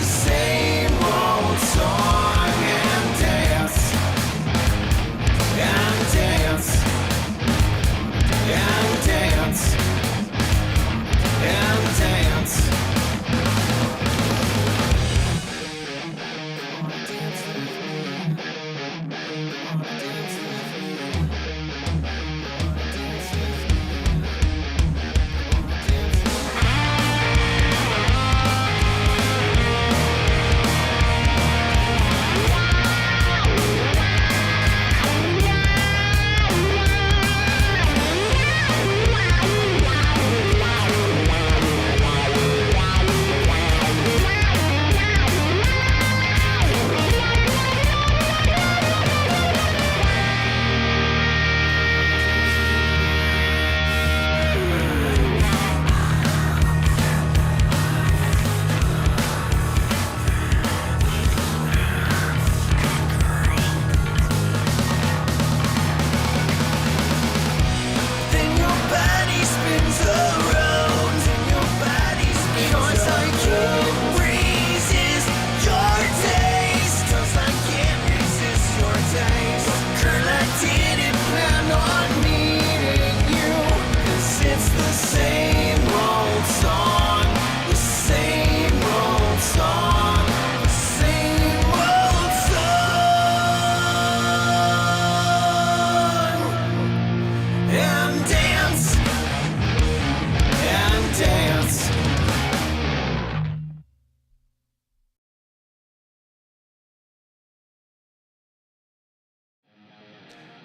same old song and dance, and dance, and dance, and dance.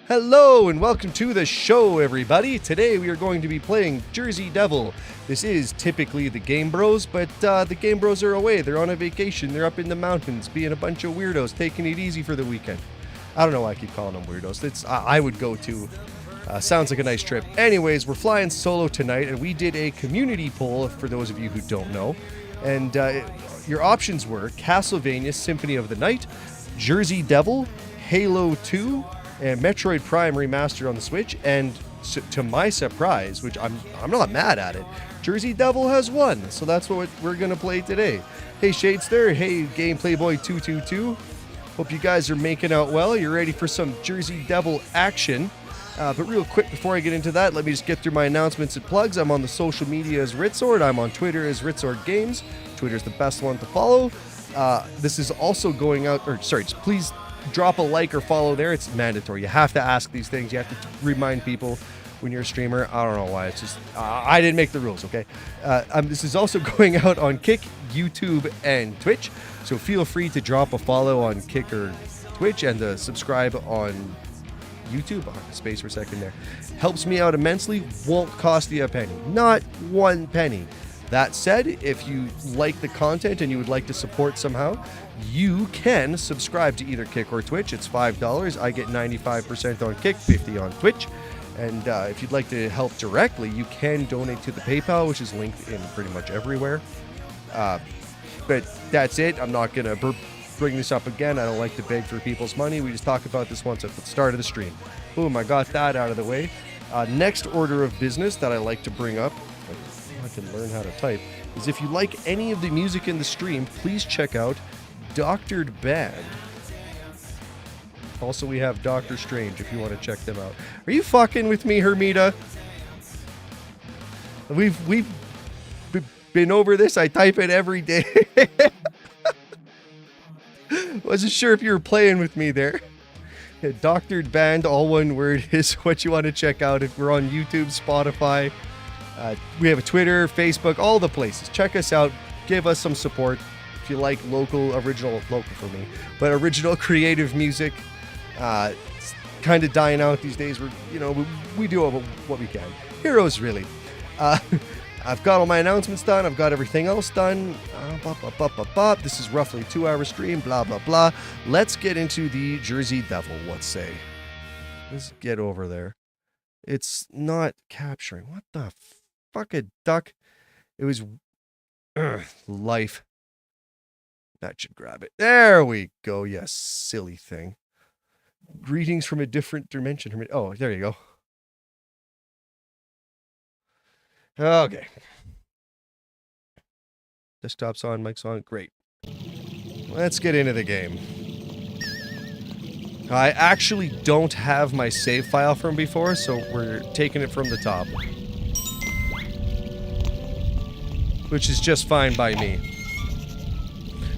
Hello and welcome to the show, everybody. Today we are going to be playing Jersey Devil. This is typically the Game Bros, but the Game Bros are away. They're on a vacation. They're up in the mountains being a bunch of weirdos, taking it easy for the weekend. I don't know why I keep calling them weirdos. I would go to. Sounds like a nice trip. Anyways, we're flying solo tonight, and we did a community poll for those of you who don't know. And your options were Castlevania Symphony of the Night, Jersey Devil, Halo 2, and Metroid Prime Remastered on the Switch, and to my surprise, which I'm not mad at it, Jersey Devil has won, so that's what we're gonna play today. Hey Shadester, hey Game Playboy 222, hope you guys are making out well. You're ready for some Jersey Devil action. But real quick, before I get into that, let me just get through my announcements and plugs. I'm on the social media as Ritzord. I'm on Twitter as Ritzord Games. Twitter's the best one to follow. This is also going out, just please drop a like or follow there. It's mandatory. You have to ask these things. You have to remind people when you're a streamer. I don't know why. It's just, I didn't make the rules, okay? This is also going out on Kick, YouTube, and Twitch. So feel free to drop a follow on Kick or Twitch and subscribe on YouTube. Space for a second there. Helps me out immensely. Won't cost you a penny. Not one penny. That said, if you like the content and you would like to support somehow, you can subscribe to either Kick or Twitch. It's $5. I get 95% on Kick, 50% on Twitch. And if you'd like to help directly, you can donate to the PayPal, which is linked in pretty much everywhere. But that's it. I'm not going to bring this up again. I don't like to beg for people's money. We just talk about this once at the start of the stream. Boom, I got that out of the way. Next order of business that I like to bring up, I can learn how to type, is if you like any of the music in the stream, please check out Doctored Band. Also, we have Doctor Strange if you want to check them out. Are you fucking with me, Hermita? We've been over this. I type it every day. Wasn't sure if you were playing with me there. Yeah, Doctored Band, all one word, is what you want to check out. If we're on YouTube, Spotify, we have a Twitter, Facebook, all the places. Check us out. Give us some support. If you like local for me, but original creative music, it's kind of dying out these days. We do what we can. Heroes, really. I've got all my announcements done. I've got everything else done. This is roughly a 2-hour stream, blah, blah, blah. Let's get into the Jersey Devil, let's say. Let's get over there. It's not capturing. What the fuck, a duck? It was... life. That should grab it. There we go, you silly thing. Greetings from a different dimension. Oh, there you go. Okay. Desktop's on, mic's on. Great. Let's get into the game. I actually don't have my save file from before, so we're taking it from the top. Which is just fine by me.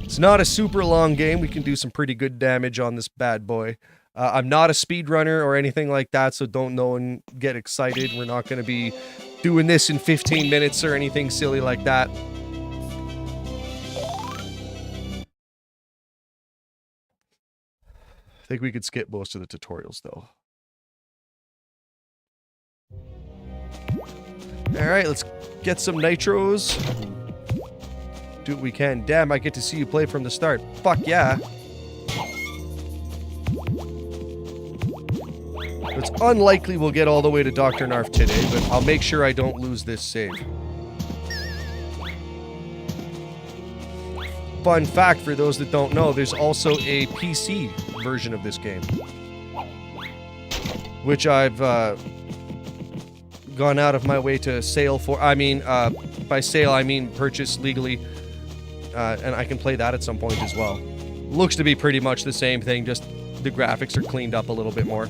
It's not a super long game. We can do some pretty good damage on this bad boy. I'm not a speedrunner or anything like that, so don't no one get excited. We're not going to be doing this in 15 minutes or anything silly like that. I think we could skip most of the tutorials, though. Alright, let's get some nitros. Do what we can. Damn, I get to see you play from the start. Fuck yeah. It's unlikely we'll get all the way to Dr. Narf today, but I'll make sure I don't lose this save. Fun fact for those that don't know, there's also a PC version of this game. Which I've gone out of my way to sale for. I mean, by sale I mean purchase legally. And I can play that at some point as well. Looks to be pretty much the same thing, just the graphics are cleaned up a little bit more.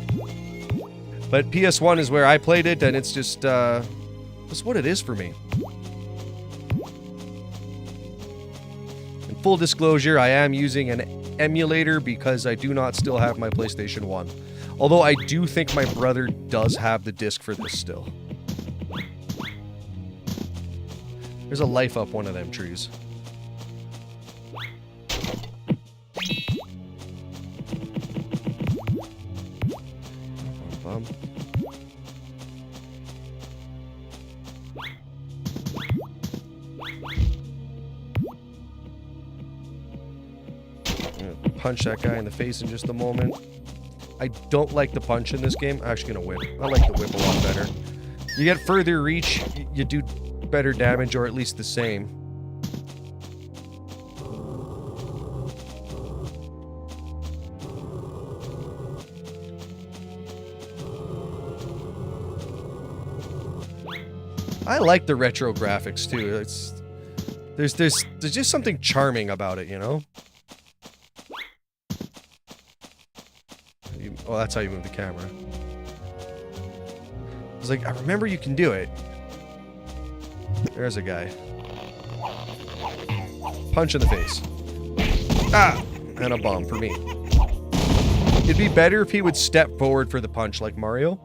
But PS1 is where I played it, and it's just, that's what it is for me. In full disclosure, I am using an emulator because I do not still have my PlayStation 1. Although I do think my brother does have the disc for this still. There's a life up one of them trees. Punch that guy in the face in just a moment. I don't like the punch in this game. I'm actually gonna whip. I like the whip a lot better. You get further reach, you do better damage, or at least the same. I like the retro graphics too. There's just something charming about it, you know? Oh, that's how you move the camera. I was like, I remember you can do it. There's a guy. Punch in the face. Ah! And a bomb for me. It'd be better if he would step forward for the punch like Mario.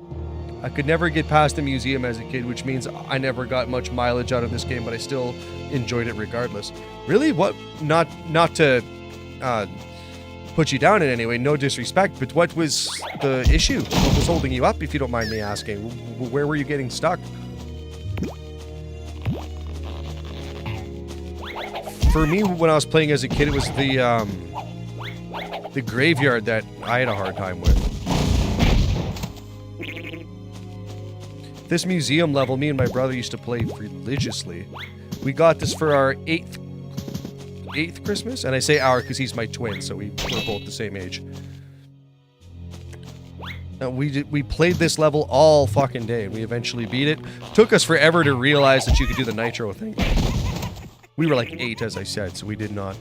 I could never get past the museum as a kid, which means I never got much mileage out of this game, but I still enjoyed it regardless. Really? What? Not to put you down in any way, no disrespect, but what was the issue? What was holding you up, if you don't mind me asking? Where were you getting stuck? For me, when I was playing as a kid, it was the graveyard that I had a hard time with. This museum level, me and my brother used to play religiously. We got this for our 8th Christmas, and I say our because he's my twin, so we're both the same age. And we played this level all fucking day, and we eventually beat it. Took us forever to realize that you could do the nitro thing. We were like 8, as I said, so we did not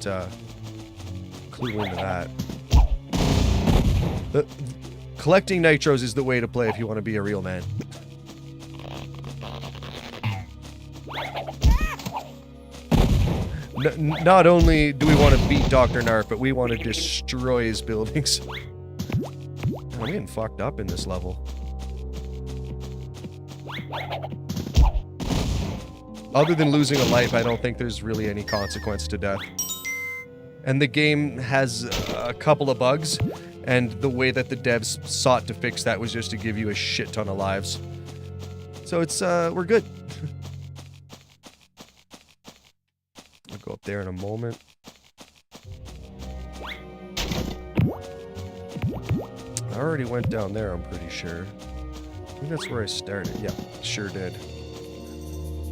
clue into that. Collecting nitros is the way to play if you want to be a real man. Not only do we want to beat Dr. Narf, but we want to destroy his buildings. I'm getting fucked up in this level. Other than losing a life, I don't think there's really any consequence to death. And the game has a couple of bugs, and the way that the devs sought to fix that was just to give you a shit ton of lives. So it's, we're good. I'll go up there in a moment. I already went down there, I'm pretty sure. I think that's where I started. Yeah, sure did.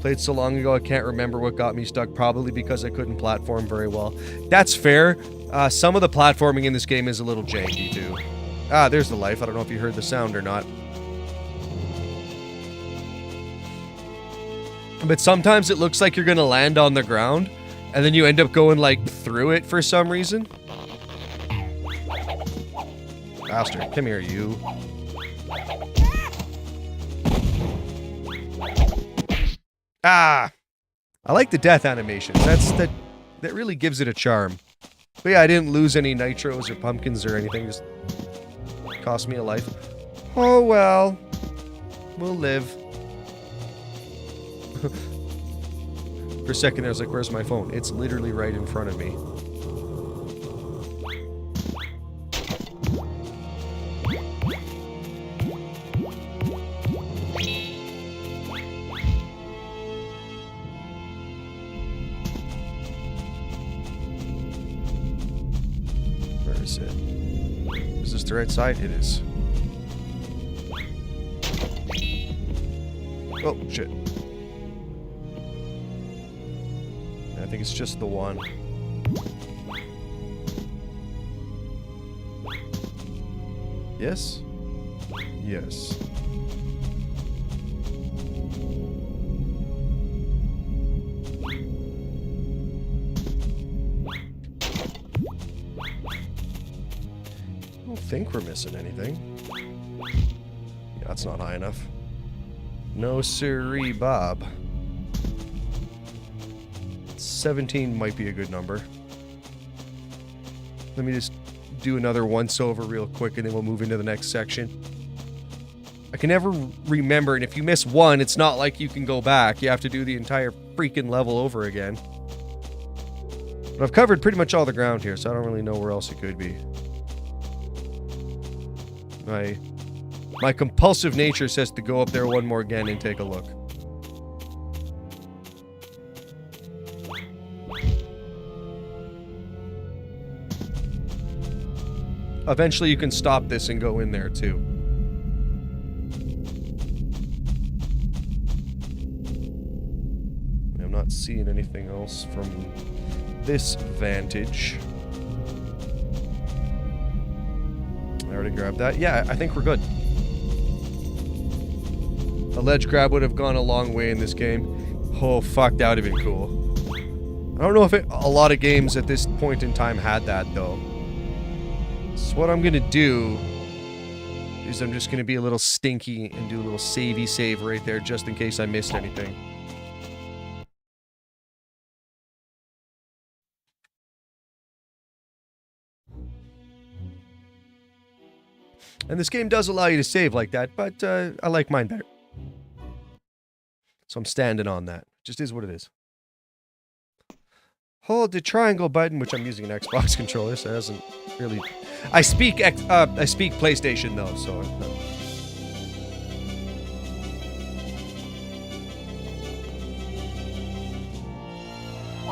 Played so long ago, I can't remember what got me stuck, probably because I couldn't platform very well. That's fair. Some of the platforming in this game is a little janky, too. Ah, there's the life. I don't know if you heard the sound or not. But sometimes it looks like you're going to land on the ground, And then you end up going, like, through it for some reason. Bastard, come here, you. Ah! I like the death animations. That really gives it a charm. But yeah, I didn't lose any nitros or pumpkins or anything. Just cost me a life. Oh well. We'll live. For a second, I was like, where's my phone? It's literally right in front of me. Where is it? Is this the right side? It is. Oh, shit. I think it's just the one. Yes? Yes. I don't think we're missing anything. Yeah, that's not high enough. No siree, Bob. 17 might be a good number. Let me just do another once over real quick and then we'll move into the next section. I can never remember, and if you miss one, it's not like you can go back. You have to do the entire freaking level over again. But I've covered pretty much all the ground here, so I don't really know where else it could be. My compulsive nature says to go up there one more again and take a look. Eventually you can stop this and go in there too. I'm not seeing anything else from this vantage. I already grabbed that. Yeah, I think we're good. A ledge grab would have gone a long way in this game. Oh, fuck, that would have been cool. I don't know if a lot of games at this point in time had that, though. So what I'm going to do is I'm just going to be a little stinky and do a little savey save right there just in case I missed anything. And this game does allow you to save like that, but I like mine better. So I'm standing on that. Just is what it is. Hold the triangle button, which I'm using an Xbox controller, so it doesn't really... I speak PlayStation though, so...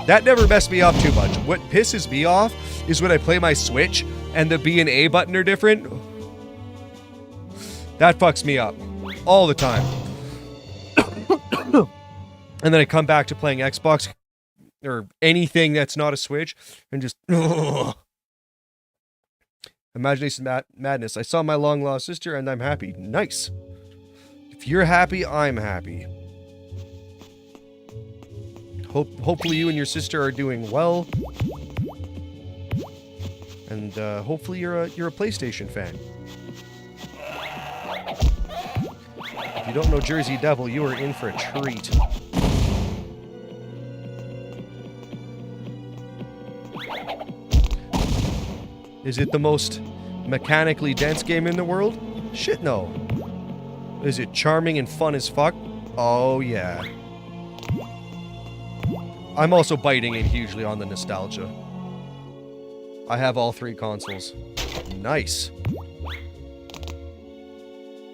That never messed me up too much. What pisses me off is when I play my Switch and the B and A button are different. That fucks me up. All the time. And then I come back to playing Xbox or anything that's not a Switch and just... Ugh. Imagination madness. I saw my long-lost sister and I'm happy. Nice. If you're happy, I'm happy. Hopefully you and your sister are doing well. And hopefully you're a PlayStation fan. If you don't know Jersey Devil, you are in for a treat. Is it the most mechanically dense game in the world? Shit, no. Is it charming and fun as fuck? Oh, yeah. I'm also biting in hugely on the nostalgia. I have all 3 consoles. Nice.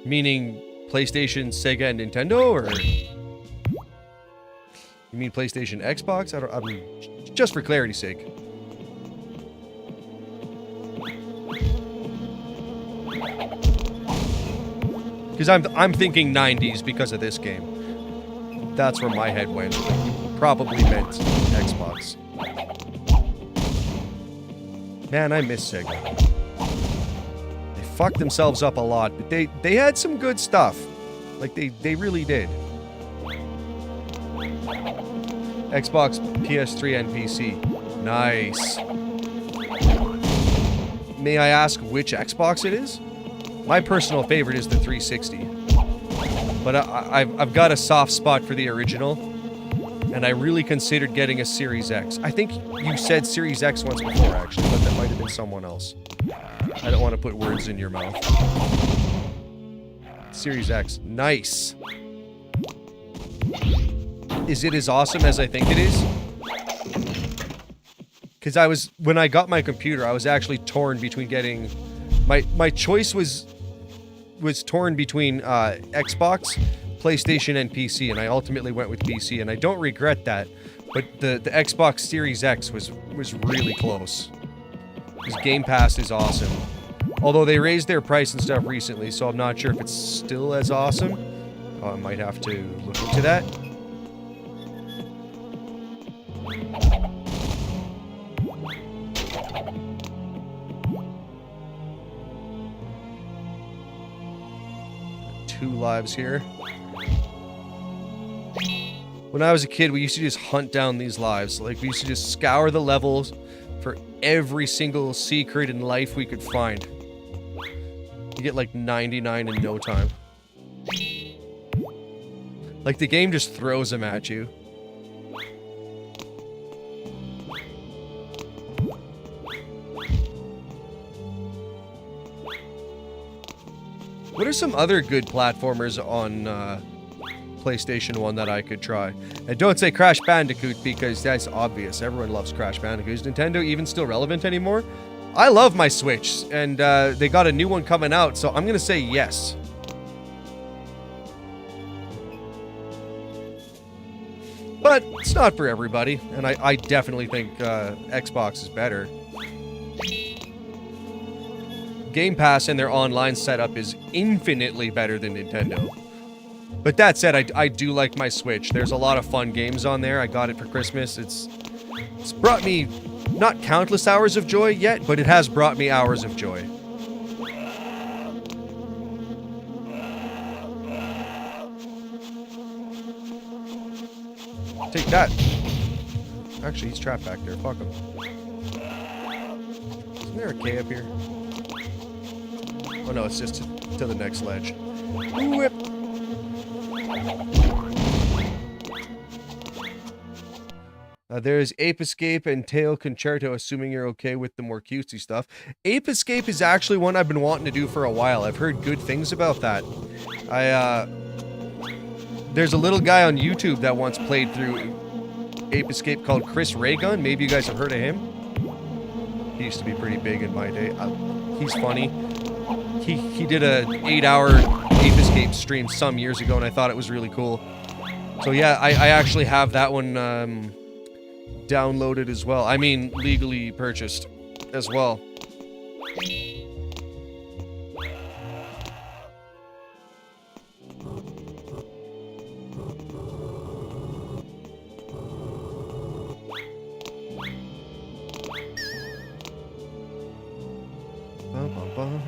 Meaning PlayStation, Sega, and Nintendo, or... You mean PlayStation, Xbox? I mean, just for clarity's sake. Because I'm thinking 90s because of this game. That's where my head went. Probably meant Xbox. Man, I miss Sega. They fucked themselves up a lot, but they had some good stuff. Like, they really did. Xbox, PS3, and PC. Nice. May I ask which Xbox it is? My personal favorite is the 360. But I've got a soft spot for the original, and I really considered getting a Series X. I think you said Series X once before, actually, but that might have been someone else. I don't want to put words in your mouth. Series X. Nice. Is it as awesome as I think it is? Because when I got my computer, I was actually torn between getting... My choice was torn between Xbox, PlayStation, and PC, and I ultimately went with PC, and I don't regret that. But the Xbox Series X was really close. Because Game Pass is awesome. Although they raised their price and stuff recently, so I'm not sure if it's still as awesome. Oh, I might have to look into that. Two lives here. When I was a kid, we used to just hunt down these lives. Like, we used to just scour the levels for every single secret in life we could find. You get like 99 in no time. Like, the game just throws them at you. What are some other good platformers on PlayStation 1 that I could try? And don't say Crash Bandicoot, because that's obvious. Everyone loves Crash Bandicoot. Is Nintendo even still relevant anymore? I love my Switch, and they got a new one coming out, so I'm going to say yes. But it's not for everybody, and I definitely think Xbox is better. Game Pass and their online setup is infinitely better than Nintendo. But that said, I do like my Switch. There's a lot of fun games on there. I got it for Christmas. It's brought me not countless hours of joy yet, but it has brought me hours of joy. Take that. Actually, he's trapped back there. Fuck him. Isn't there a K up here? Oh no, it's just to the next ledge. Whip. There's Ape Escape and Tail Concerto, assuming you're okay with the more cutesy stuff. Ape Escape is actually one I've been wanting to do for a while. I've heard good things about that. There's a little guy on YouTube that once played through Ape Escape called Chris Raygun. Maybe you guys have heard of him. He used to be pretty big in my day. He's funny. He did a 8-hour Ape Escape stream some years ago, and I thought it was really cool. So yeah, I actually have that one downloaded as well. I mean, legally purchased as well. Bum, bum, bum.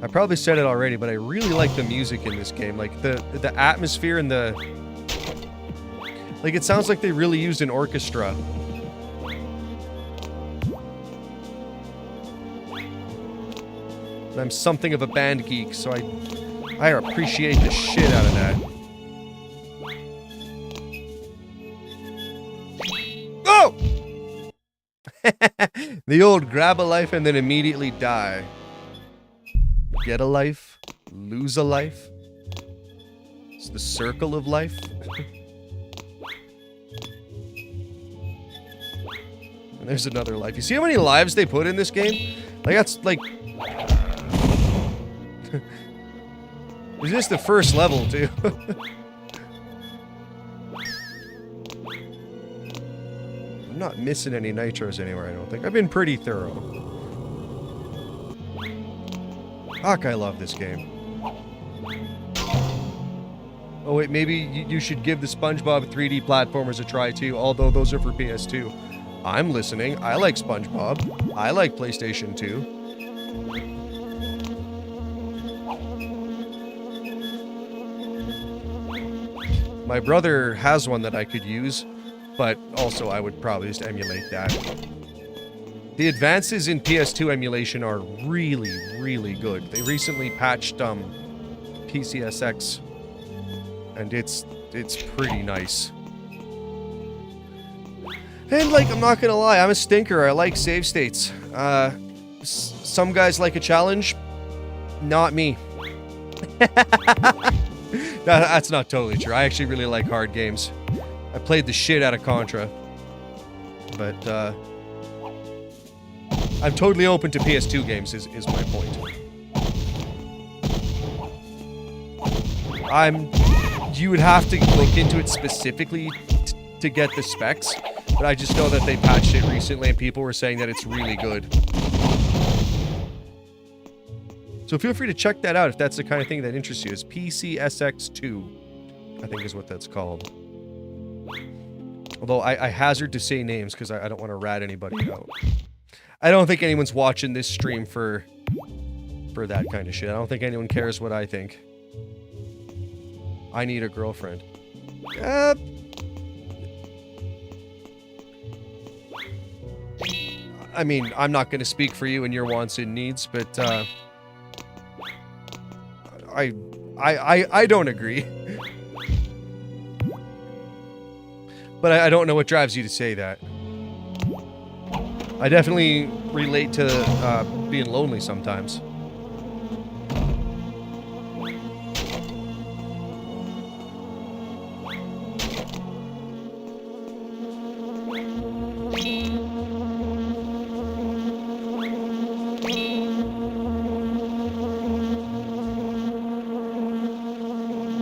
I probably said it already, but I really like the music in this game. Like, the atmosphere and the... Like, it sounds like they really used an orchestra. And I'm something of a band geek, so I appreciate the shit out of that. Oh! The old grab a life and then immediately die. Get a life, lose a life. It's the circle of life. And there's another life. You see how many lives they put in this game? Like, that's like... Is this the first level, too? I'm not missing any nitros anywhere, I don't think. I've been pretty thorough. Fuck, I love this game. Oh wait, maybe you should give the SpongeBob 3D platformers a try too, although those are for PS2. I'm listening. I like SpongeBob. I like PlayStation 2. My brother has one that I could use, but also I would probably just emulate that. The advances in PS2 emulation are really, really good. They recently patched PCSX, and it's pretty nice. And like, I'm not gonna lie, I'm a stinker. I like save states. Some guys like a challenge, not me. That's not totally true. I actually really like hard games. I played the shit out of Contra, but I'm totally open to PS2 games. Is my point. You would have to look into it specifically to get the specs, but I just know that they patched it recently and people were saying that it's really good. So feel free to check that out if that's the kind of thing that interests you. It's PCSX2, I think is what that's called. Although I hazard to say names because I don't want to rat anybody out. I don't think anyone's watching this stream for that kind of shit. I don't think anyone cares what I think. I need a girlfriend. I mean, I'm not going to speak for you and your wants and needs, but I don't agree. But I don't know what drives you to say that. I definitely relate to being lonely sometimes.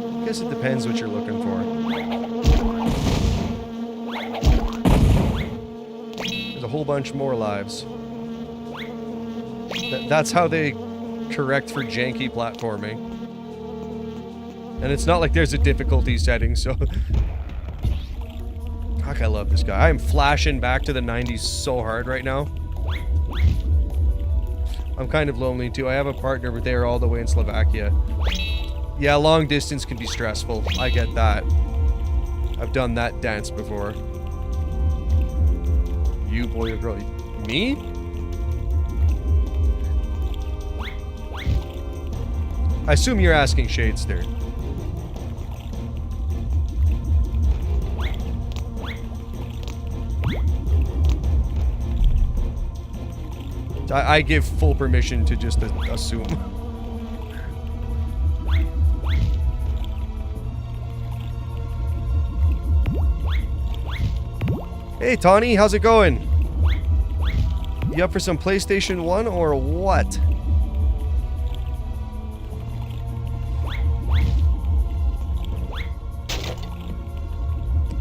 I guess it depends what you're looking for. There's a whole bunch more lives. That's how they correct for janky platforming. And it's not like there's a difficulty setting, so... Fuck, I love this guy. I am flashing back to the 90s so hard right now. I'm kind of lonely too. I have a partner, but they're all the way in Slovakia. Yeah, long distance can be stressful. I get that. I've done that dance before. You, boy or girl? Me? I assume you're asking Shadester. I give full permission to just assume. Hey, Tawny, how's it going? You up for some PlayStation 1 or what?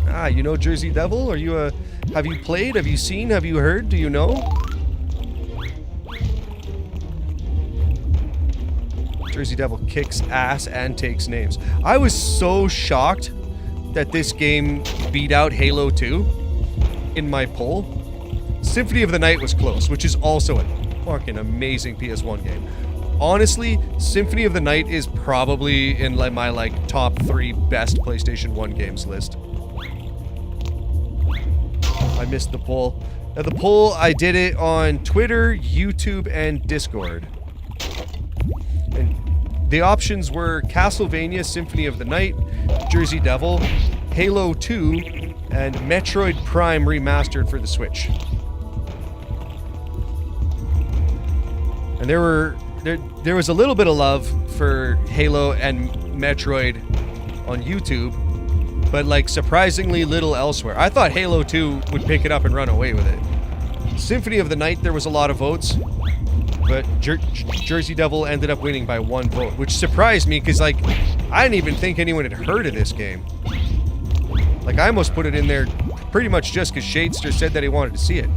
Ah, you know Jersey Devil? Are you have you played? Have you seen? Have you heard? Do you know? Jersey Devil kicks ass and takes names. I was so shocked that this game beat out Halo 2 in my poll. Symphony of the Night was close, which is also a fucking amazing PS1 game. Honestly, Symphony of the Night is probably in my like top 3 best PlayStation 1 games list. I missed the poll. Now the poll, I did it on Twitter, YouTube, and Discord. And the options were Castlevania Symphony of the Night, Jersey Devil, Halo 2, and Metroid Prime Remastered for the Switch. And there was a little bit of love for Halo and Metroid on YouTube, but like surprisingly little elsewhere. I thought Halo 2 would pick it up and run away with it. Symphony of the Night, there was a lot of votes, but Jersey Devil ended up winning by 1 vote, which surprised me because like I didn't even think anyone had heard of this game. Like I almost put it in there pretty much just because Shadester said that he wanted to see it.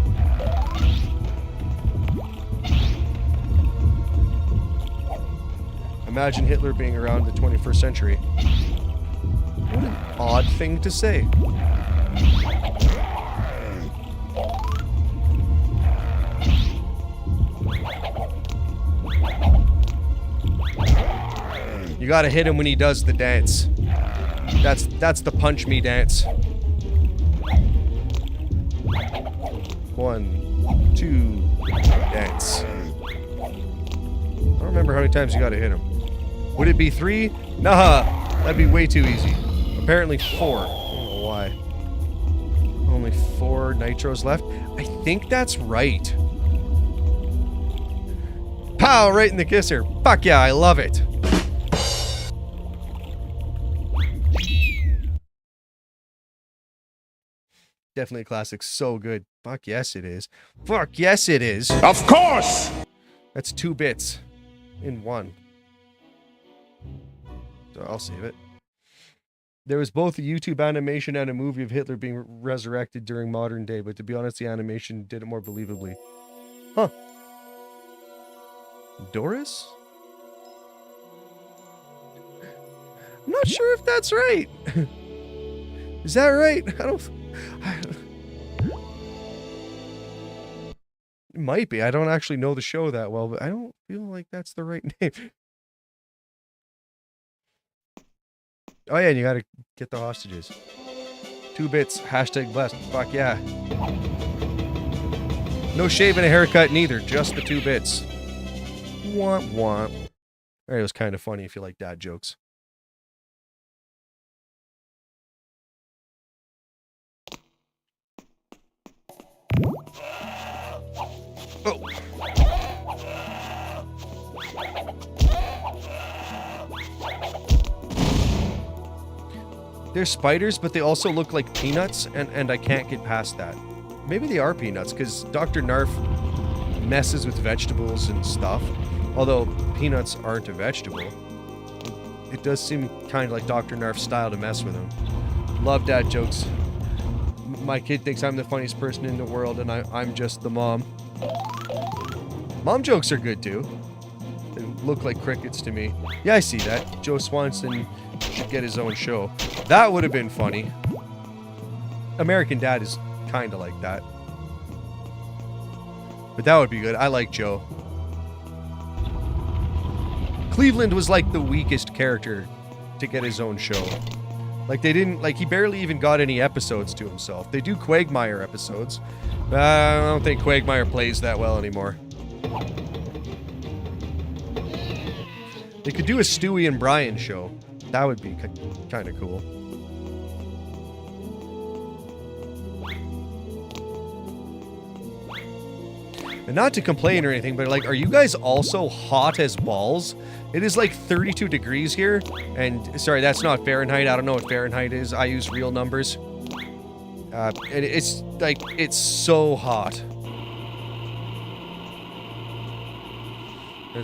Imagine Hitler being around the 21st century. What an odd thing to say. You gotta hit him when he does the dance. That's the punch me dance. 1, 2, dance. I don't remember how many times you gotta hit him. Would it be 3? Nah, that'd be way too easy. Apparently 4. I don't know why. Only 4 nitros left. I think that's right. Pow! Right in the kisser. Fuck yeah, I love it. Definitely a classic. So good. Fuck yes it is. Fuck yes it is. Of course! That's 2 bits in 1. So I'll save it. There was both a YouTube animation and a movie of Hitler being resurrected during modern day, but to be honest, the animation did it more believably. Huh. Doris? I'm not sure if that's right. Is that right? It might be. I don't actually know the show that well, but I don't feel like that's the right name. Oh yeah, and you gotta get the hostages. 2 bits. Hashtag blessed. Fuck yeah. No shave and a haircut neither. Just the 2 bits. Womp womp. Alright, it was kind of funny if you like dad jokes. Oh. They're spiders, but they also look like peanuts, and I can't get past that. Maybe they are peanuts, because Dr. Narf messes with vegetables and stuff. Although peanuts aren't a vegetable. It does seem kind of like Dr. Narf's style to mess with them. Love dad jokes. My kid thinks I'm the funniest person in the world, and I'm just the mom. Mom jokes are good too. They look like crickets to me. Yeah, I see that. Joe Swanson should get his own show. That would have been funny. American Dad is kind of like that. But that would be good. I like Joe. Cleveland was like the weakest character to get his own show. Like they didn't, like he barely even got any episodes to himself. They do Quagmire episodes. But I don't think Quagmire plays that well anymore. They could do a Stewie and Brian show. That would be kind of cool. And not to complain or anything, but like, are you guys also hot as balls? It is like 32 degrees here. And sorry, that's not Fahrenheit. I don't know what Fahrenheit is. I use real numbers. And it's like, it's so hot.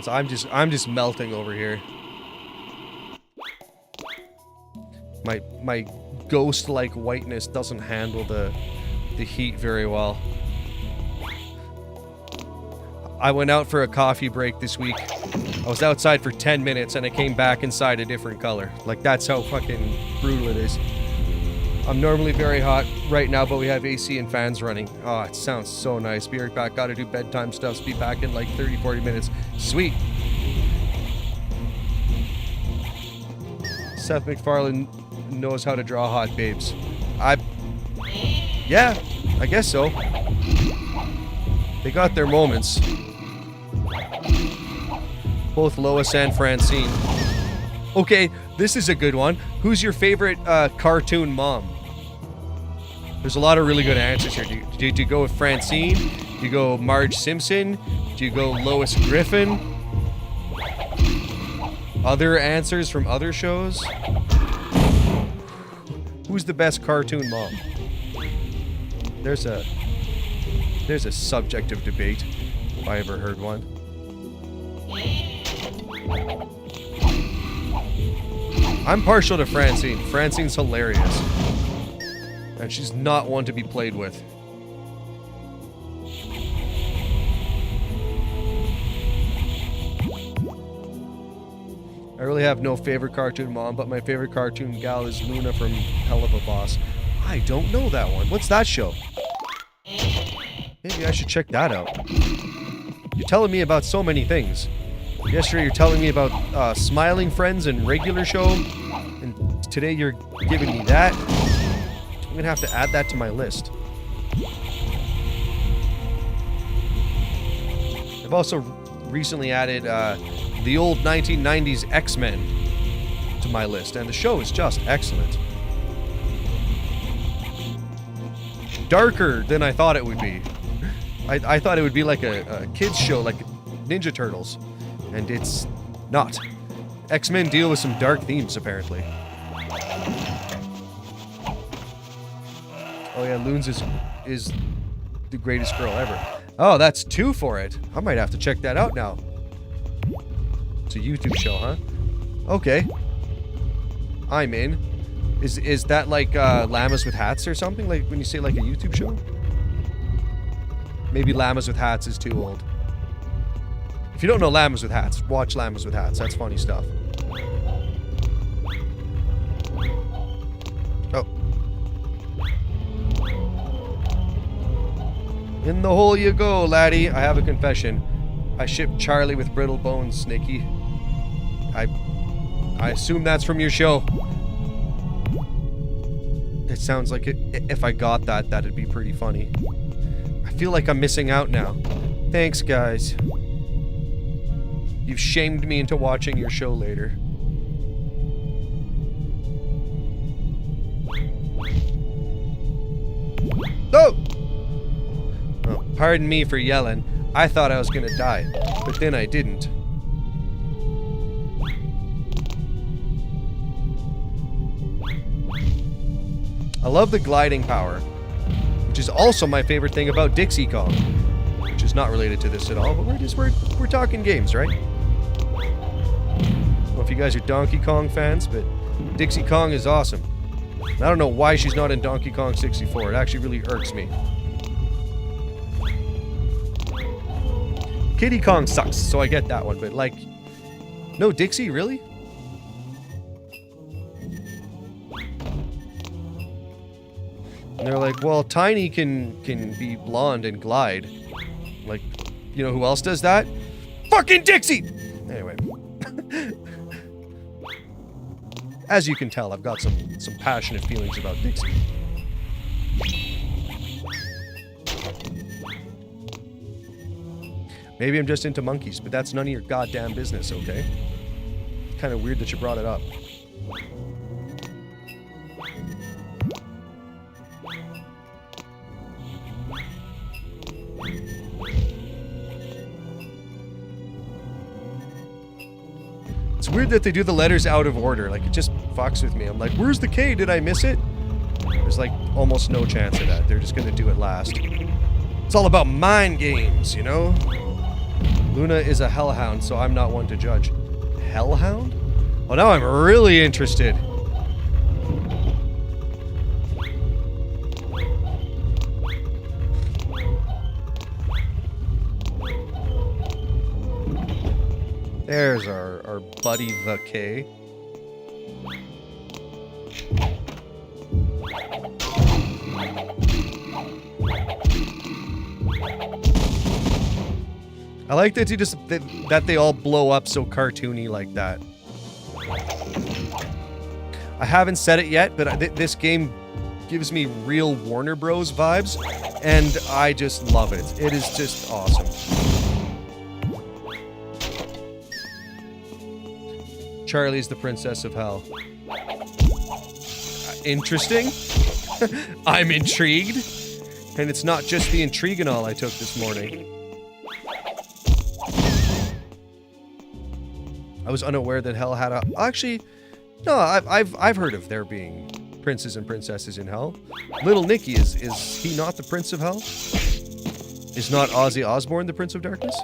I'm just melting over here. My ghost-like whiteness doesn't handle the heat very well. I went out for a coffee break this week. I was outside for 10 minutes and I came back inside a different color. Like, that's how fucking brutal it is. I'm normally very hot right now, but we have AC and fans running. Oh, it sounds so nice. Be right back. Gotta do bedtime stuff. Be back in like 30-40 minutes. Sweet. Seth MacFarlane knows how to draw hot babes. Yeah, I guess so. They got their moments. Both Lois and Francine. Okay, this is a good one. Who's your favorite cartoon mom? There's a lot of really good answers here. Do you go with Francine? Do you go Marge Simpson? Do you go Lois Griffin? Other answers from other shows? Who's the best cartoon mom? There's a subject of debate, if I ever heard one. I'm partial to Francine. Francine's hilarious. And she's not one to be played with. I really have no favorite cartoon mom, but my favorite cartoon gal is Luna from Hell of a Boss. I don't know that one. What's that show? Maybe I should check that out. You're telling me about so many things. Yesterday you're telling me about Smiling Friends and Regular Show. And today you're giving me that. I'm gonna have to add that to my list. I've also recently added the old 1990s X-Men to my list, and the show is just excellent. Darker than I thought it would be. I thought it would be like a kids show, like Ninja Turtles, and it's not. X-Men deal with some dark themes, apparently. Oh yeah, Loons is the greatest girl ever. Oh, that's 2 for it. I might have to check that out now. It's a YouTube show, huh? Okay. I'm in. Is that like Llamas with Hats or something? Like when you say like a YouTube show? Maybe Llamas with Hats is too old. If you don't know Llamas with Hats, watch Llamas with Hats. That's funny stuff. Oh. In the hole you go, laddie. I have a confession. I shipped Charlie with brittle bones, Snicky. I assume that's from your show. It sounds like it. If I got that, that'd be pretty funny. I feel like I'm missing out now. Thanks, guys. You've shamed me into watching your show later. Oh! Oh, pardon me for yelling. I thought I was gonna die, but then I didn't. I love the gliding power, which is also my favorite thing about Dixie Kong, which is not related to this at all, but we're talking games, right? I don't know if you guys are Donkey Kong fans, but Dixie Kong is awesome. I don't know why she's not in Donkey Kong 64. It actually really irks me. Kiddy Kong sucks, so I get that one, but like, no Dixie, really? And they're like, well, Tiny can be blonde and glide. Like, you know who else does that? Fucking Dixie! Anyway. As you can tell, I've got some passionate feelings about Dixie. Maybe I'm just into monkeys, but that's none of your goddamn business, okay? Kind of weird that you brought it up. It's weird that they do the letters out of order. Like, it just fucks with me. I'm like, where's the K? Did I miss it? There's like almost no chance of that. They're just gonna do it last. It's all about mind games, you know? Luna is a hellhound, so I'm not one to judge. Hellhound? Well, now I'm really interested. There's our buddy the K. I like that that they all blow up so cartoony like that. I haven't said it yet, but this game gives me real Warner Bros. Vibes, and I just love it. It is just awesome. Charlie's the princess of hell. Interesting. I'm intrigued. And it's not just the Intrigonol I took this morning. I was unaware that hell had a... Actually, no, I've heard of there being princes and princesses in hell. Little Nicky, is he not the prince of hell? Is not Ozzy Osbourne the prince of darkness?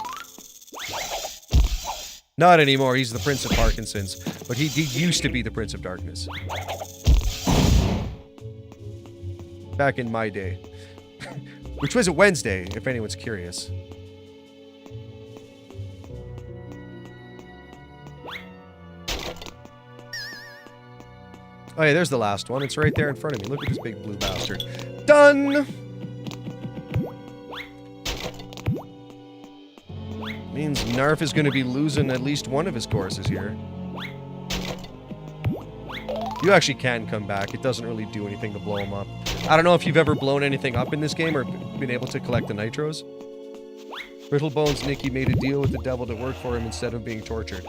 Not anymore, he's the prince of Parkinson's. But he used to be the prince of darkness. Back in my day. Which was a Wednesday, if anyone's curious. Oh yeah, there's the last one. It's right there in front of me. Look at this big blue bastard. Done! Means Narf is going to be losing at least one of his courses here. You actually can come back. It doesn't really do anything to blow them up. I don't know if you've ever blown anything up in this game or been able to collect the nitros. Brittlebones Nicky made a deal with the devil to work for him instead of being tortured.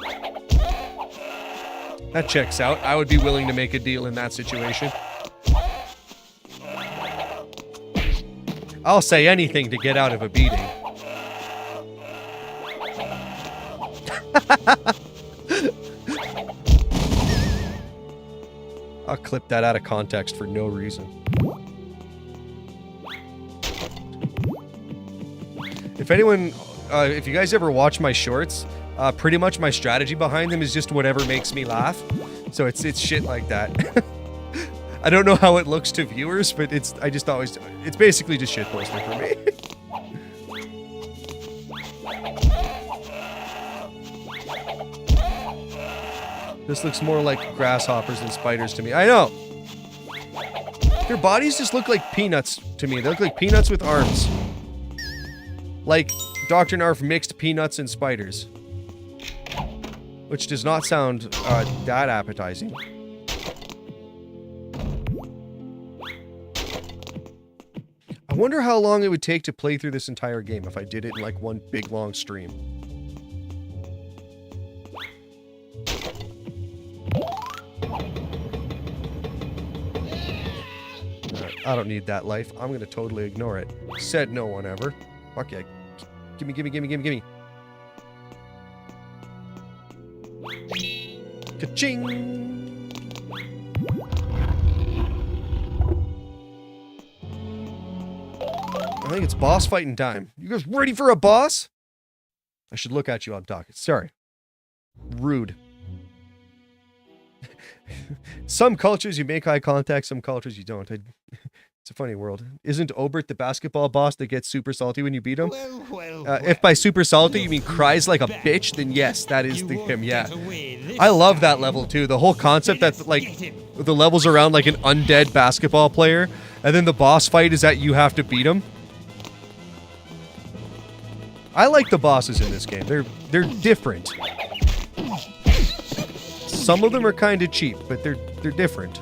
That checks out. I would be willing to make a deal in that situation. I'll say anything to get out of a beating. I'll clip that out of context for no reason. If anyone, if you guys ever watch my shorts, pretty much my strategy behind them is just whatever makes me laugh. So it's shit like that. I don't know how it looks to viewers, but it's basically just shit posting for me. This looks more like grasshoppers than spiders to me. I know. Their bodies just look like peanuts to me. They look like peanuts with arms. Like Dr. Narf mixed peanuts and spiders. Which does not sound that appetizing. I wonder how long it would take to play through this entire game if I did it in like one big long stream. I don't need that life. I'm gonna totally ignore it. Said no one ever. Fuck yeah. Gimme, gimme, gimme, gimme, gimme. Ka-ching! I think it's boss fighting time. You guys ready for a boss? I should look at you on talking. Sorry. Rude. Some cultures you make eye contact, some cultures you don't. It's a funny world. Isn't Obert the basketball boss that gets super salty when you beat him? If by super salty you mean cries like a bitch, then yes, that is him, yeah. I love that level too. The whole concept that like the level's around like an undead basketball player, and then the boss fight is that you have to beat him. I like the bosses in this game. They're different. Some of them are kind of cheap, but they're different.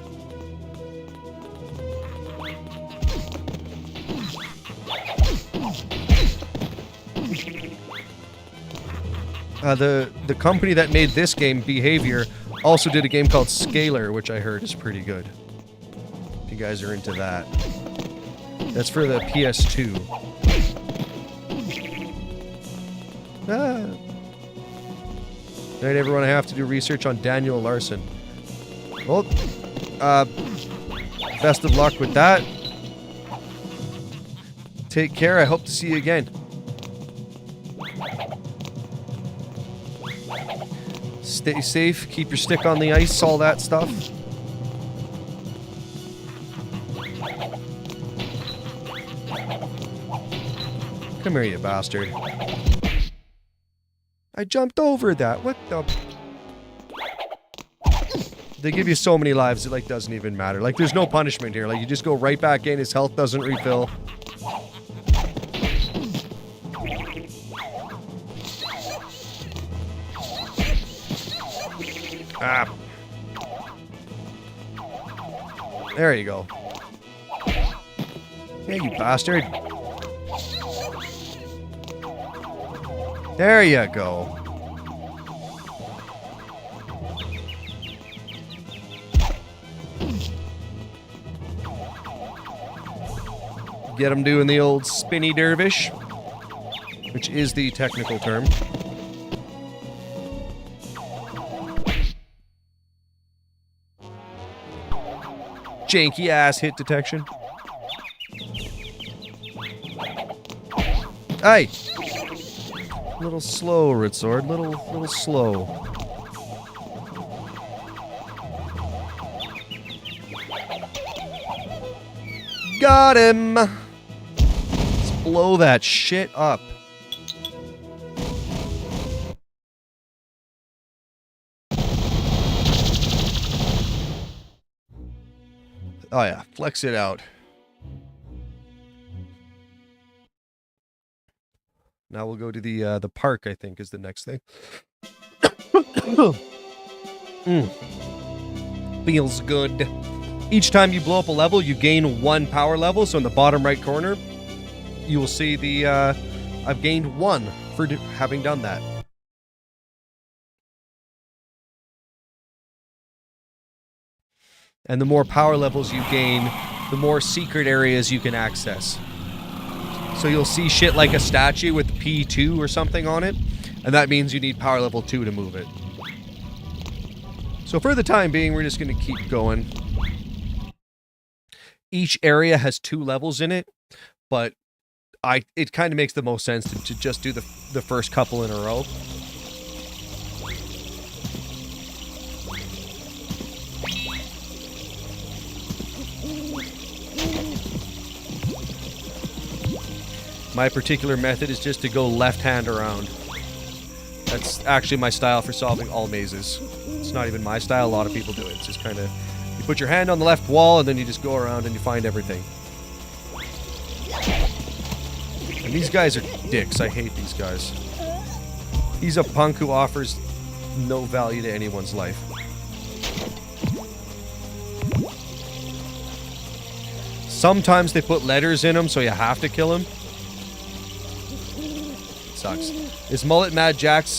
The company that made this game, Behavior, also did a game called Scalar, which I heard is pretty good. If you guys are into that. That's for the PS2. Right, everyone, I have to do research on Daniel Larson. Well, best of luck with that. Take care. I hope to see you again. Stay safe. Keep your stick on the ice. All that stuff. Come here, you bastard. I jumped over that. What the... They give you so many lives, it like doesn't even matter. Like there's no punishment here. Like you just go right back in, his health doesn't refill. Ah. There you go. Yeah, you bastard. There you go. Get him doing the old spinny dervish, which is the technical term. Janky ass hit detection. Hey! Little slow, Ritsword. Little slow. Got him! Let's blow that shit up. Oh yeah, flex it out. Now we'll go to the park, I think, is the next thing. Feels good. Each time you blow up a level, you gain 1 power level. So in the bottom right corner, you will see the, I've gained 1 for having done that. And the more power levels you gain, the more secret areas you can access. So you'll see shit like a statue with P2 or something on it, and that means you need power level 2 to move it. So for the time being, we're just going to keep going. Each area has 2 levels in it, but it kind of makes the most sense to just do the first couple in a row. My particular method is just to go left hand around. That's actually my style for solving all mazes. It's not even my style, a lot of people do it. It's just kind of, you put your hand on the left wall and then you just go around and you find everything. And these guys are dicks, I hate these guys. He's a punk who offers no value to anyone's life. Sometimes they put letters in them so you have to kill him. Sucks. Is Mullet Mad Jack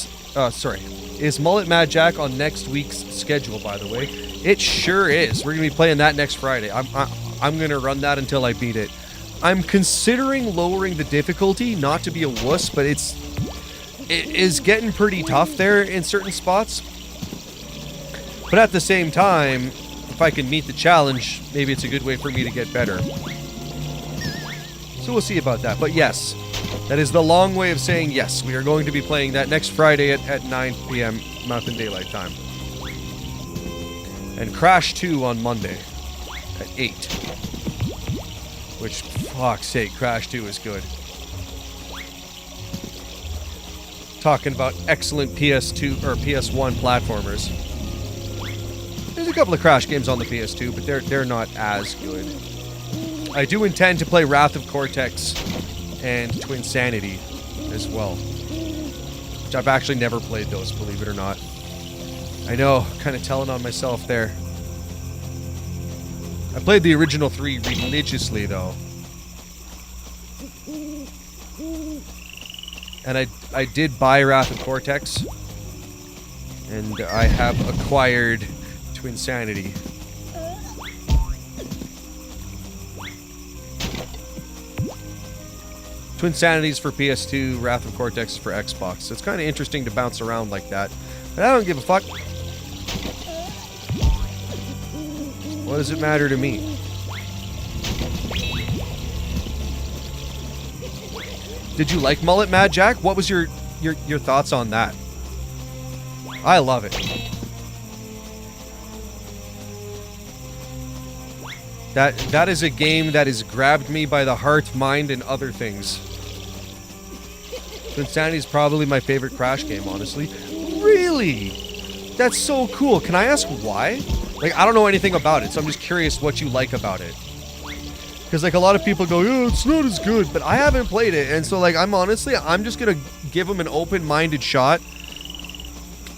on next week's schedule, by the way? It sure is. We're gonna be playing that next Friday. I'm gonna run that until I beat it. I'm considering lowering the difficulty, not to be a wuss, but it is getting pretty tough there in certain spots. But at the same time, if I can meet the challenge, maybe it's a good way for me to get better. So we'll see about that. But yes, that is the long way of saying yes. We are going to be playing that next Friday at 9 p.m. Mountain Daylight Time. And Crash 2 on Monday at 8. Which, fuck's sake, Crash 2 is good. Talking about excellent PS2 or PS1 platformers. There's a couple of Crash games on the PS2, but they're not as good. I do intend to play Wrath of Cortex and Twinsanity as well. Which I've actually never played those, believe it or not. I know, kind of telling on myself there. I played the original 3 religiously, though. And I did buy Wrath of Cortex. And I have acquired Twinsanity. Twinsanity's for PS2, Wrath of Cortex is for Xbox. So it's kind of interesting to bounce around like that. But I don't give a fuck. What does it matter to me? Did you like Mullet Mad Jack? What was your thoughts on that? I love it. That is a game that has grabbed me by the heart, mind, and other things. Insanity is probably my favorite Crash game, honestly. Really? That's so cool. Can I ask why? Like, I don't know anything about it, so I'm just curious what you like about it. Because, like, a lot of people go, oh, it's not as good, but I haven't played it, and so, like, I'm just gonna give them an open-minded shot.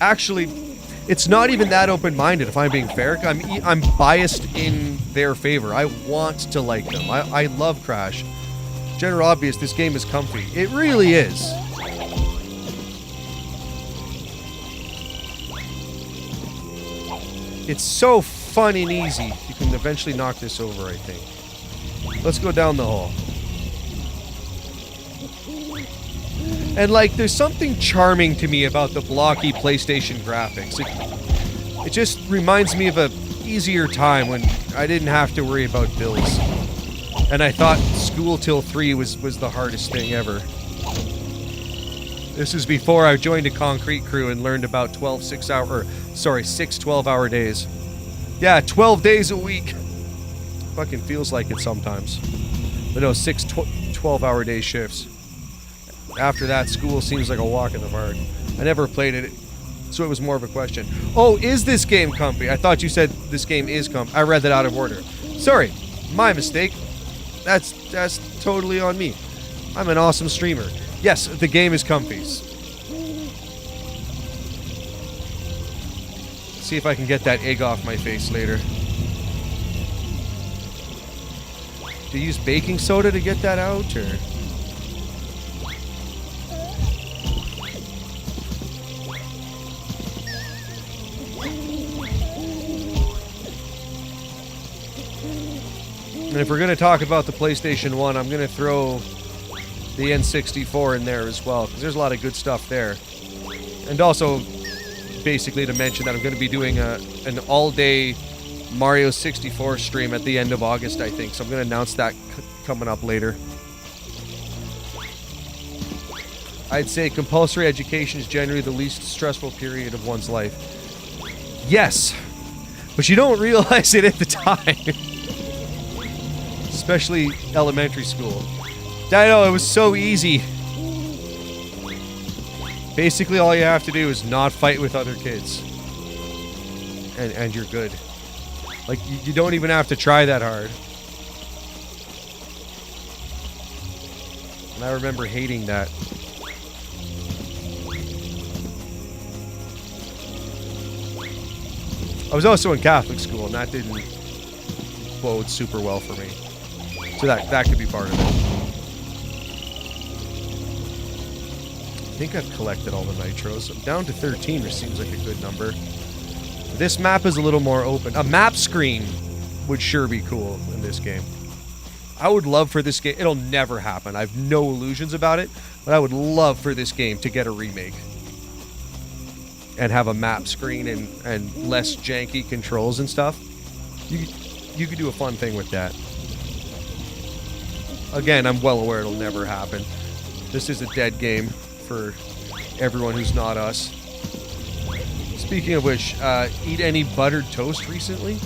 Actually, it's not even that open-minded, if I'm being fair. I'm biased in their favor. I want to like them. I love Crash. General obvious, this game is comfy. It really is. It's so fun and easy. You can eventually knock this over, I think. Let's go down the hall. And, like, there's something charming to me about the blocky PlayStation graphics. It just reminds me of a easier time when I didn't have to worry about bills. And I thought School Till 3 was the hardest thing ever. This is before I joined a concrete crew and learned about 6 12-hour days. Yeah, 12 days a week. Fucking feels like it sometimes. But no, 6 12-hour day shifts. After that, school seems like a walk in the park. I never played it, so it was more of a question. Oh, is this game comfy? I thought you said this game is comfy. I read that out of order. Sorry, my mistake. That's totally on me. I'm an awesome streamer. Yes, the game is comfy. See if I can get that egg off my face later. Do you use baking soda to get that out, or? And if we're going to talk about the PlayStation 1, I'm going to throw the N64 in there as well, because there's a lot of good stuff there. And also, basically to mention that I'm going to be doing an all-day Mario 64 stream at the end of August, I think. So I'm going to announce that coming up later. I'd say compulsory education is generally the least stressful period of one's life. Yes, but you don't realize it at the time. Especially elementary school. I know, it was so easy. Basically, all you have to do is not fight with other kids. And you're good. Like, you don't even have to try that hard. And I remember hating that. I was also in Catholic school, and that didn't bode super well for me. So that could be part of it. I think I've collected all the nitros. I'm down to 13, which seems like a good number. This map is a little more open. A map screen would sure be cool in this game. I would love for this game... It'll never happen. I have no illusions about it. But I would love for this game to get a remake. And have a map screen and less janky controls and stuff. You could do a fun thing with that. Again, I'm well aware it'll never happen. This is a dead game for everyone who's not us. Speaking of which, eat any buttered toast recently?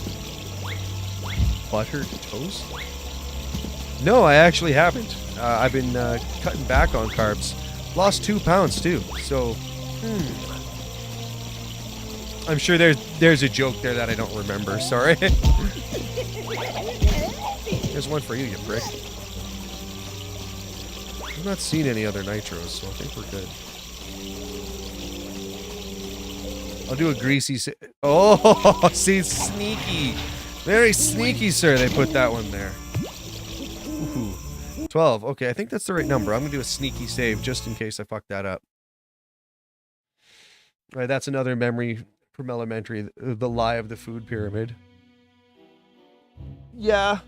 Buttered toast? No, I actually haven't. I've been cutting back on carbs. Lost 2 pounds too, so... I'm sure there's a joke there that I don't remember, sorry. There's one for you, you prick. I've not seen any other nitros, so I think we're good. I'll do a greasy... Oh, see, sneaky. Very sneaky, sir. They put that one there. Ooh, 12. Okay, I think that's the right number. I'm going to do a sneaky save just in case I fuck that up. All right, that's another memory from elementary. The lie of the food pyramid. Yeah.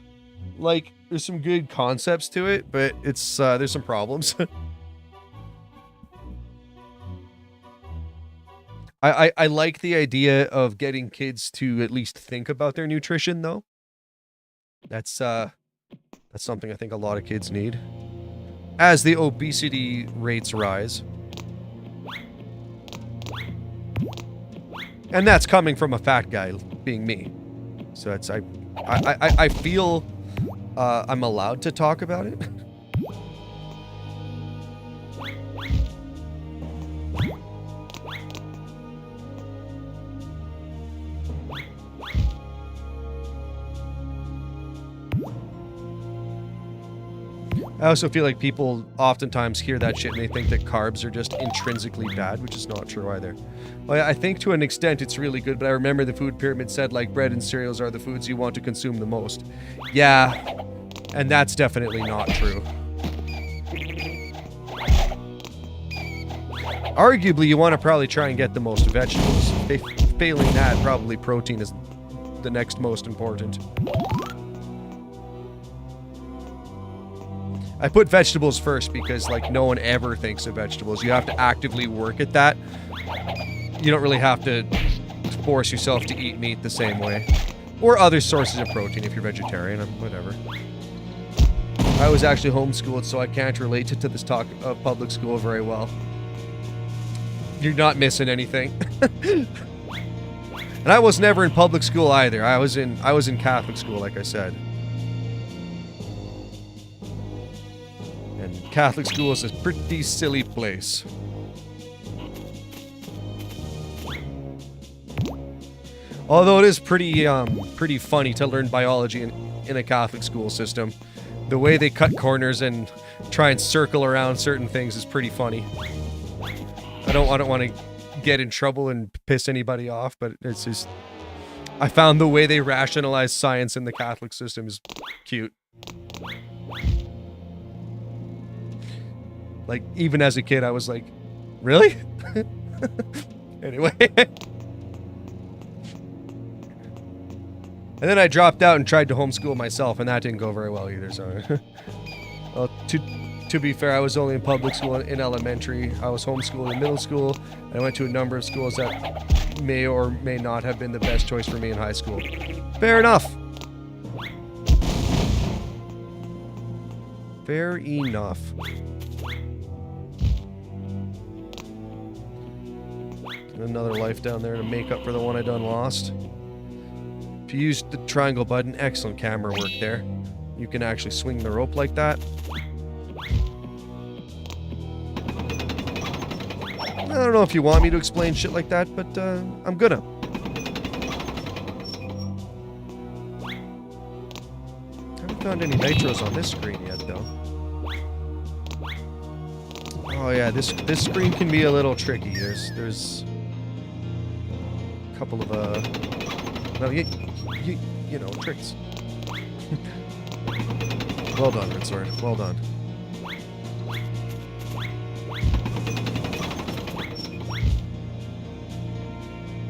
Like, there's some good concepts to it, but it's there's some problems. I like the idea of getting kids to at least think about their nutrition, though. That's something I think a lot of kids need. As the obesity rates rise. And that's coming from a fat guy, being me. So it's I feel I'm allowed to talk about it. I also feel like people oftentimes hear that shit and they think that carbs are just intrinsically bad, which is not true either. Well, I think to an extent it's really good, but I remember the food pyramid said, like, bread and cereals are the foods you want to consume the most. Yeah, and that's definitely not true. Arguably, you want to probably try and get the most vegetables. Failing that, probably protein is the next most important. I put vegetables first because, like, no one ever thinks of vegetables. You have to actively work at that. You don't really have to force yourself to eat meat the same way. Or other sources of protein if you're vegetarian, or whatever. I was actually homeschooled, so I can't relate to this talk of public school very well. You're not missing anything. And I was never in public school either. I was in Catholic school, like I said. And Catholic school is a pretty silly place. Although it is pretty funny to learn biology in a Catholic school system. The way they cut corners and try and circle around certain things is pretty funny. I don't want to get in trouble and piss anybody off, but it's just, I found the way they rationalize science in the Catholic system is cute. Like, even as a kid, I was like, really? Anyway. And then I dropped out and tried to homeschool myself, and that didn't go very well either, so. Well, to be fair, I was only in public school in elementary. I was homeschooled in middle school, and I went to a number of schools that may or may not have been the best choice for me in high school. Fair enough. Fair enough. Another life down there to make up for the one I done lost. If you use the triangle button, excellent camera work there. You can actually swing the rope like that. I don't know if you want me to explain shit like that, but I'm gonna. Haven't found any nitros on this screen yet, though. Oh yeah, this screen can be a little tricky. There's a couple of well, you know, tricks. Well done, Red Sword. Well done.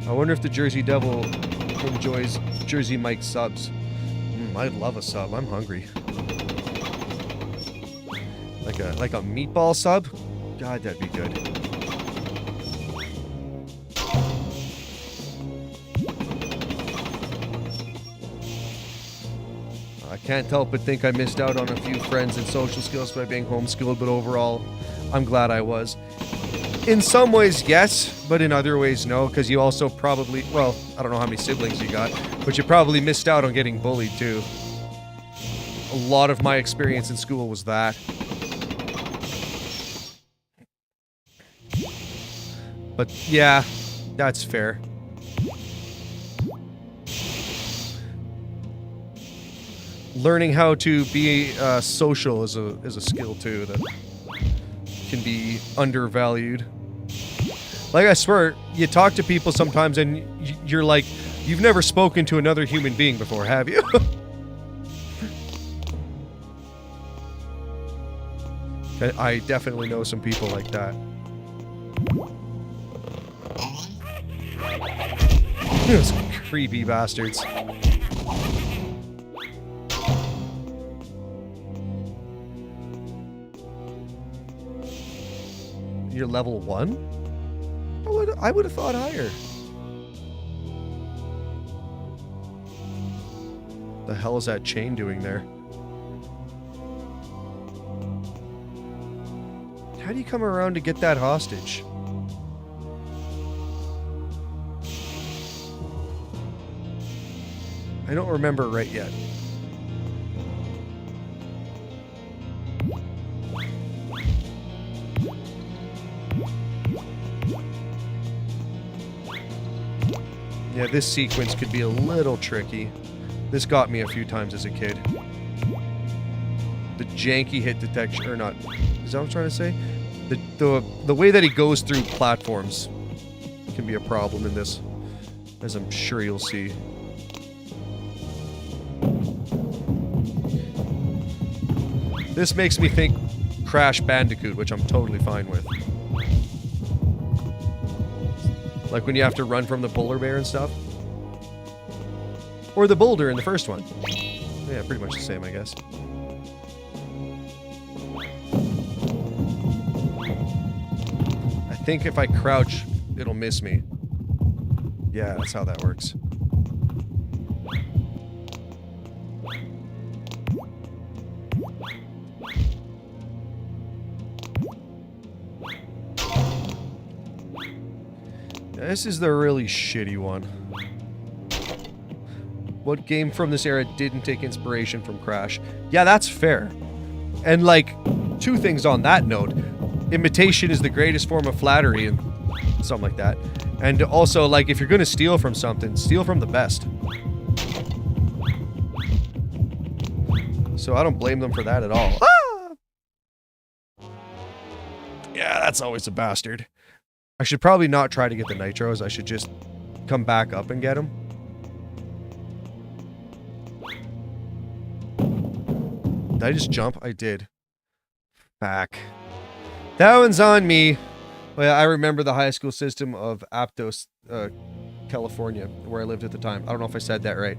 I wonder if the Jersey Devil enjoys Jersey Mike subs. I'd love a sub. I'm hungry. Like a meatball sub? God, that'd be good. I can't help but think I missed out on a few friends and social skills by being homeschooled, but overall, I'm glad I was. In some ways, yes, but in other ways, no, because you also probably, well, I don't know how many siblings you got, but you probably missed out on getting bullied, too. A lot of my experience in school was that. But, yeah, that's fair. Learning how to be social is a skill, too, that can be undervalued. Like, I swear, you talk to people sometimes and you're like, you've never spoken to another human being before, have you? I definitely know some people like that. Those creepy bastards. You're level 1? I would have thought higher. The hell is that chain doing there? How do you come around to get that hostage? I don't remember right yet. Yeah, this sequence could be a little tricky. This got me a few times as a kid. The janky hit detection, or not, is that what I'm trying to say? The way that he goes through platforms can be a problem in this, as I'm sure you'll see. This makes me think Crash Bandicoot, which I'm totally fine with. Like when you have to run from the polar bear and stuff. Or the boulder in the first one. Yeah, pretty much the same, I guess. I think if I crouch, it'll miss me. Yeah, that's how that works. This is the really shitty one. What game from this era didn't take inspiration from Crash? Yeah, that's fair. And like, two things on that note. Imitation is the greatest form of flattery and something like that. And also, like, if you're gonna steal from something, steal from the best. So I don't blame them for that at all. Ah! Yeah, that's always a bastard. I should probably not try to get the nitros. I should just come back up and get them. Did I just jump? I did. Back. That one's on me. Well, I remember the high school system of Aptos, California, where I lived at the time. I don't know if I said that right.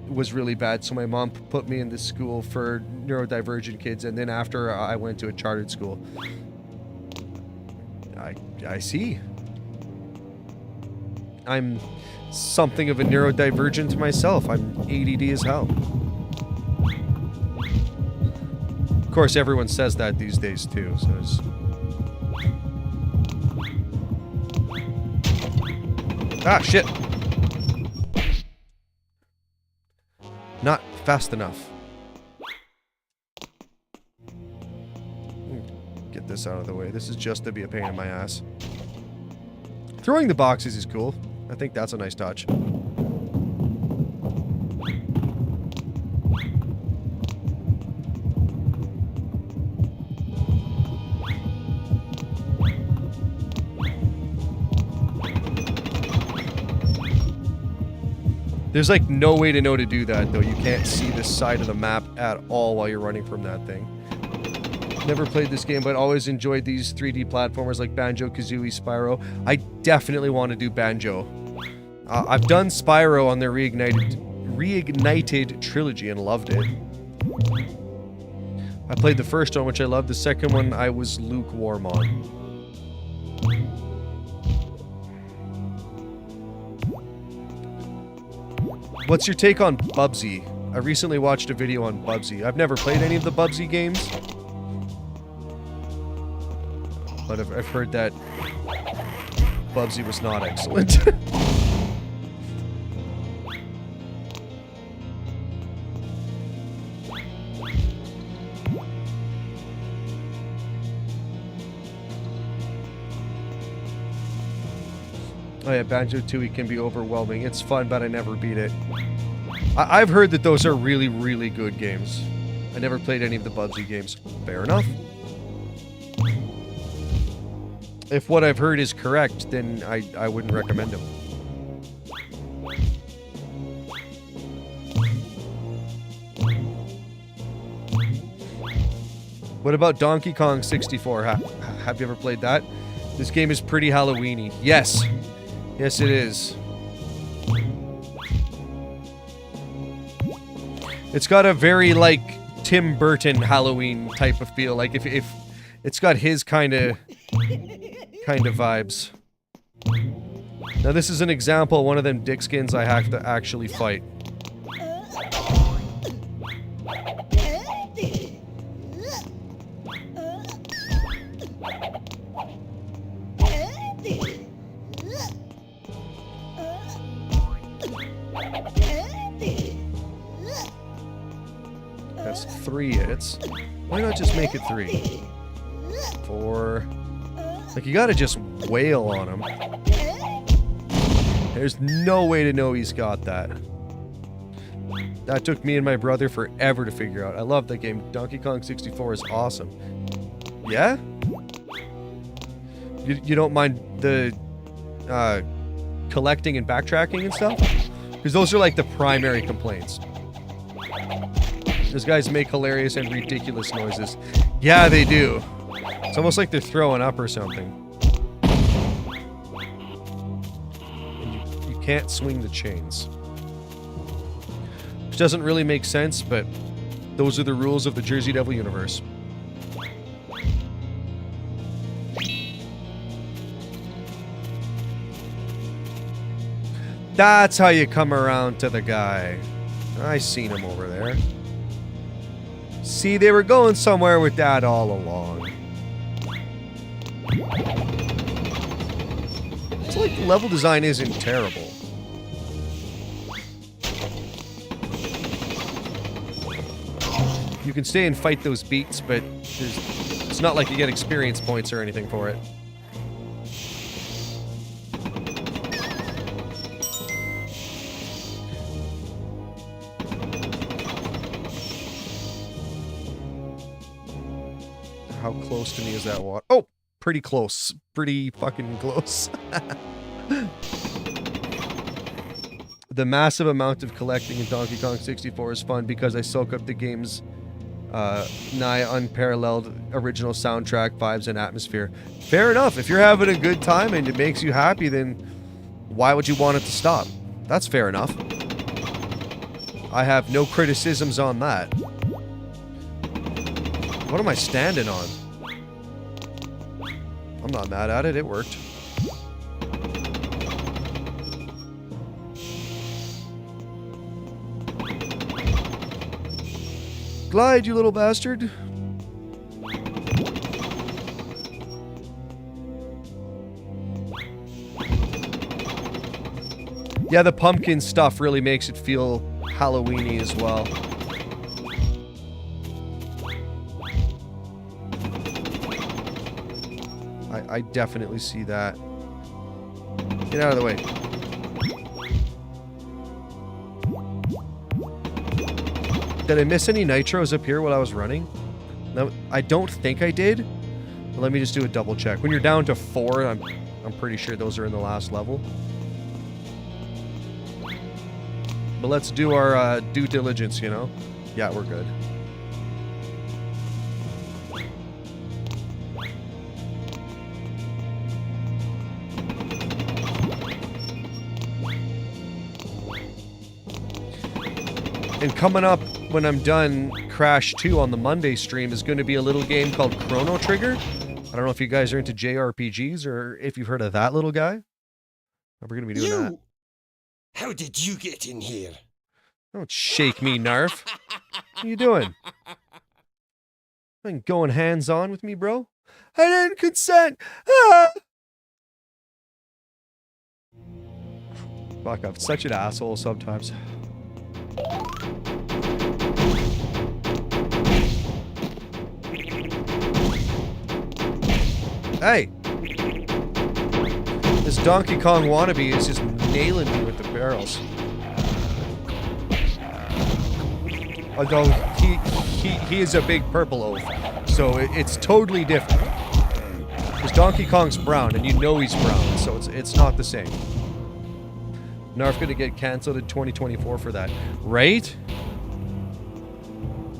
Was really bad, so my mom put me in this school for neurodivergent kids, and then after I went to a chartered school. I see. I'm something of a neurodivergent myself. I'm ADD as hell. Of course, everyone says that these days too, so it's... Ah, shit! Not fast enough. Get this out of the way. This is just to be a pain in my ass. Throwing the boxes is cool. I think that's a nice touch. There's like no way to know to do that though. You can't see the side of the map at all while you're running from that thing. Never played this game, but always enjoyed these 3D platformers like Banjo-Kazooie, Spyro. I definitely want to do Banjo. I've done Spyro on their Reignited trilogy and loved it. I played the first one, which I loved. The second one, I was lukewarm on. What's your take on Bubsy? I recently watched a video on Bubsy. I've never played any of the Bubsy games. But I've heard that Bubsy was not excellent. Oh yeah, Banjo-Tooie can be overwhelming. It's fun, but I never beat it. I've heard that those are really, really good games. I never played any of the Bubsy games. Fair enough. If what I've heard is correct, then I wouldn't recommend them. What about Donkey Kong 64? Have you ever played that? This game is pretty Halloween-y. Yes. Yes, it is. It's got a very, like, Tim Burton Halloween type of feel. Like, if it's got his kind of vibes. Now, this is an example of one of them dick skins I have to actually fight. That's 3 hits. Why not just make it 3? 4. Like, you gotta just wail on him. There's no way to know he's got that. That took me and my brother forever to figure out. I love that game. Donkey Kong 64 is awesome. Yeah? You don't mind the collecting and backtracking and stuff? Because those are like the primary complaints. Those guys make hilarious and ridiculous noises. Yeah, they do. It's almost like they're throwing up or something. And you can't swing the chains. Which doesn't really make sense, but those are the rules of the Jersey Devil universe. That's how you come around to the guy. I seen him over there. See, they were going somewhere with that all along. It's like the level design isn't terrible. You can stay and fight those beats, but it's not like you get experience points or anything for it. How close to me is that water? Oh! pretty close. Pretty fucking close. The massive amount of collecting in Donkey Kong 64 is fun because I soak up the game's nigh unparalleled original soundtrack, vibes, and atmosphere. Fair enough. If you're having a good time and it makes you happy, then why would you want it to stop? That's fair enough. I have no criticisms on that. What am I standing on? I'm not mad at it. It worked. Glide, you little bastard. Yeah, the pumpkin stuff really makes it feel Halloween-y as well. I definitely see that. Get out of the way. Did I miss any nitros up here while I was running? No, I don't think I did. But let me just do a double check. When you're down to 4, I'm pretty sure those are in the last level. But let's do our due diligence, you know? Yeah, we're good. And coming up when I'm done Crash 2 on the Monday stream is going to be a little game called Chrono Trigger. I don't know if you guys are into JRPGs or if you've heard of that little guy. We're going to be doing that. How did you get in here? Don't shake me, Narf. What are you doing? You ain't going hands-on with me, bro. I didn't consent. Ah! Fuck, I'm such an asshole sometimes. Hey! This Donkey Kong wannabe is just nailing me with the barrels. Although he is a big purple oaf, so it's totally different. Because Donkey Kong's brown, and you know he's brown, so it's not the same. Narf gonna get cancelled in 2024 for that, right?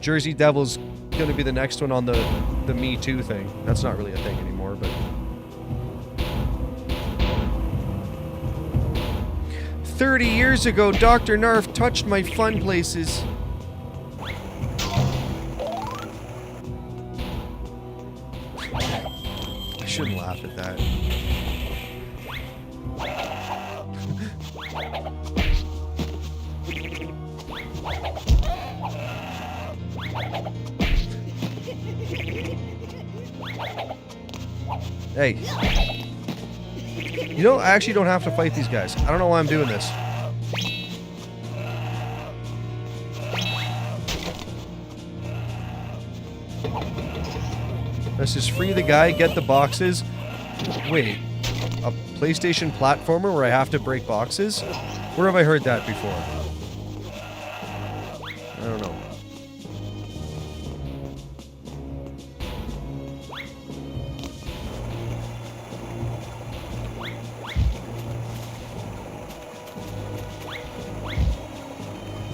Jersey Devil's gonna be the next one on the Me Too thing. That's not really a thing anymore, but 30 years ago, Dr. Narf touched my fun places. I shouldn't laugh at that. Hey. You know, I actually don't have to fight these guys. I don't know why I'm doing this. Let's just free the guy, get the boxes. Wait. A PlayStation platformer where I have to break boxes? Where have I heard that before? I don't know.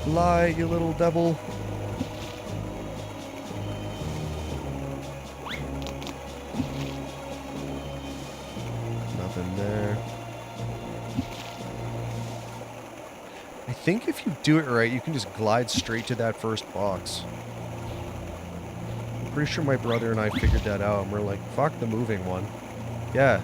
Lie, you little devil. Nothing there. I think if you do it right, you can just glide straight to that first box. I'm pretty sure my brother and I figured that out, and we're like, fuck the moving one. Yeah.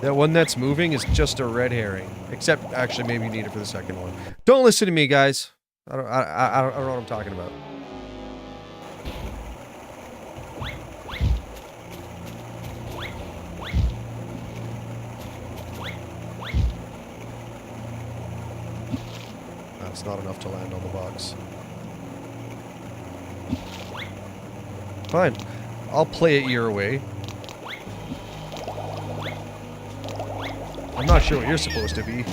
That one that's moving is just a red herring. Except, actually, maybe you need it for the second one. Don't listen to me, guys. I don't know what I'm talking about. That's not enough to land on the box. Fine. I'll play it your way. I'm not sure what you're supposed to be.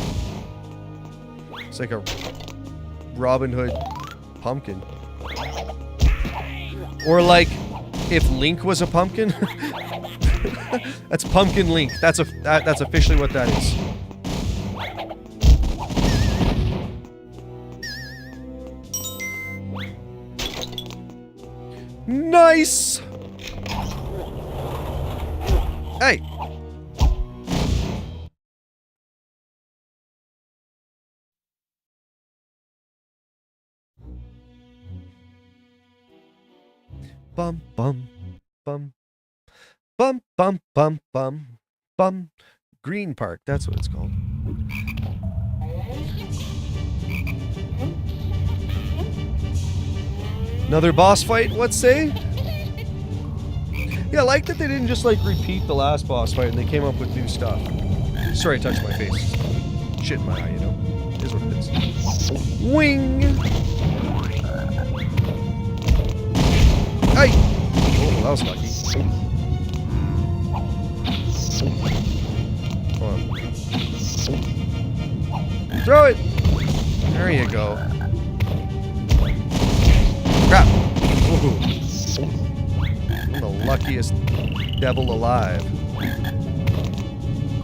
It's like a Robin Hood pumpkin. Or like, if Link was a pumpkin. That's Pumpkin Link. That's that's officially what that is. Nice. Hey. Bum bum bum bum bum bum bum bum. Green Park, that's what it's called. Another boss fight, what say? Yeah, I like that they didn't just like repeat the last boss fight and they came up with new stuff. Sorry I touched my face. Shit in my eye, you know. It is what it is. Wing! Hey! Oh, that was lucky. Come on. Throw it! There you go. Crap! Ooh. I'm the luckiest devil alive.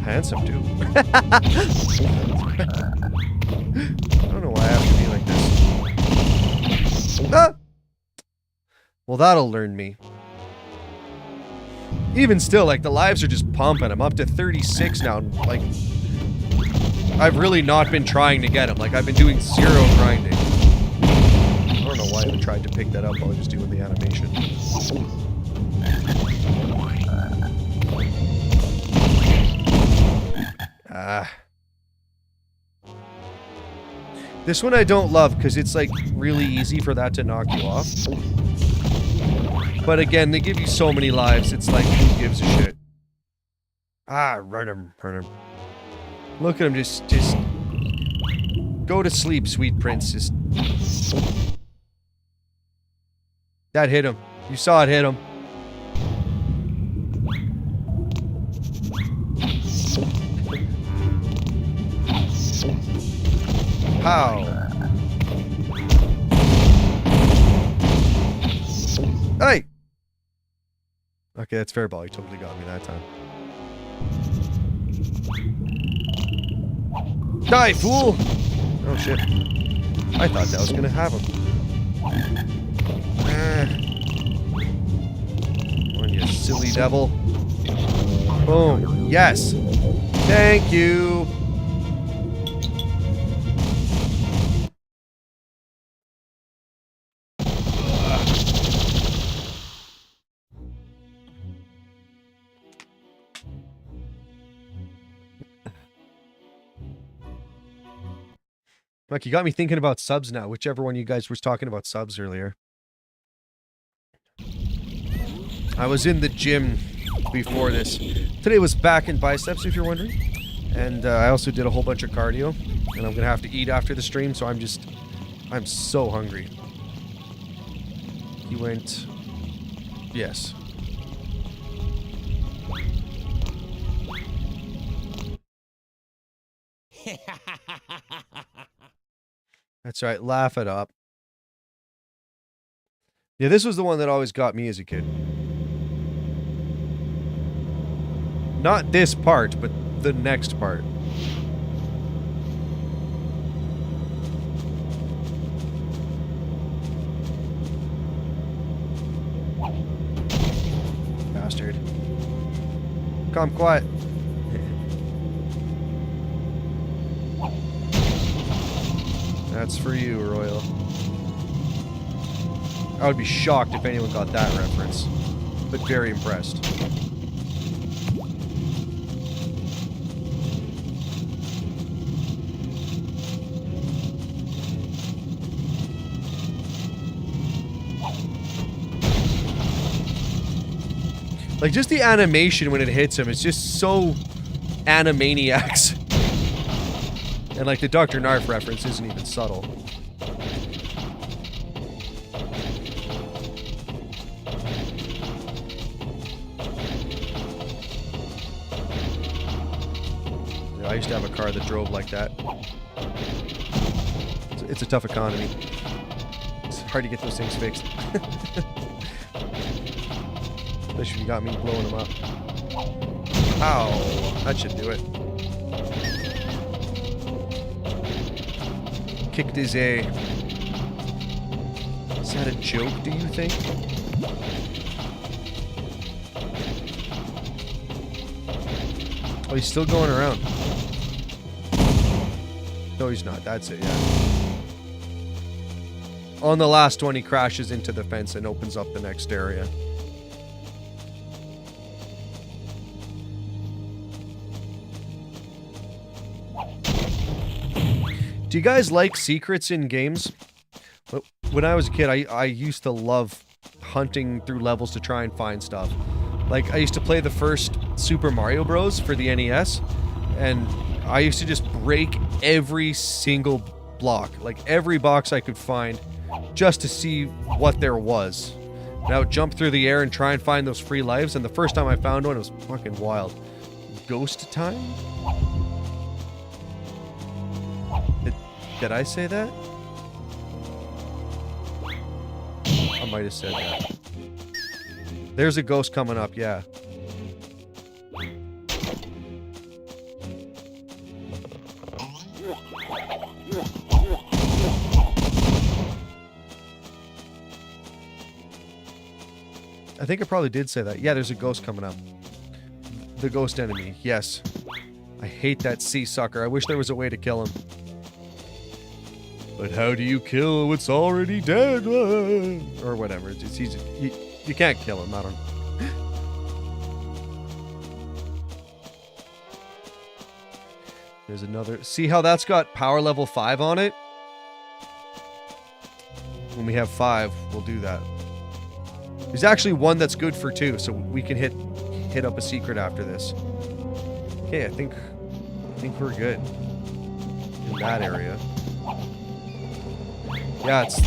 Handsome, too. I don't know why I have to be like this. Ah! Well, that'll learn me. Even still, like, the lives are just pumping. I'm up to 36 now. Like, I've really not been trying to get them. Like, I've been doing zero grinding. I don't know why I even tried to pick that up while I was doing the animation. This one I don't love because it's like really easy for that to knock you off. But again, they give you so many lives, it's like, who gives a shit? Ah, run him. Look at him, just go to sleep, sweet princess. That hit him. You saw it hit him. How? Hey! Okay, that's fair ball. He totally got me that time. Die, fool! Oh, shit. I thought that was gonna have him. Come on, you silly devil. Boom. Yes! Thank you! Like, you got me thinking about subs now, whichever one you guys was talking about subs earlier. I was in the gym before this. Today was back and biceps, if you're wondering. And I also did a whole bunch of cardio. And I'm going to have to eat after the stream, so I'm so hungry. He went... Yes. That's right, laugh it up. Yeah, this was the one that always got me as a kid. Not this part, but the next part. Bastard. Calm, quiet. That's for you, Royal. I would be shocked if anyone got that reference, but very impressed. Like, just the animation when it hits him, it's just so Animaniacs. And like the Dr. Narf reference isn't even subtle. Yeah, I used to have a car that drove like that. It's a tough economy. It's hard to get those things fixed. Especially if you got me blowing them up. Ow. That should do it. Kicked his A. Is that a joke, do you think? Oh, he's still going around. No, he's not. That's it, yeah. On the last one, he crashes into the fence and opens up the next area. Do you guys like secrets in games? When I was a kid, I used to love hunting through levels to try and find stuff. Like, I used to play the first Super Mario Bros. For the NES, and I used to just break every single block, like every box I could find, just to see what there was. And I would jump through the air and try and find those free lives, and the first time I found one, it was fucking wild. Ghost time? Did I say that? I might have said that. There's a ghost coming up, yeah. I think I probably did say that. Yeah, there's a ghost coming up. The ghost enemy, yes. I hate that sea sucker. I wish there was a way to kill him. But how do you kill what's already dead? Or whatever. It's easy. You can't kill him. I don't. There's another. See how that's got power level 5 on it? When we have 5, we'll do that. There's actually one that's good for 2, so we can hit up a secret after this. Okay, I think we're good in that area. Yeah, it's,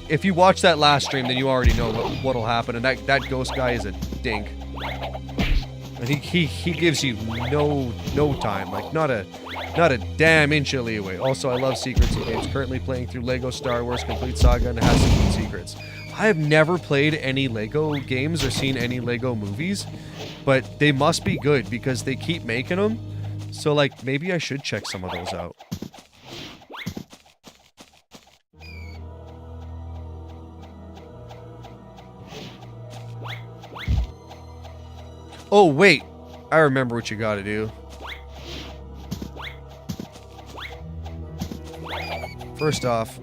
if you watch that last stream, then you already know what'll happen, and that ghost guy is a dink. And he gives you no time, like not a damn inch of leeway. Also, I love secrets in games. Currently playing through Lego Star Wars Complete Saga, and it has some good secrets. I have never played any Lego games or seen any Lego movies, but they must be good because they keep making them. So, like, maybe I should check some of those out. Oh, wait. I remember what you gotta do. First off,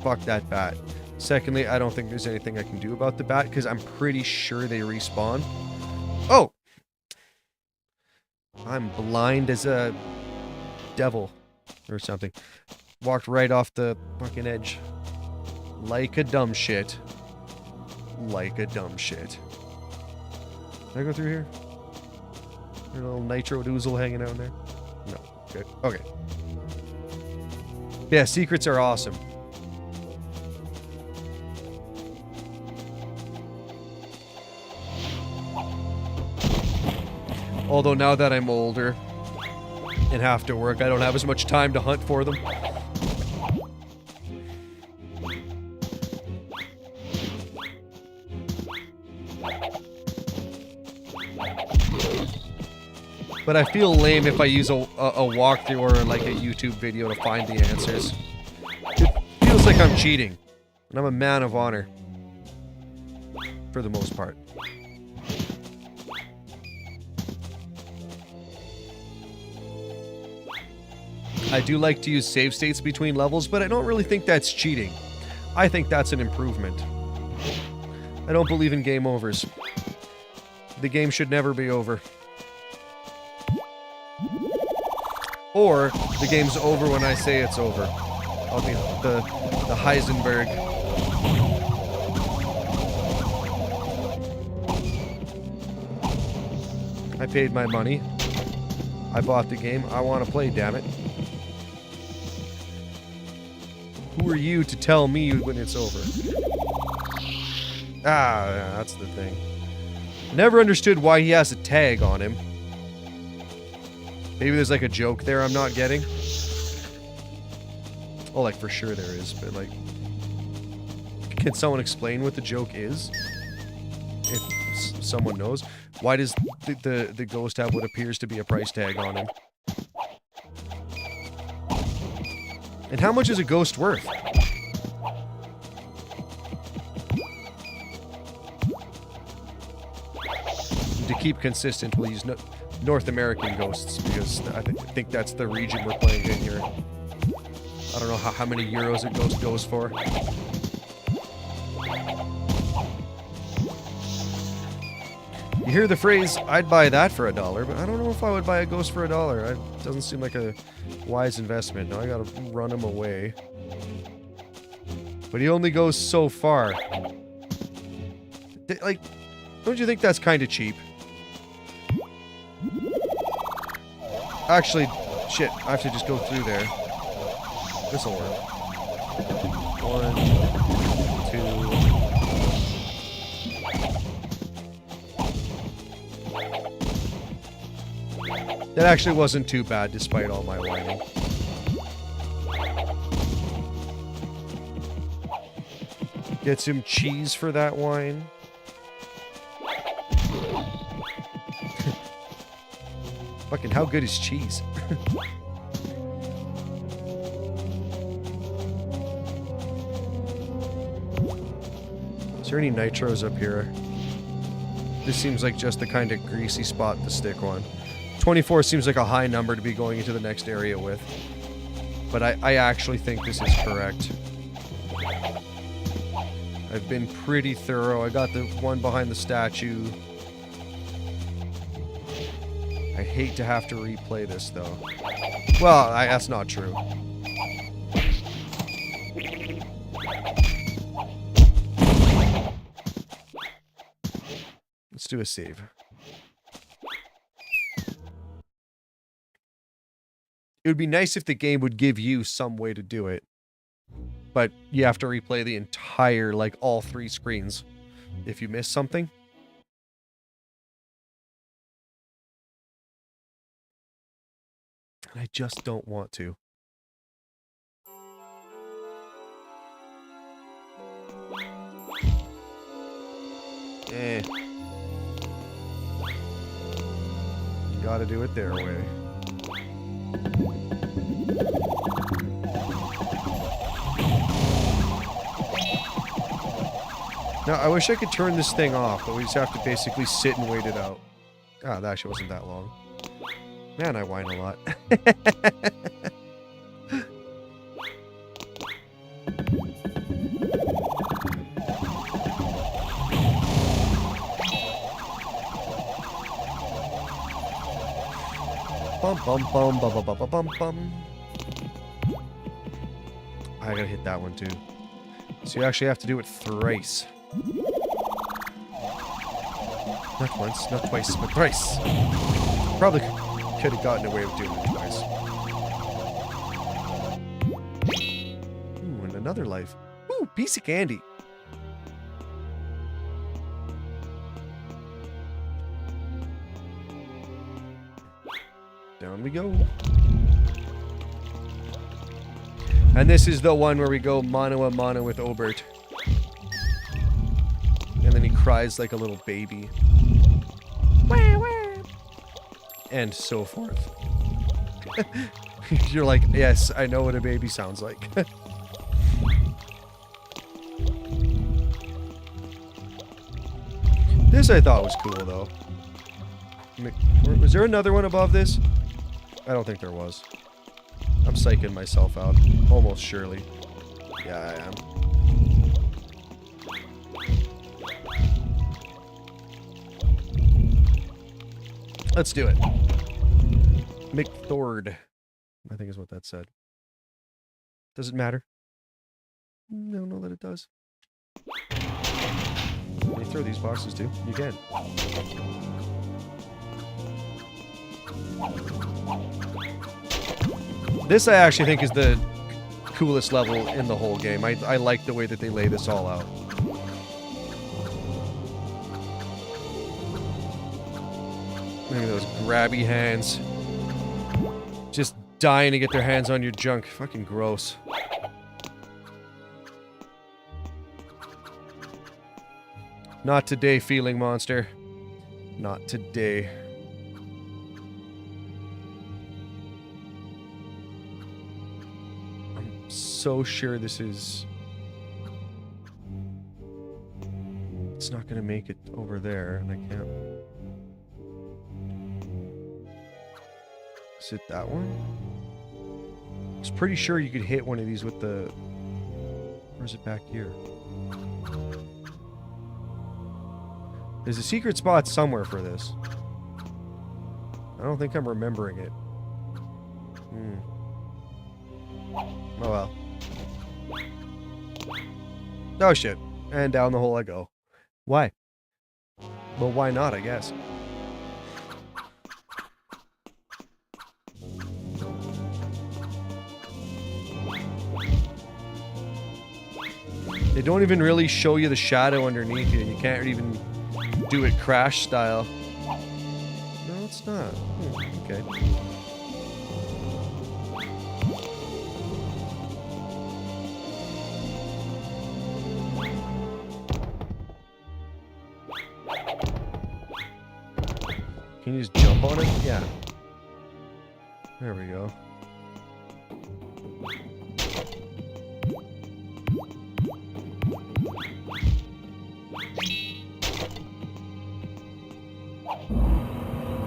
fuck that bat. Secondly, I don't think there's anything I can do about the bat because I'm pretty sure they respawn. Oh! I'm blind as a devil or something. Walked right off the fucking edge. Like a dumb shit. Like a dumb shit. Can I go through here? There's a little nitro doozle hanging out in there? No. Good. Okay. Yeah, secrets are awesome. Although now that I'm older and have to work, I don't have as much time to hunt for them. But I feel lame if I use a walkthrough or like a YouTube video to find the answers. It feels like I'm cheating. And I'm a man of honor. For the most part. I do like to use save states between levels, but I don't really think that's cheating. I think that's an improvement. I don't believe in game overs. The game should never be over. Or, the game's over when I say it's over. I'll be the Heisenberg. I paid my money. I bought the game. I want to play, damn it. Who are you to tell me when it's over? Ah, yeah, that's the thing. Never understood why he has a tag on him. Maybe there's like a joke there I'm not getting. Oh, like for sure there is, but like... Can someone explain what the joke is? If someone knows. Why does the ghost have what appears to be a price tag on him? And how much is a ghost worth? To keep consistent, we'll use North American ghosts, because I think that's the region we're playing in here. I don't know how many euros a ghost goes for. You hear the phrase, I'd buy that for $1, but I don't know if I would buy a ghost for $1. It doesn't seem like a wise investment. Now I gotta run him away. But he only goes so far. Like, don't you think that's kind of cheap? Actually, shit, I have to just go through there. This'll work. 1, 2. That actually wasn't too bad, despite all my whining. Get some cheese for that wine. Fucking how good is cheese? Is there any nitros up here? This seems like just the kind of greasy spot to stick one. 24 seems like a high number to be going into the next area with. But I actually think this is correct. I've been pretty thorough. I got the one behind the statue. I hate to have to replay this, though. Well, that's not true. Let's do a save. It would be nice if the game would give you some way to do it. But you have to replay the entire, like, all 3 screens if you miss something. I just don't want to. You gotta do it their way. Now, I wish I could turn this thing off, but we just have to basically sit and wait it out. Ah, that actually wasn't that long. Man, I whine a lot. Bum bum bum bum bum bum bum bum. I gotta hit that one too. So you actually have to do it thrice. Not once, not twice, but thrice. Probably could have gotten away with doing it twice. Ooh, and another life. Ooh, piece of candy. Down we go. And this is the one where we go mano a mano with Obert. And then he cries like a little baby. Wah, wah. And so forth. You're like, yes, I know what a baby sounds like. This I thought was cool, though. Was there another one above this? I don't think there was. I'm psyching myself out. Almost surely. Yeah, I am. Let's do it. McThord, I think is what that said. Does it matter? I don't know that it does. Can you throw these boxes too? You can. This I actually think is the coolest level in the whole game. I like the way that they lay this all out. Look at those grabby hands. Just dying to get their hands on your junk. Fucking gross. Not today, feeling monster. Not today. I'm so sure this is... It's not going to make it over there, and I can't... Is it that one? I was pretty sure you could hit one of these with the... Or is it back here? There's a secret spot somewhere for this. I don't think I'm remembering it. Oh well. Oh shit. And down the hole I go. Why? Well, why not, I guess. They don't even really show you the shadow underneath you. You can't even do it Crash style. No, it's not. Okay. Can you just jump on it? Yeah. There we go.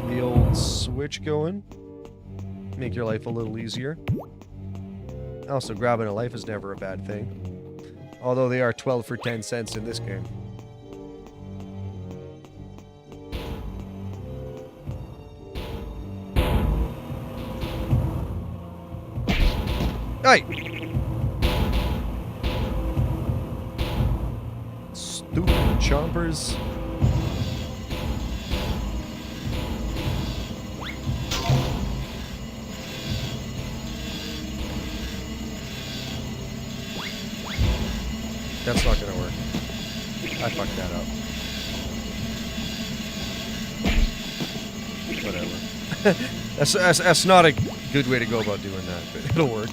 The old switch going. Make your life a little easier. Also, grabbing a life is never a bad thing. Although they are 12 for 10 cents in this game. Hey! Stupid chompers. That's not gonna work. I fucked that up. Whatever. that's not a good way to go about doing that, but it'll work.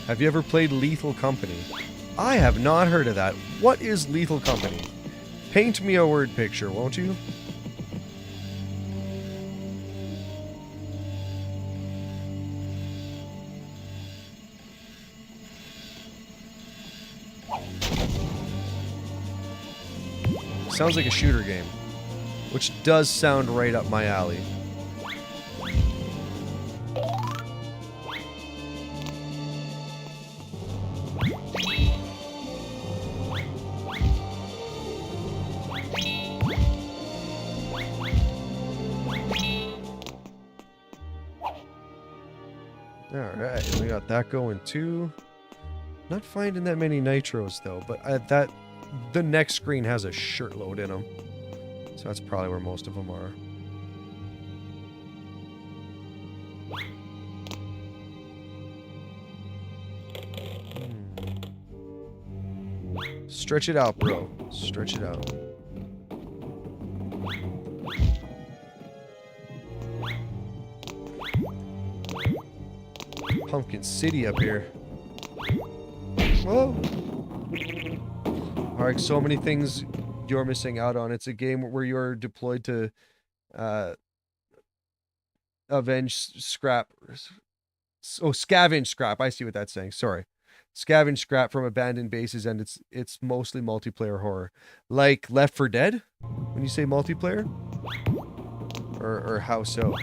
Have you ever played Lethal Company? I have not heard of that. What is Lethal Company? Paint me a word picture, won't you? Sounds like a shooter game, which does sound right up my alley. Alright, we got that going too. Not finding that many nitros though, but the next screen has a shirtload in them. So that's probably where most of them are. Stretch it out, bro. Stretch it out. Pumpkin City up here. Whoa! Alright, so many things you're missing out on. It's a game where you're deployed to avenge scrap. Oh, scavenge scrap. I see what that's saying. Sorry. Scavenge scrap from abandoned bases, and it's mostly multiplayer horror. Like Left 4 Dead? When you say multiplayer? Or how so?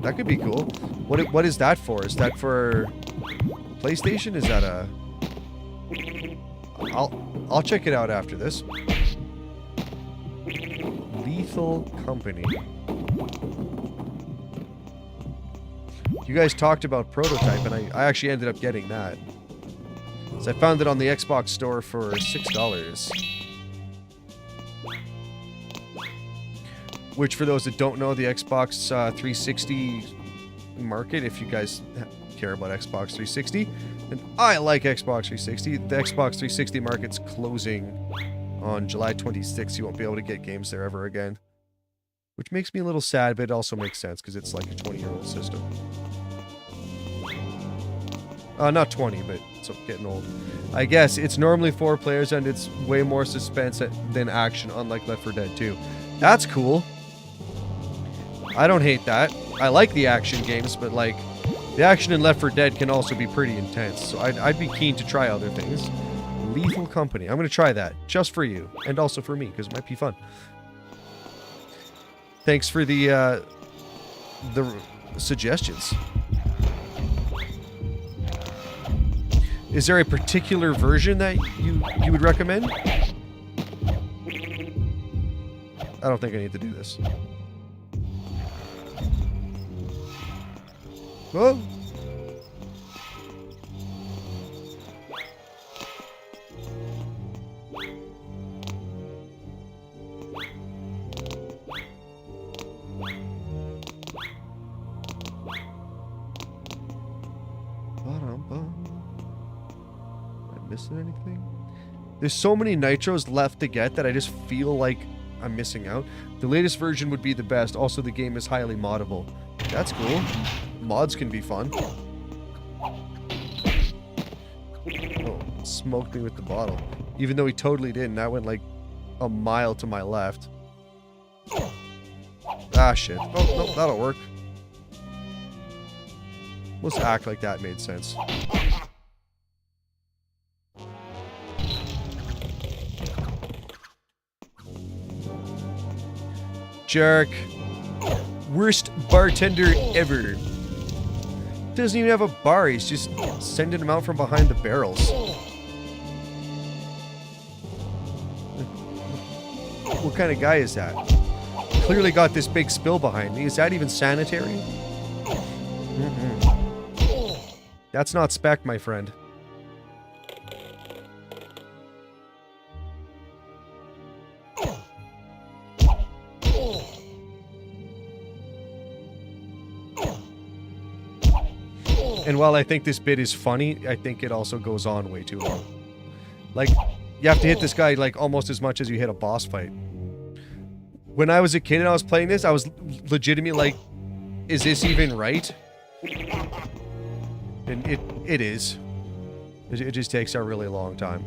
That could be cool. What is that for? Is that for PlayStation? Is that a... I'll check it out after this. Lethal Company. You guys talked about Prototype, and I actually ended up getting that. So I found it on the Xbox store for $6. Which, for those that don't know, the Xbox 360 market, if you guys care about Xbox 360, and I like Xbox 360, the Xbox 360 market's closing on July 26th. You won't be able to get games there ever again. Which makes me a little sad, but it also makes sense, because it's like a 20-year-old system. Not 20, but it's getting old. I guess it's normally 4 players and it's way more suspense than action, unlike Left 4 Dead 2. That's cool. I don't hate that. I like the action games, but like the action in Left 4 Dead can also be pretty intense. So I'd be keen to try other things. Lethal Company. I'm going to try that just for you and also for me because it might be fun. Thanks for the suggestions. Is there a particular version that you would recommend? I don't think I need to do this. Whoa. Missing anything? There's so many nitros left to get that I just feel like I'm missing out. The latest version would be the best. Also, the game is highly moddable. That's cool. Mods can be fun. Oh, smoked me with the bottle. Even though he totally didn't. That went like a mile to my left. Ah, shit. Oh, no, that'll work. Let's act like that made sense. Jerk. Worst bartender ever. Doesn't even have a bar, he's just sending them out from behind the barrels. What kind of guy is that? Clearly got this big spill behind me. Is that even sanitary? That's not spec, my friend. And while I think this bit is funny, I think it also goes on way too long. Like, you have to hit this guy like almost as much as you hit a boss fight. When I was a kid and I was playing this, I was legitimately like, is this even right? And it is. It just takes a really long time.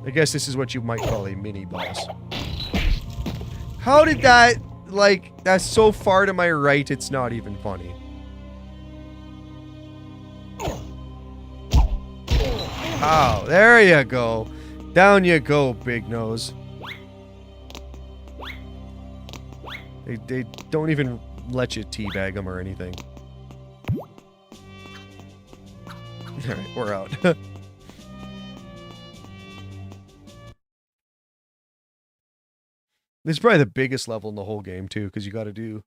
I guess this is what you might call a mini boss. How did that... Like, that's so far to my right, it's not even funny. Oh, there you go. Down you go, big nose. They don't even let you teabag them or anything. Alright, we're out. This is probably the biggest level in the whole game, too, because you got to do,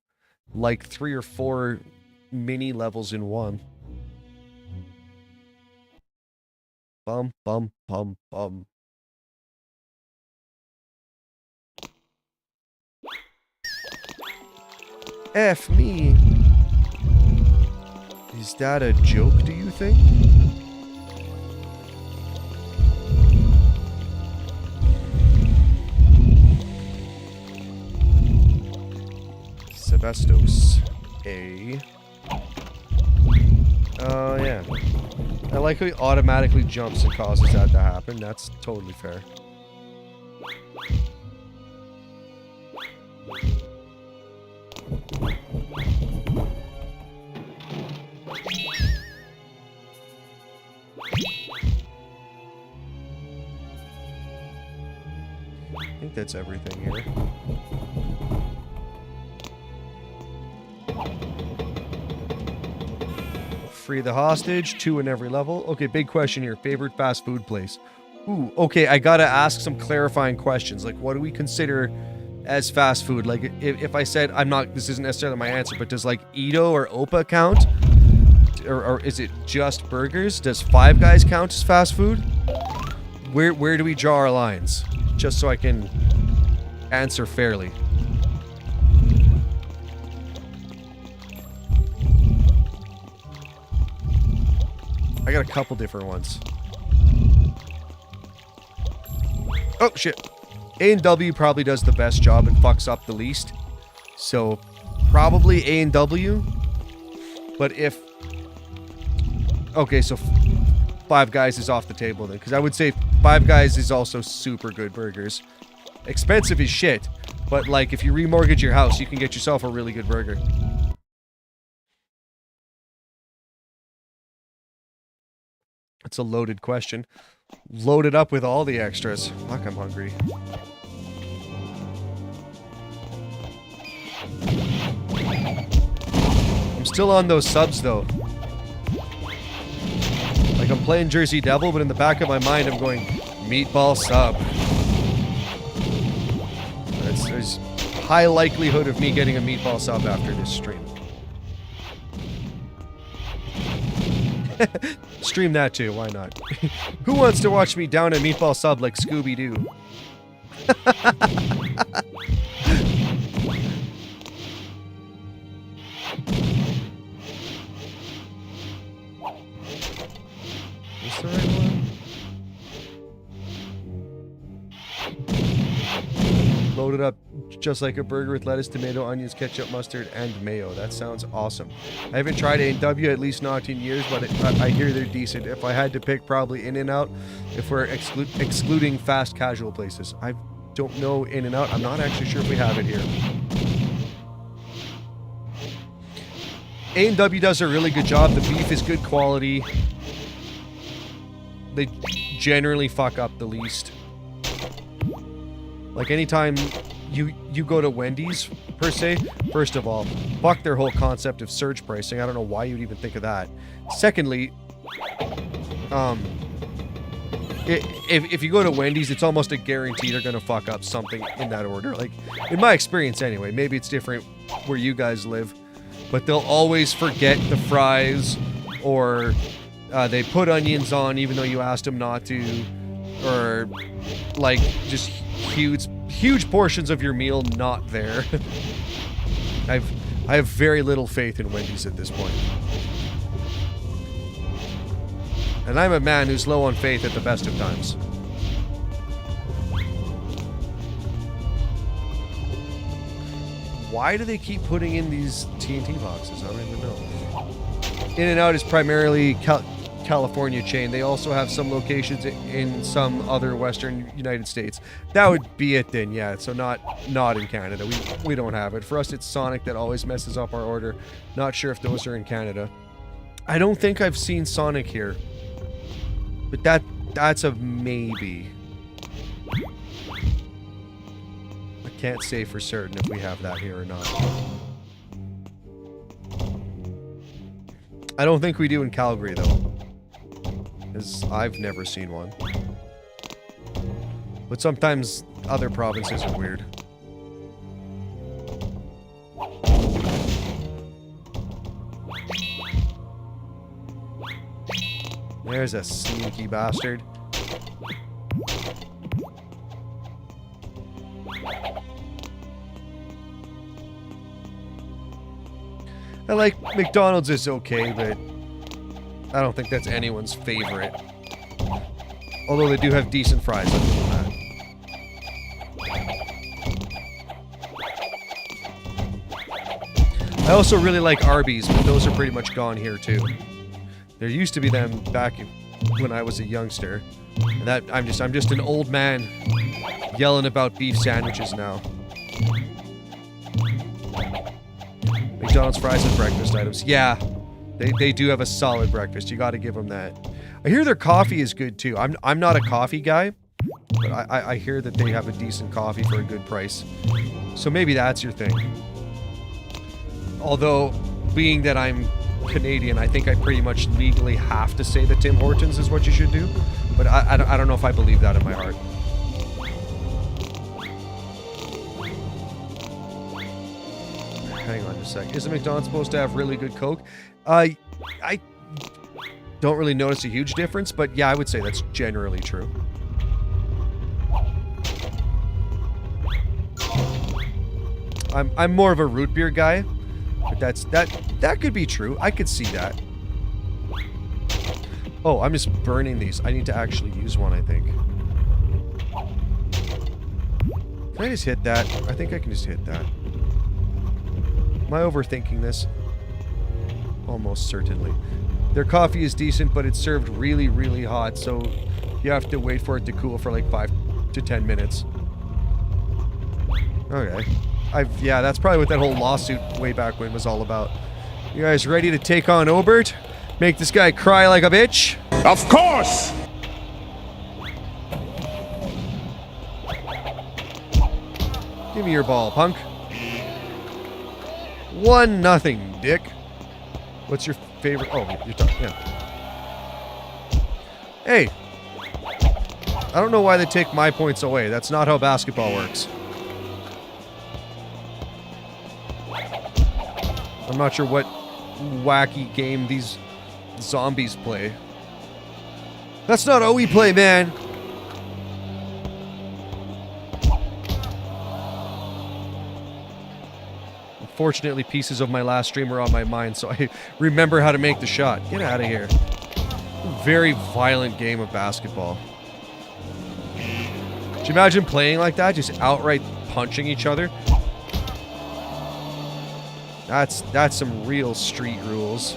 like, 3 or 4 mini levels in one. Bum, bum, bum, bum. F me. Is that a joke, do you think? Sebastos. A. Oh, yeah. I like how he automatically jumps and causes that to happen. That's totally fair. I think that's everything here. Free the hostage, 2 in every level. Okay, big question here. Favorite fast food place? Ooh, okay, I gotta ask some clarifying questions. Like, what do we consider as fast food? Like, if I said, this isn't necessarily my answer, but does, like, Edo or Opa count? Or is it just burgers? Does Five Guys count as fast food? Where do we draw our lines? Just so I can answer fairly. I got a couple different ones. Oh, shit. A&W probably does the best job and fucks up the least. So, probably A&W. But if... Okay, so Five Guys is off the table then. Because I would say Five Guys is also super good burgers. Expensive as shit. But, like, if you remortgage your house, you can get yourself a really good burger. It's a loaded question. Loaded up with all the extras. Fuck, I'm hungry. I'm still on those subs, though. Like, I'm playing Jersey Devil, but in the back of my mind, I'm going, meatball sub. There's high likelihood of me getting a meatball sub after this stream. Stream that too, why not? Who wants to watch me down a meatball sub like Scooby-Doo? Is the right one? Loaded up just like a burger with lettuce, tomato, onions, ketchup, mustard, and mayo. That sounds awesome. I haven't tried A&W, at least not in years, but I hear they're decent. If I had to pick, probably In-N-Out, if we're excluding fast casual places. I don't know In-N-Out. I'm not actually sure if we have it here. A&W does a really good job. The beef is good quality. They generally fuck up the least. Like, anytime you go to Wendy's, per se, first of all, fuck their whole concept of surge pricing. I don't know why you'd even think of that. Secondly, if you go to Wendy's, it's almost a guarantee they're going to fuck up something in that order. Like, in my experience anyway, maybe it's different where you guys live, but they'll always forget the fries, or they put onions on even though you asked them not to, or like just huge portions of your meal not there. I have very little faith in Wendy's at this point. And I'm a man who's low on faith at the best of times. Why do they keep putting in these TNT boxes? I don't even know. In-N-Out is primarily California chain. They also have some locations in some other Western United States. That would be it then, yeah. So not in Canada. We don't have it. For us, it's Sonic that always messes up our order. Not sure if those are in Canada. I don't think I've seen Sonic here, but that's a maybe. I can't say for certain if we have that here or not. I don't think we do in Calgary though, because I've never seen one. But sometimes other provinces are weird. There's a sneaky bastard. I like McDonald's is okay, but I don't think that's anyone's favorite. Although they do have decent fries other than that. I also really like Arby's, but those are pretty much gone here too. There used to be them back when I was a youngster. And that I'm just an old man yelling about beef sandwiches now. McDonald's fries and breakfast items. Yeah, they do have a solid breakfast. You got to give them that. I hear their coffee is good too. I'm not a coffee guy, but I hear that they have a decent coffee for a good price. So maybe that's your thing. Although, being that I'm Canadian, I think I pretty much legally have to say that Tim Hortons is what you should do. But I don't know if I believe that in my heart. Hang on just a sec. Isn't McDonald's supposed to have really good Coke? I don't really notice a huge difference, but yeah, I would say that's generally true. I'm more of a root beer guy, but that could be true. I could see that. Oh, I'm just burning these. I need to actually use one, I think. Can I just hit that? I think I can just hit that. Am I overthinking this? Almost certainly. Their coffee is decent, but it's served really, really hot, so you have to wait for it to cool for like 5 to 10 minutes. Okay. Yeah, that's probably what that whole lawsuit way back when was all about. You guys ready to take on Obert? Make this guy cry like a bitch? Of course! Give me your ball, punk. 1-0, dick. What's your favorite? Oh, you're talking. Yeah. Hey. I don't know why they take my points away. That's not how basketball works. I'm not sure what wacky game these zombies play. That's not how we play, man. Unfortunately, pieces of my last stream were on my mind, so I remember how to make the shot. Get out of here. Very violent game of basketball. Could you imagine playing like that? Just outright punching each other? That's some real street rules.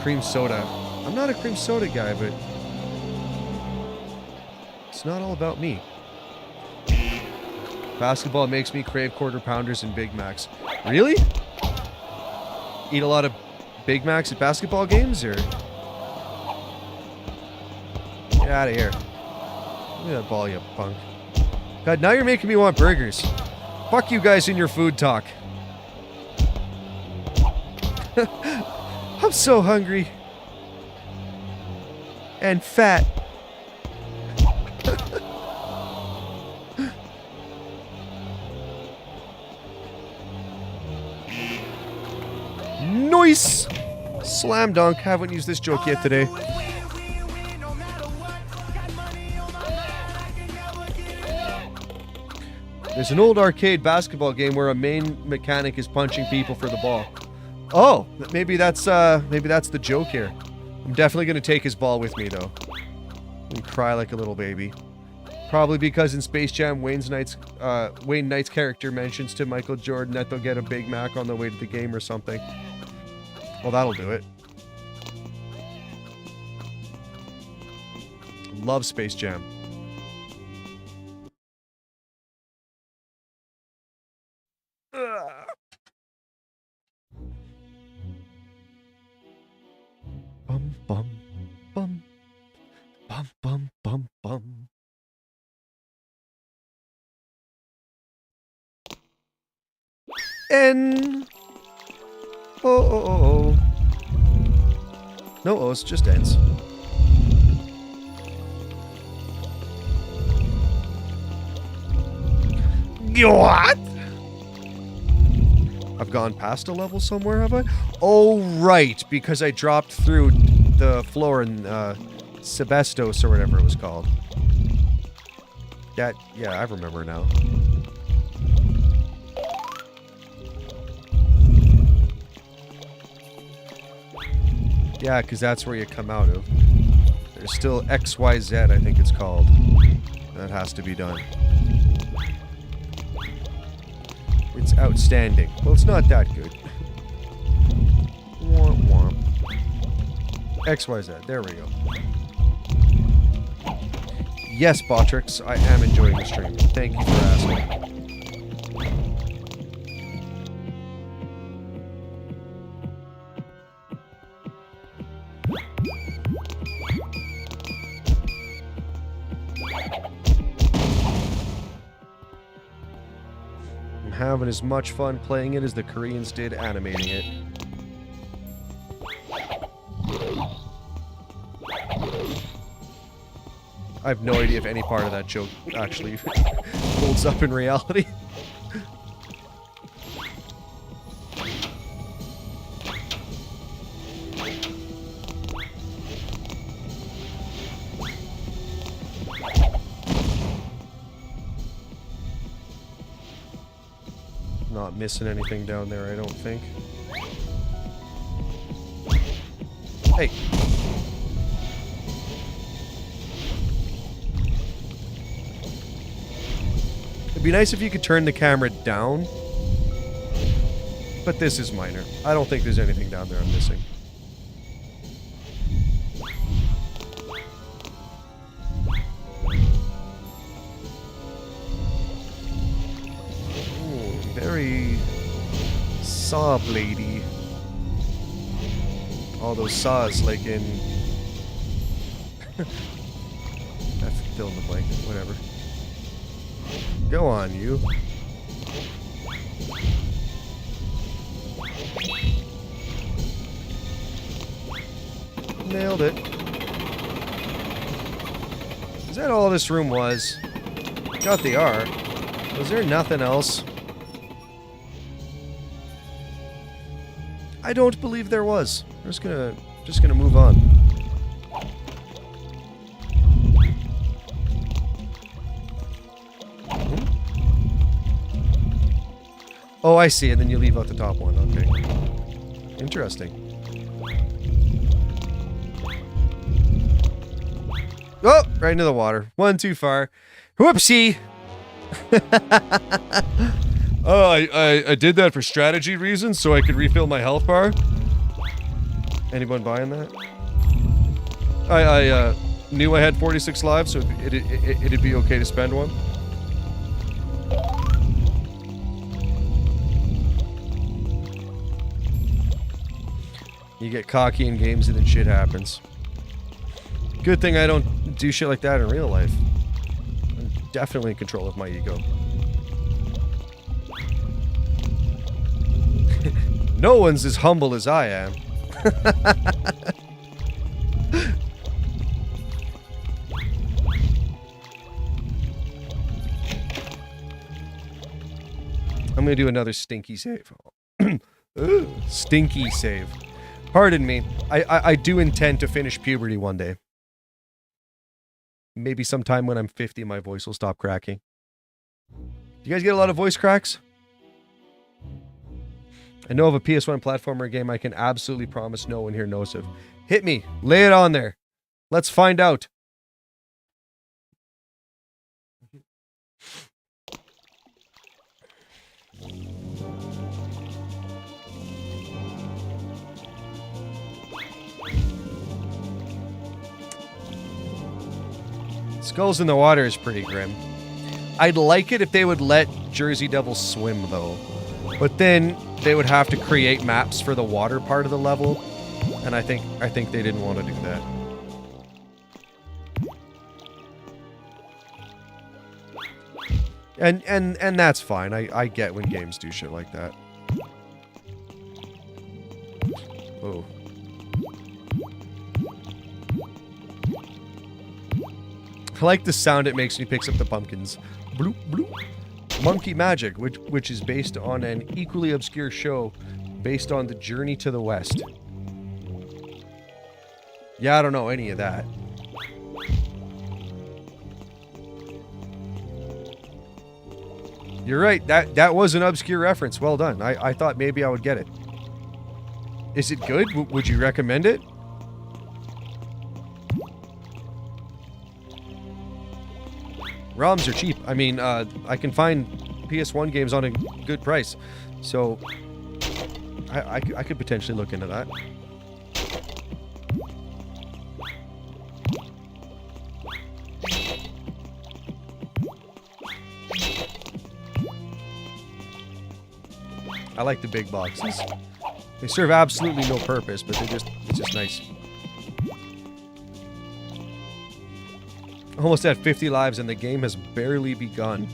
Cream soda. I'm not a cream soda guy, but it's not all about me. Basketball makes me crave quarter pounders and Big Macs. Really? Eat a lot of Big Macs at basketball games, or? Get out of here. Look at that ball, you punk. God, now you're making me want burgers. Fuck you guys in your food talk. I'm so hungry. And fat. Nice! Slam dunk. Haven't used this joke yet today. There's an old arcade basketball game where a main mechanic is punching people for the ball. Oh, maybe that's the joke here. I'm definitely gonna take his ball with me though, and cry like a little baby. Probably because in Space Jam, Wayne Knight's character mentions to Michael Jordan that they'll get a Big Mac on the way to the game or something. Well, that'll do it. Love Space Jam. Bum bum bum bum bum bum bum. N. Oh. No O's, just N's. What? I've gone past a level somewhere, have I? Oh, right, because I dropped through the floor in Sebestos or whatever it was called. Yeah, I remember now. Yeah, because that's where you come out of. There's still XYZ, I think it's called. That has to be done. It's outstanding. Well, it's not that good. Womp womp. XYZ, there we go. Yes, Botrix, I am enjoying the stream. Thank you for asking. Having as much fun playing it as the Koreans did animating it. I have no idea if any part of that joke actually holds up in reality. Not missing anything down there, I don't think. Hey. It'd be nice if you could turn the camera down. But this is minor. I don't think there's anything down there I'm missing. Ooh, very saw bladey. All those saws like in... That's fill in the blank. Whatever. Go on, you. Nailed it. Is that all this room was? Got the R. Was there nothing else? I don't believe there was. I'm just gonna move on. Oh, I see. And then you leave out the top one. Okay. Interesting. Oh, right into the water. One too far. Whoopsie. Oh, I did that for strategy reasons so I could refill my health bar. Anyone buying that? I knew I had 46 lives, so it'd be okay to spend one. You get cocky in games and then shit happens. Good thing I don't do shit like that in real life. I'm definitely in control of my ego. No one's as humble as I am. I'm gonna do another stinky save. Stinky save. Pardon me. I do intend to finish puberty one day. Maybe sometime when I'm 50, my voice will stop cracking. Do you guys get a lot of voice cracks? I know of a PS1 platformer game I can absolutely promise no one here knows of. Hit me. Lay it on there. Let's find out. Skulls in the water is pretty grim. I'd like it if they would let Jersey Devil swim, though. But then they would have to create maps for the water part of the level, and I think they didn't want to do that. And that's fine. I get when games do shit like that. Oh. I like the sound it makes when he picks up the pumpkins. Bloop, bloop. Monkey Magic, which is based on an equally obscure show based on the Journey to the West. Yeah, I don't know any of that. You're right, that was an obscure reference. Well done. I thought maybe I would get it. Is it good? Would you recommend it? ROMs are cheap. I mean, I can find PS1 games on a good price. So, I could potentially look into that. I like the big boxes. They serve absolutely no purpose, but it's just nice. Almost at 50 lives and the game has barely begun.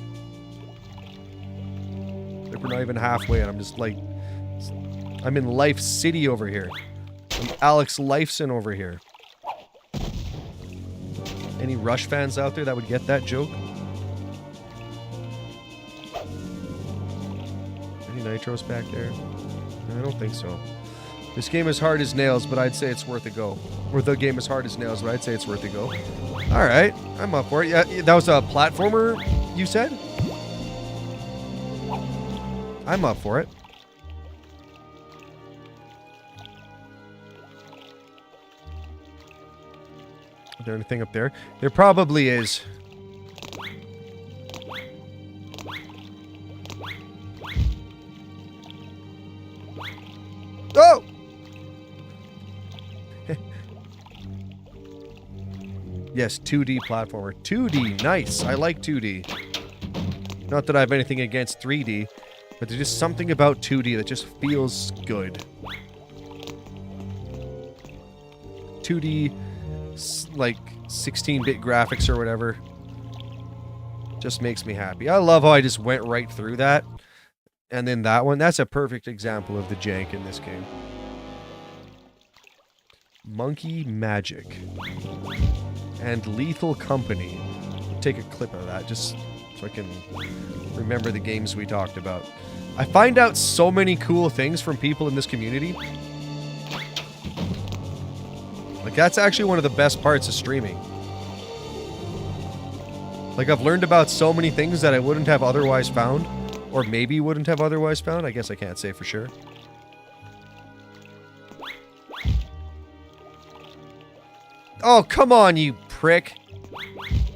Like we're not even halfway and I'm just like... I'm in Life City over here. I'm Alex Lifeson over here. Any Rush fans out there that would get that joke? Any Nitros back there? I don't think so. This game is hard as nails, but I'd say it's worth a go. Or the game is hard as nails, but I'd say it's worth a go. Alright, I'm up for it. Yeah, that was a platformer, you said? I'm up for it. Is there anything up there? There probably is. Yes, 2D platformer. 2D, nice. I like 2D. Not that I have anything against 3D, but there's just something about 2D that just feels good. 2D, like 16-bit graphics or whatever, just makes me happy. I love how I just went right through that. And then that one, that's a perfect example of the jank in this game. Monkey Magic. And Lethal Company. I'll take a clip of that just so I can remember the games we talked about. I find out so many cool things from people in this community. Like, that's actually one of the best parts of streaming. Like, I've learned about so many things that I wouldn't have otherwise found. Or maybe wouldn't have otherwise found. I guess I can't say for sure. Oh, come on, you prick.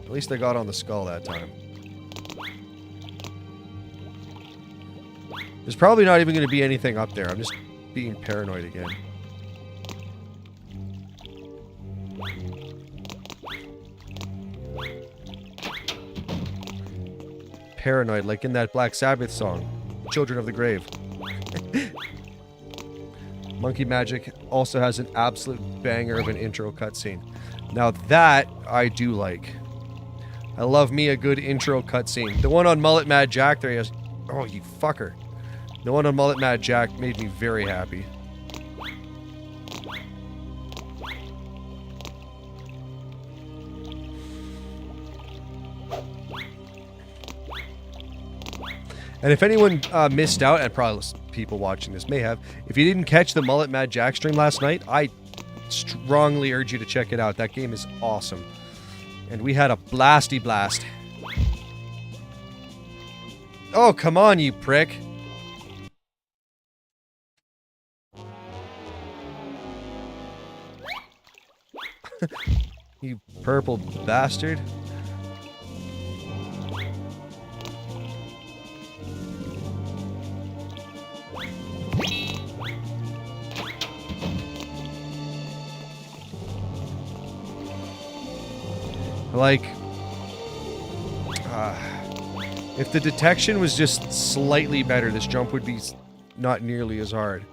At least I got on the skull that time. There's probably not even going to be anything up there. I'm just being paranoid again. Paranoid, like in that Black Sabbath song, Children of the Grave. Monkey Magic also has an absolute banger of an intro cutscene. Now that I do like. I love me a good intro cutscene. The one on Mullet Mad Jack there, he has... Oh, you fucker. The one on Mullet Mad Jack made me very happy. And if anyone missed out, and probably people watching this may have, if you didn't catch the Mullet Mad Jack stream last night, I strongly urge you to check it out. That game is awesome. And we had a blasty blast. Oh, come on, you prick. You purple bastard. Like, if the detection was just slightly better, this jump would be not nearly as hard.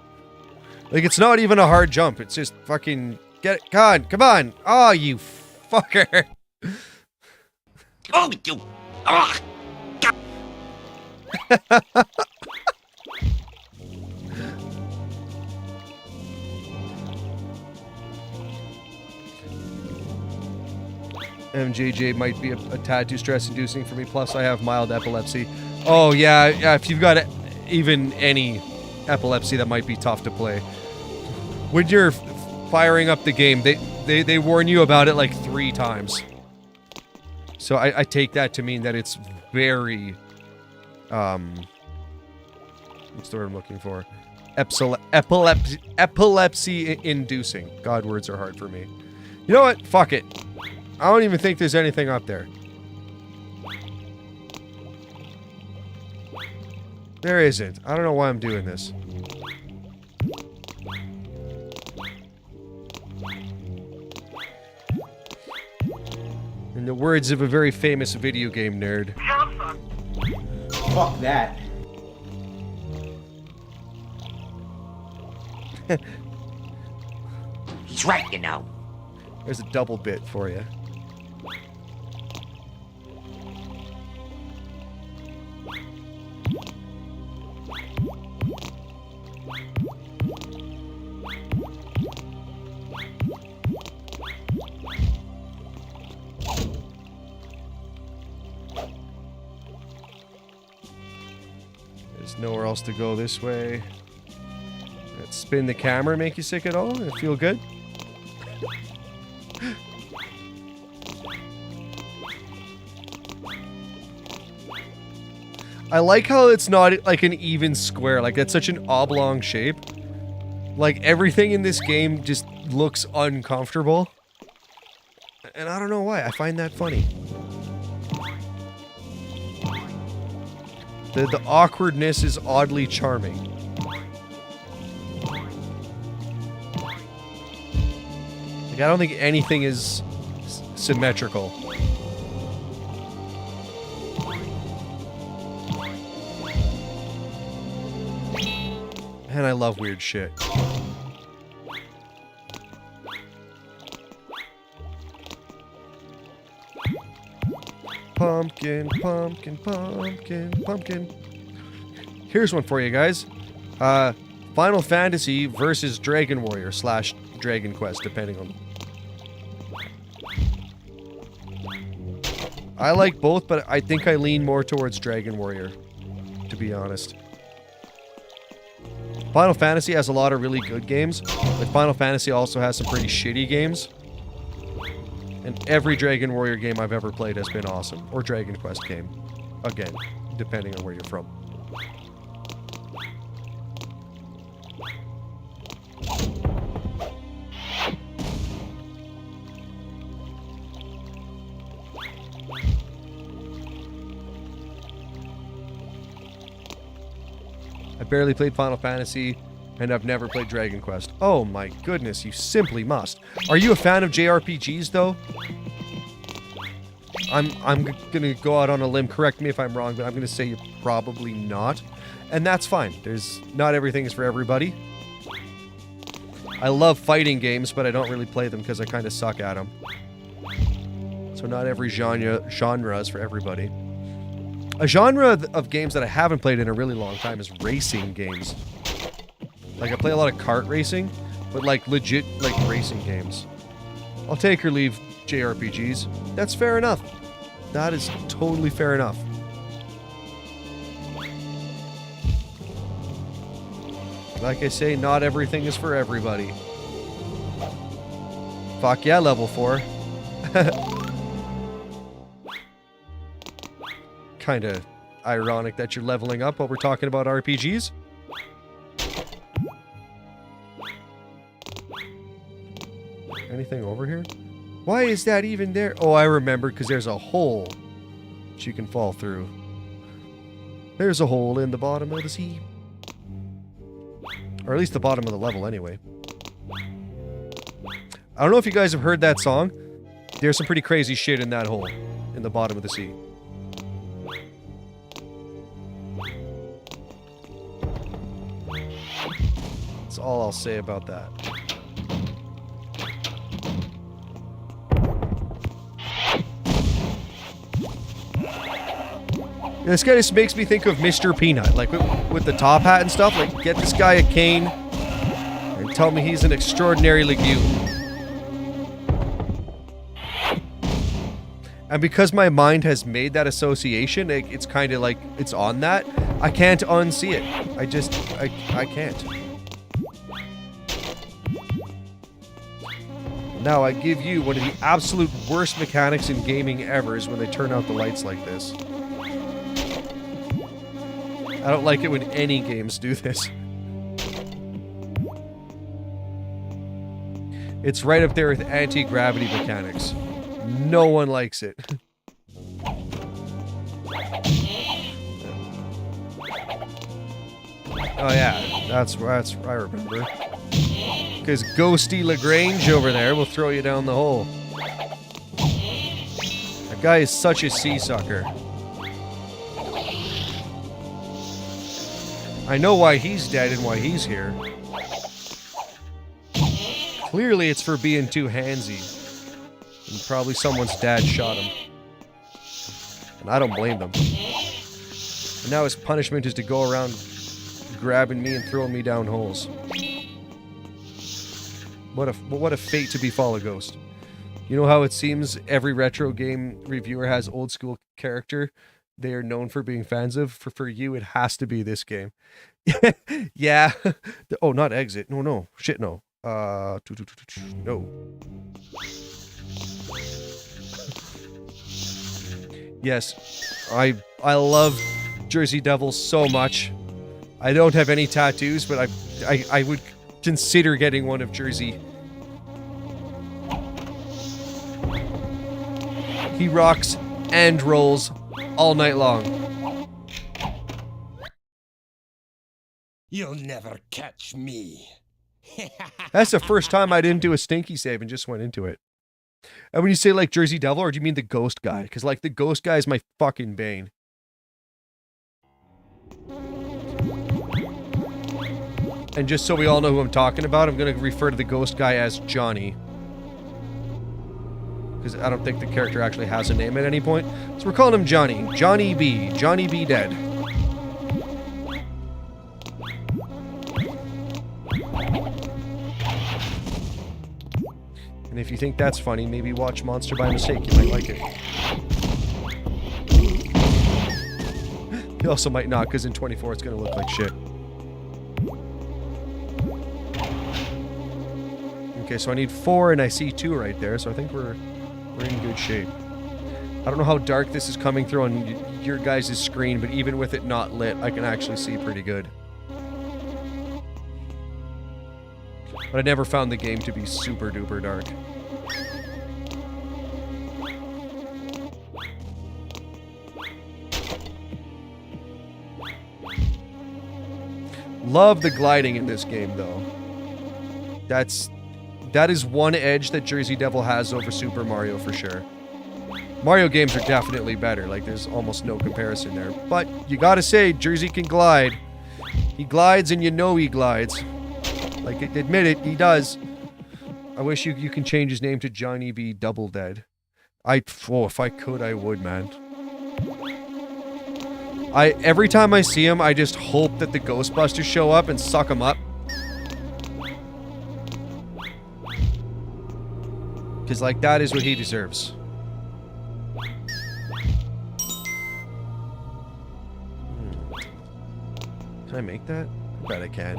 Like, it's not even a hard jump. It's just fucking get it. Come on, come on. Oh, you fucker. Oh, you... Ah! MJJ might be a tad too stress-inducing for me, plus I have mild epilepsy. Oh, yeah, if you've got even any epilepsy, that might be tough to play. When you're firing up the game, they warn you about it like 3 times. So I take that to mean that it's very... what's the word I'm looking for? Epilepsy-inducing. God, words are hard for me. You know what? Fuck it. I don't even think there's anything up there. There isn't. I don't know why I'm doing this. In the words of a very famous video game nerd. Fuck that. He's right, you know. There's a double bit for you. There's nowhere else to go this way. Let's spin the camera, make you sick at all? It feel good? I like how it's not like an even square, like that's such an oblong shape. Like everything in this game just looks uncomfortable. And I don't know why, I find that funny. The awkwardness is oddly charming. Like, I don't think anything is symmetrical. And I love weird shit. Pumpkin, pumpkin, pumpkin, pumpkin. Here's one for you guys. Final Fantasy versus Dragon Warrior / Dragon Quest, depending on... I like both, but I think I lean more towards Dragon Warrior, to be honest. Final Fantasy has a lot of really good games, but Final Fantasy also has some pretty shitty games. And every Dragon Warrior game I've ever played has been awesome. Or Dragon Quest game. Again, depending on where you're from. I barely played Final Fantasy, and I've never played Dragon Quest. Oh my goodness, you simply must. Are you a fan of JRPGs, though? I'm gonna go out on a limb, correct me if I'm wrong, but I'm gonna say you're probably not. And that's fine. Not everything is for everybody. I love fighting games, but I don't really play them because I kind of suck at them. So not every genre is for everybody. A genre of games that I haven't played in a really long time is racing games. Like, I play a lot of kart racing, but like legit, like, racing games. I'll take or leave JRPGs. That's fair enough. That is totally fair enough. Like I say, not everything is for everybody. Fuck yeah, level 4. Kinda ironic that you're leveling up while we're talking about RPGs. Anything over here? Why is that even there? Oh, I remember, because there's a hole that you can fall through. There's a hole in the bottom of the sea. Or at least the bottom of the level, anyway. I don't know if you guys have heard that song. There's some pretty crazy shit in that hole, in the bottom of the sea. That's all I'll say about that. This guy just makes me think of Mr. Peanut, like with the top hat and stuff. Like, get this guy a cane and tell me he's an extraordinary legume. And because my mind has made that association, it's kind of like it's on that. I can't unsee it. I can't. Now I give you one of the absolute worst mechanics in gaming ever is when they turn out the lights like this. I don't like it when any games do this. It's right up there with anti-gravity mechanics. No one likes it. Oh yeah, that's I remember. Because Ghosty LaGrange over there will throw you down the hole. That guy is such a sea sucker. I know why he's dead and why he's here. Clearly it's for being too handsy. And probably someone's dad shot him. And I don't blame them. And now his punishment is to go around grabbing me and throwing me down holes. What a fate to befall a ghost. You know how it seems every retro game reviewer has old school character they are known for being fans of? For you, it has to be this game. Yeah. Oh, not exit. No. Shit, no. No. Yes. I love Jersey Devil so much. I don't have any tattoos, but I would consider getting one of Jersey. He rocks and rolls all night long. You'll never catch me. That's the first time I didn't do a stinky save and just went into it. And when you say like Jersey Devil, or do you mean the ghost guy? Because like the ghost guy is my fucking bane. And just so we all know who I'm talking about, I'm going to refer to the ghost guy as Johnny. Because I don't think the character actually has a name at any point. So we're calling him Johnny. Johnny B. Johnny B. Dead. And if you think that's funny, maybe watch Monster by mistake. You might like it. You also might not, because in 24 it's going to look like shit. Okay, so I need 4 and I see 2 right there, so I think we're in good shape. I don't know how dark this is coming through on your guys' screen, but even with it not lit, I can actually see pretty good. But I never found the game to be super duper dark. Love the gliding in this game, though. That is one edge that Jersey Devil has over Super Mario for sure. Mario games are definitely better. Like, there's almost no comparison there. But you gotta say, Jersey can glide. He glides and you know he glides. Like, admit it, he does. I wish you can change his name to Johnny B. Double Dead. Oh, if I could, I would, man. Every time I see him, I just hope that the Ghostbusters show up and suck him up. Because, like, that is what he deserves. Can I make that? I bet I can.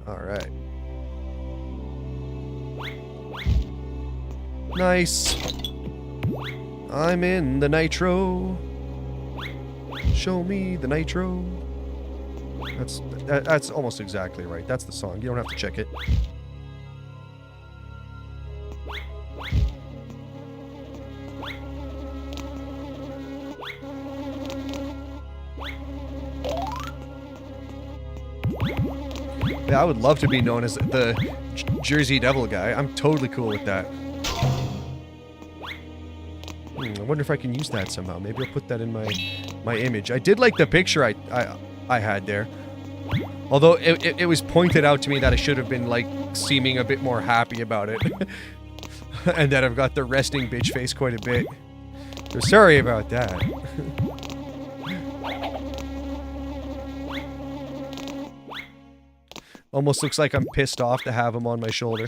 Alright. Nice. I'm in the nitro. Show me the nitro. That's almost exactly right. That's the song. You don't have to check it. Yeah, I would love to be known as the Jersey Devil guy. I'm totally cool with that. I wonder if I can use that somehow. Maybe I'll put that in my image. I did like the picture I had there. Although it was pointed out to me that I should have been like seeming a bit more happy about it. And that I've got the resting bitch face quite a bit. So sorry about that. Almost looks like I'm pissed off to have him on my shoulder.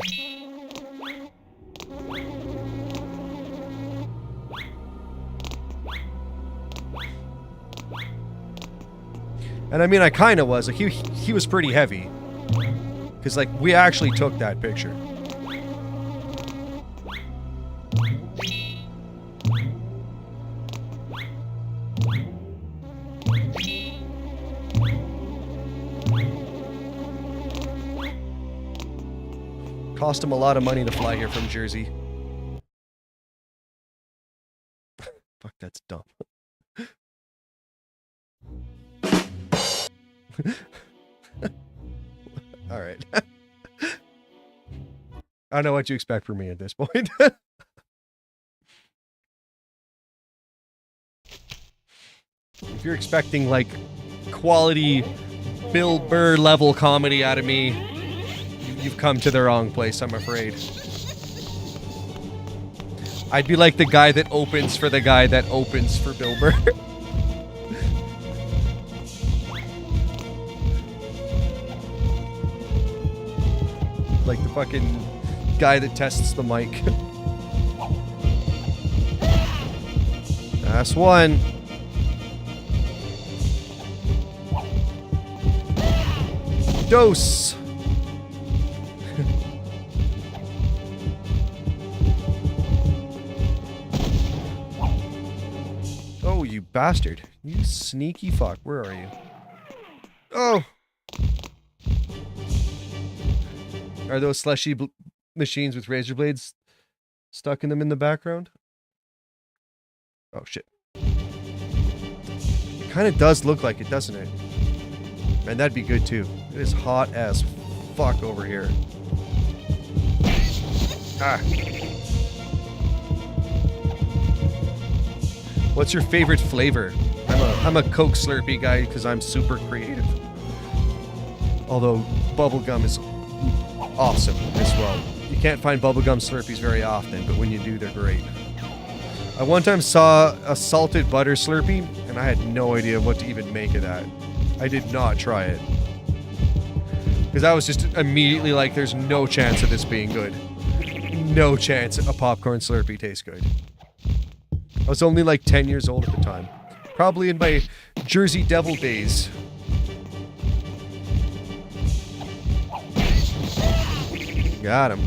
And I mean, I kind of was. Like, he was pretty heavy. Because, like, we actually took that picture. Cost him a lot of money to fly here from Jersey. Fuck, that's dumb. Alright. I don't know what you expect from me at this point. If you're expecting, like, quality Bill Burr level comedy out of me, you've come to the wrong place, I'm afraid. I'd be like the guy that opens for the guy that opens for Bill Burr. Like the fucking guy that tests the mic. That's one. Dose. Oh, you bastard. You sneaky fuck. Where are you? Oh! Are those slushy machines with razor blades stuck in them in the background? Oh, shit. It kind of does look like it, doesn't it? And that'd be good too. It is hot as fuck over here. Ah. What's your favorite flavor? I'm a Coke Slurpee guy because I'm super creative. Although bubblegum is awesome as well. You can't find bubblegum Slurpees very often, but when you do, they're great. I one time saw a salted butter Slurpee, and I had no idea what to even make of that. I did not try it. Because I was just immediately like, there's no chance of this being good. No chance a popcorn Slurpee tastes good. I was only like 10 years old at the time. Probably in my Jersey Devil days. Got him.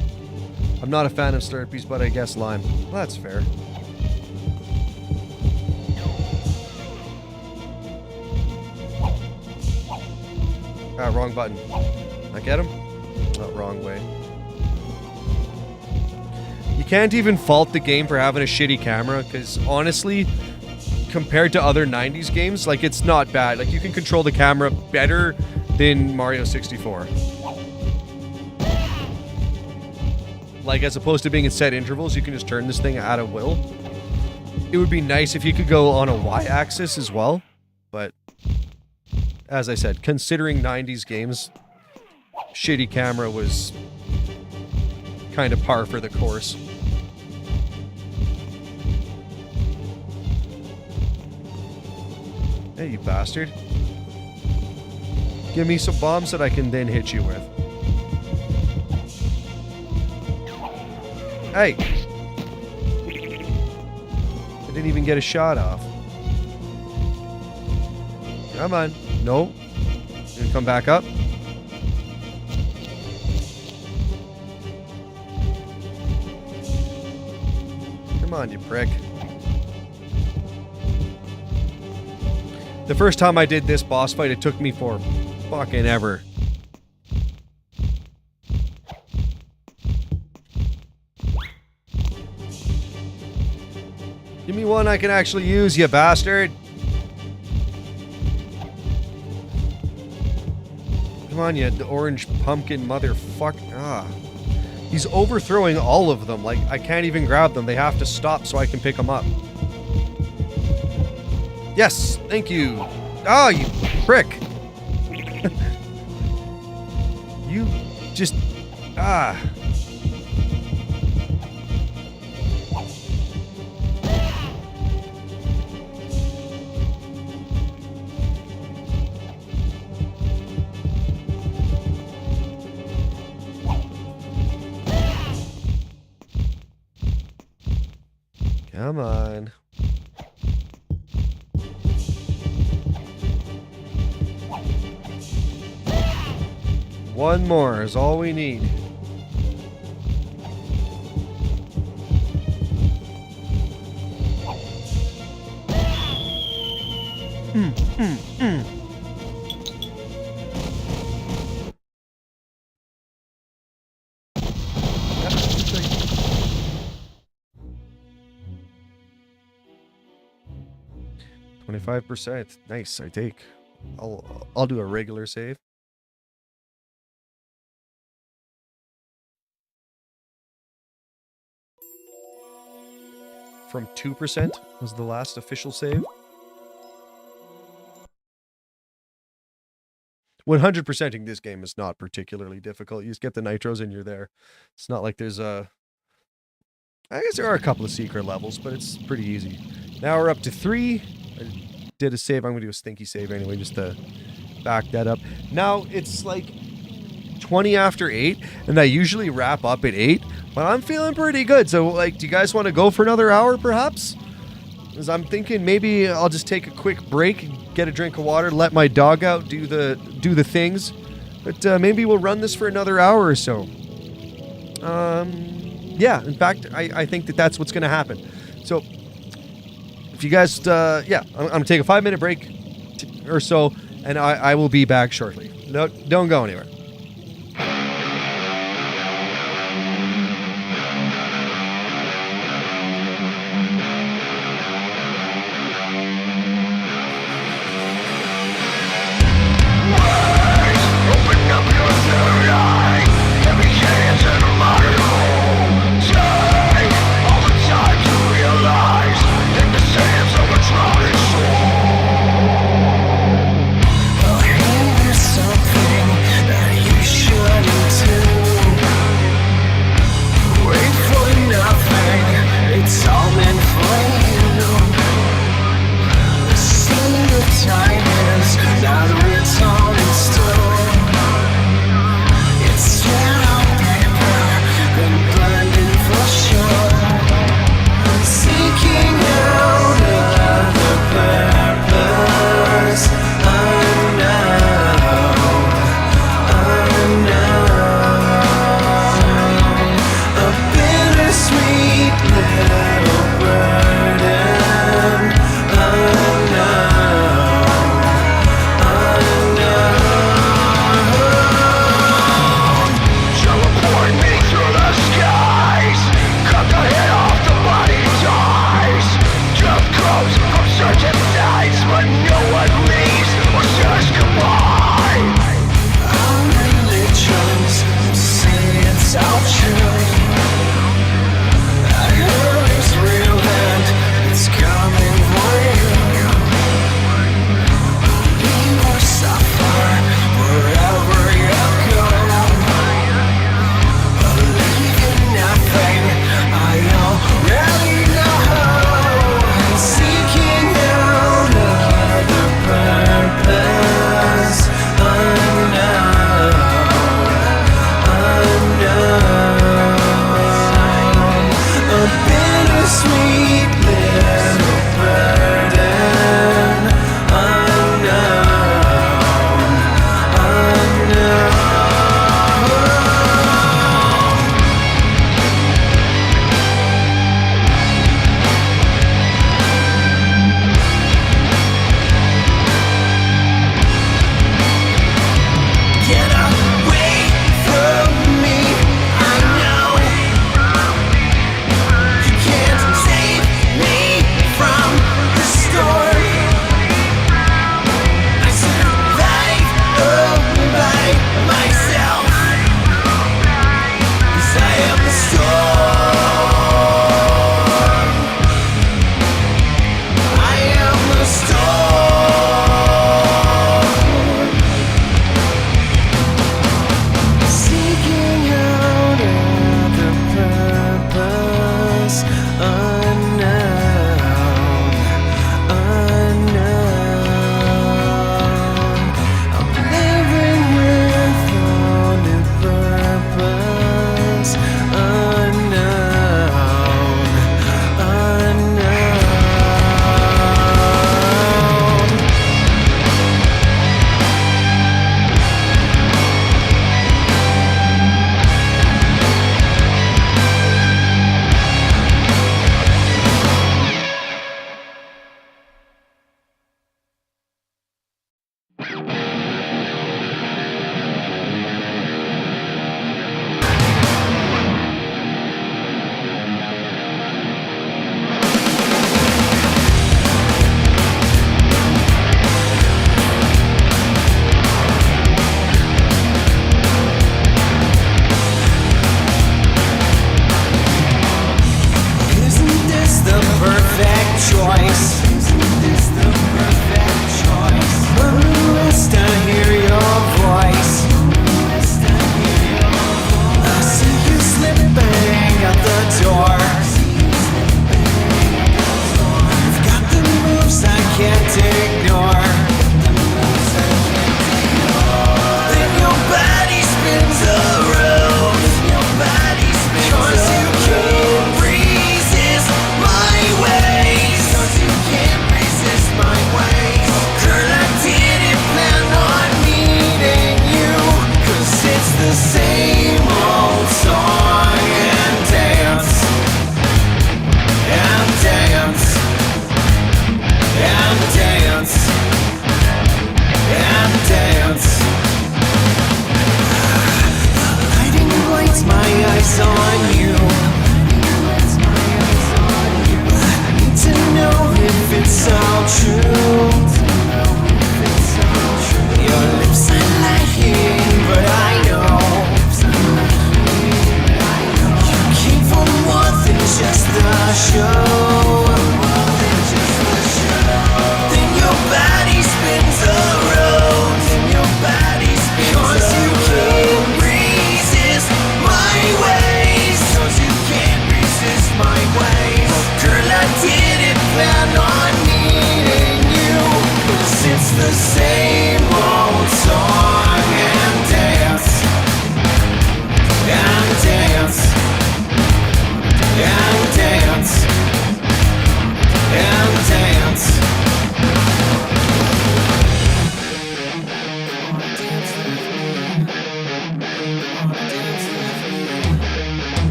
I'm not a fan of Slurpees, but I guess lime. Well, that's fair. Ah, wrong button. I get him? Not wrong way. You can't even fault the game for having a shitty camera, because honestly, compared to other 90s games, like, it's not bad. Like, you can control the camera better than Mario 64. Like, as opposed to being in set intervals, you can just turn this thing at a will. It would be nice if you could go on a Y-axis as well, but as I said, considering 90s games, shitty camera was kind of par for the course. Hey, you bastard. Give me some bombs that I can then hit you with. Hey! I didn't even get a shot off. Come on. No. Gonna come back up. Come on, you prick. The first time I did this boss fight, it took me for fucking ever. Give me one I can actually use, you bastard. Come on, you orange pumpkin motherfucker. Ah. He's overthrowing all of them. Like, I can't even grab them. They have to stop so I can pick them up. Yes, thank you. Oh, you prick. You just... Ah. Come on. One more is all we need. Yep, 25%. Nice, I take. I'll do a regular save. From 2% was the last official save. 100%ing this game is not particularly difficult. You just get the nitros and you're there. It's not like there's a... I guess there are a couple of secret levels, but it's pretty easy. Now we're up to 3. I did a save. I'm going to do a stinky save anyway, just to back that up. Now it's like 20 after 8, and I usually wrap up at 8, but I'm feeling pretty good. So, like, do you guys want to go for another hour, perhaps? Because I'm thinking maybe I'll just take a quick break, get a drink of water, let my dog out, do the things. But maybe we'll run this for another hour or so. Yeah, in fact, I think that's what's going to happen. So, if you guys, yeah, I'm going to take a 5-minute break or so, and I will be back shortly. No, don't go anywhere.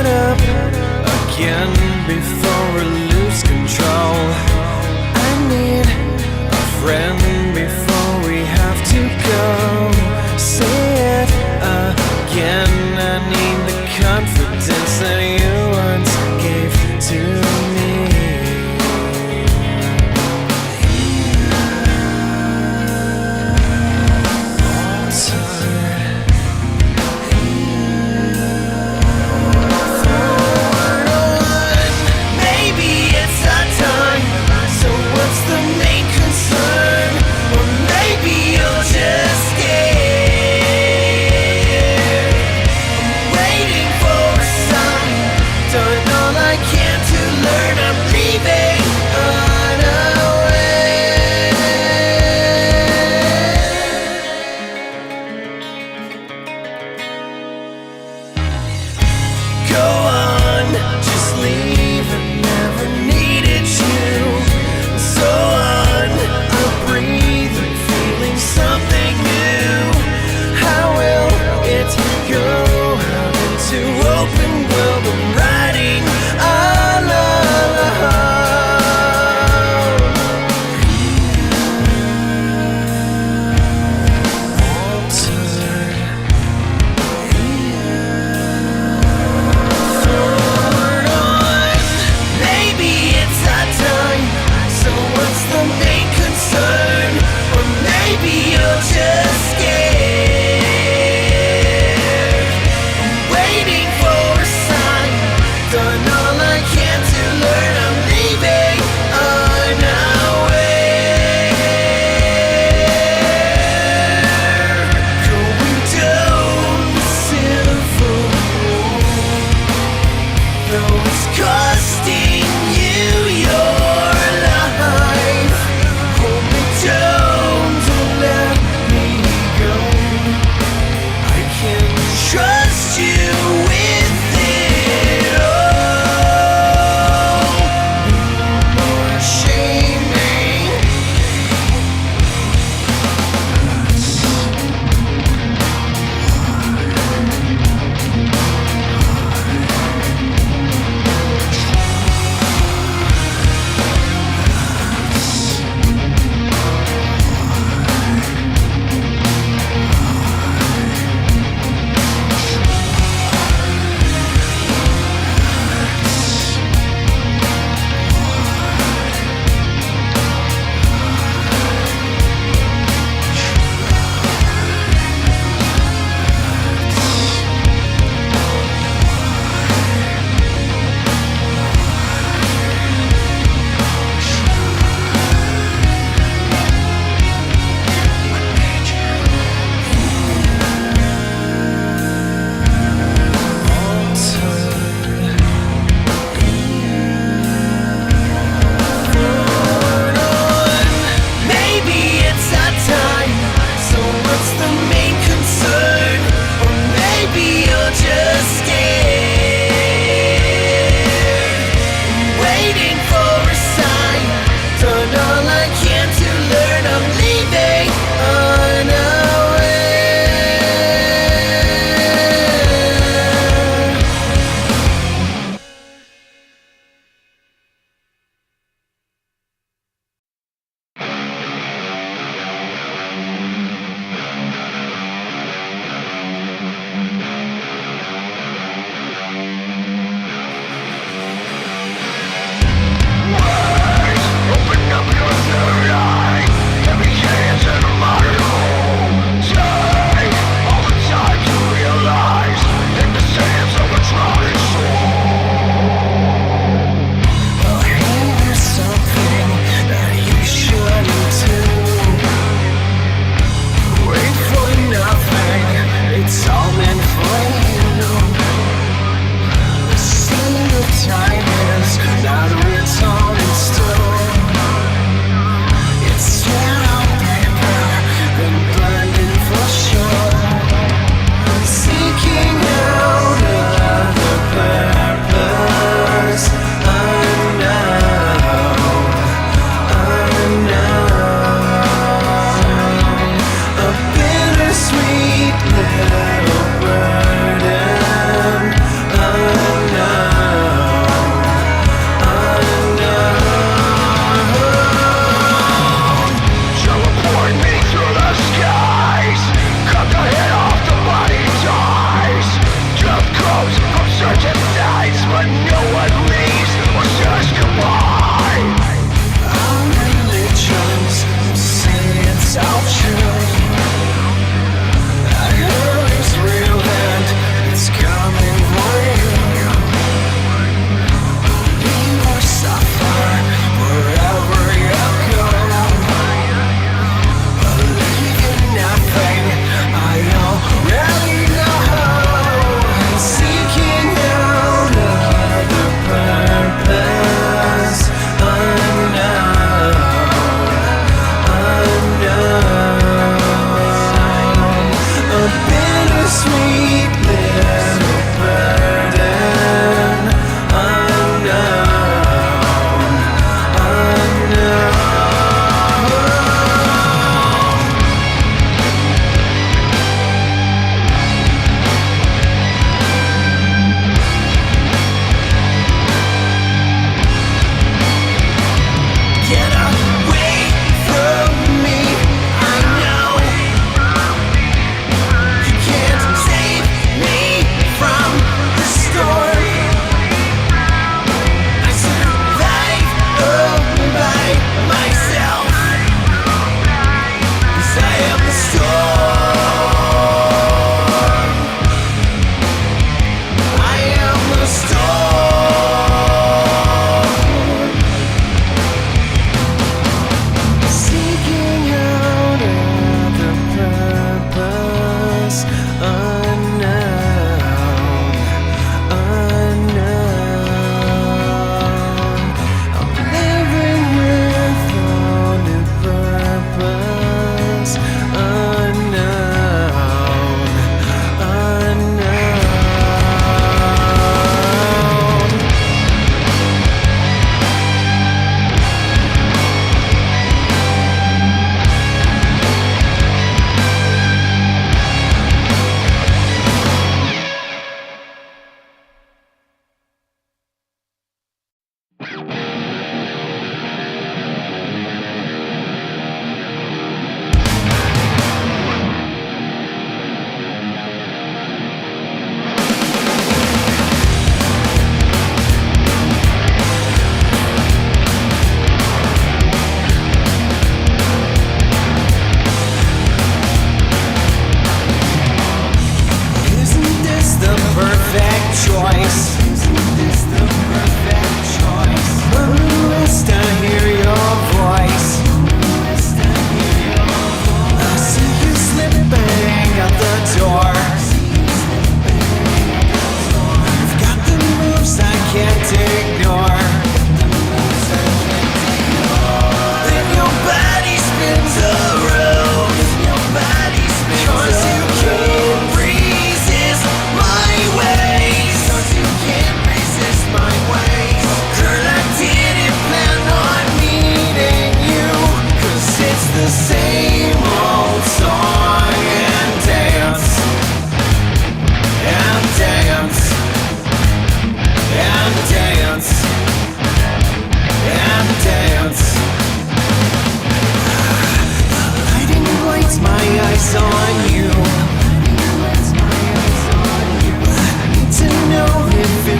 up again before we lose control. I need a friend before we have to go. Say it again, I need the confidence that you once gave to me.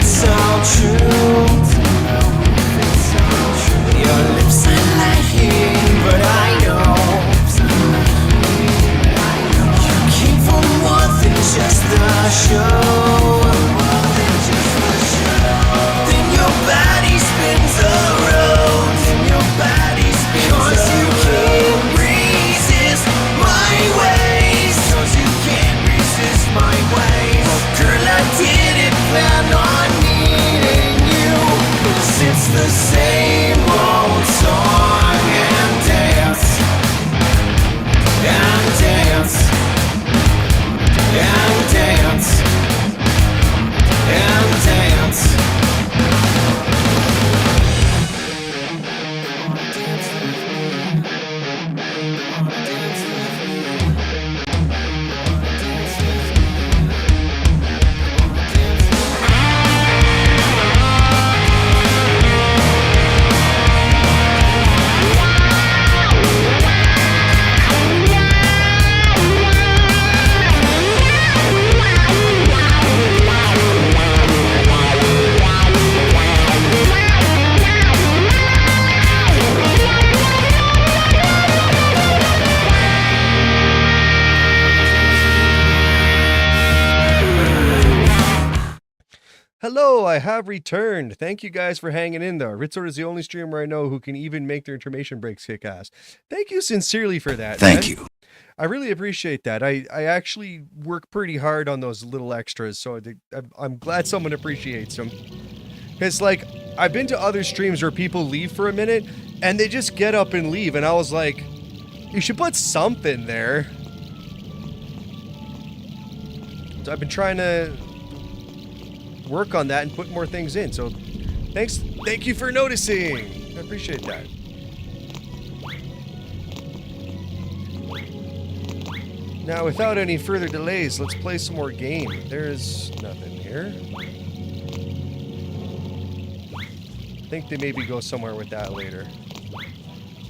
it's all true. Your lips are lying, but I know you came for more than just the show. Then your body spins around, and your body spins around. 'Cause you can't resist my ways. 'Cause you can't resist my ways. Oh girl, I didn't plan on needing you. 'Cause it's the same old song and dance, and dance, and dance, and dance. Hello, I have returned. Thank you guys for hanging in there. Ritzor is the only streamer I know who can even make their intermission breaks kick ass. Thank you sincerely for that. Thank man. you. I really appreciate that. I actually work pretty hard on those little extras, so I'm glad someone appreciates them. It's like, I've been to other streams where people leave for a minute, and they just get up and leave, and I was like, you should put something there. So I've been trying to work on that and put more things in, so thank you for noticing. I appreciate that. Now, without any further delays, let's play some more game. There's nothing here. I think they maybe go somewhere with that later.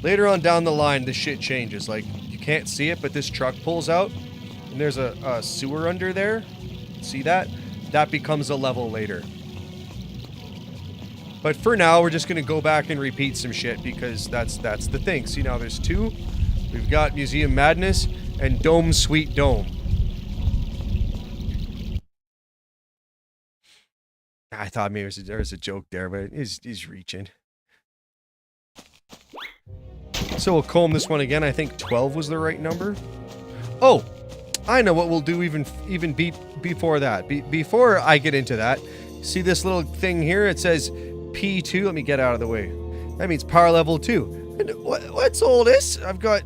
Later on down the line, this shit changes. Like, you can't see it, but this truck pulls out, and there's a sewer under there. See that? That becomes a level later. But for now, we're just going to go back and repeat some shit because that's the thing. See, now there's two. We've got Museum Madness and Dome Sweet Dome. I thought maybe there was a joke there, but he's reaching. So we'll comb this one again. I think 12 was the right number. Oh, I know what we'll do even before that. Before I get into that, see this little thing here? It says P2. Let me get out of the way. That means power level 2. And what's all this? I've got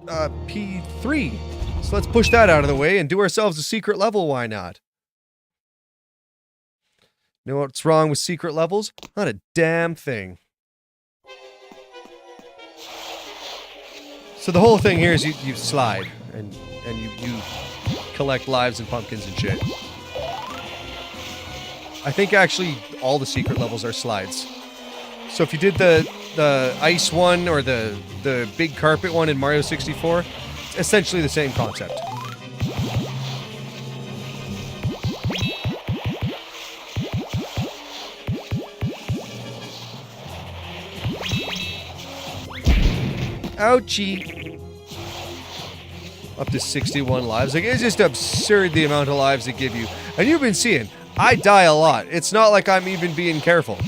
P3. So let's push that out of the way and do ourselves a secret level. Why not? You know what's wrong with secret levels? Not a damn thing. So the whole thing here is you slide and you collect lives and pumpkins and shit. I think actually all the secret levels are slides. So if you did the ice one or the big carpet one in Mario 64, it's essentially the same concept. Ouchie. Up to 61 lives. Like, it's just absurd the amount of lives they give you. And you've been seeing, I die a lot. It's not like I'm even being careful.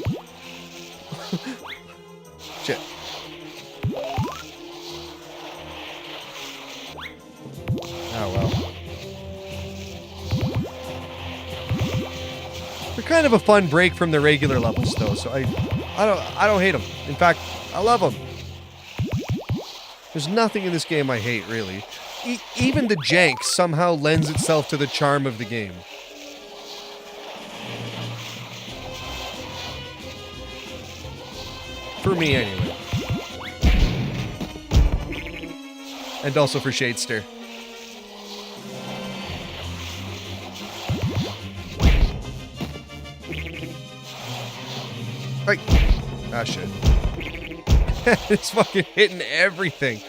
Shit. Oh well. They're kind of a fun break from the regular levels though, so I don't hate them. In fact, I love them. There's nothing in this game I hate, really. Even the jank somehow lends itself to the charm of the game. For me, anyway. And also for Shadester. Right. Ah, shit. It's fucking hitting everything.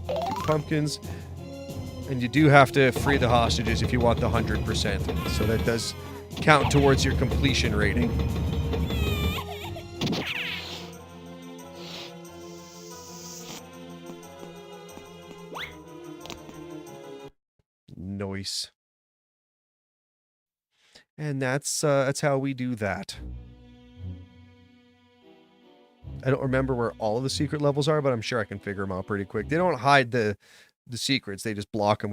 2 pumpkins. And you do have to free the hostages if you want the 100%. So that does count towards your completion rating. Nice. And that's how we do that. I don't remember where all of the secret levels are, but I'm sure I can figure them out pretty quick. They don't hide the secrets. They just block them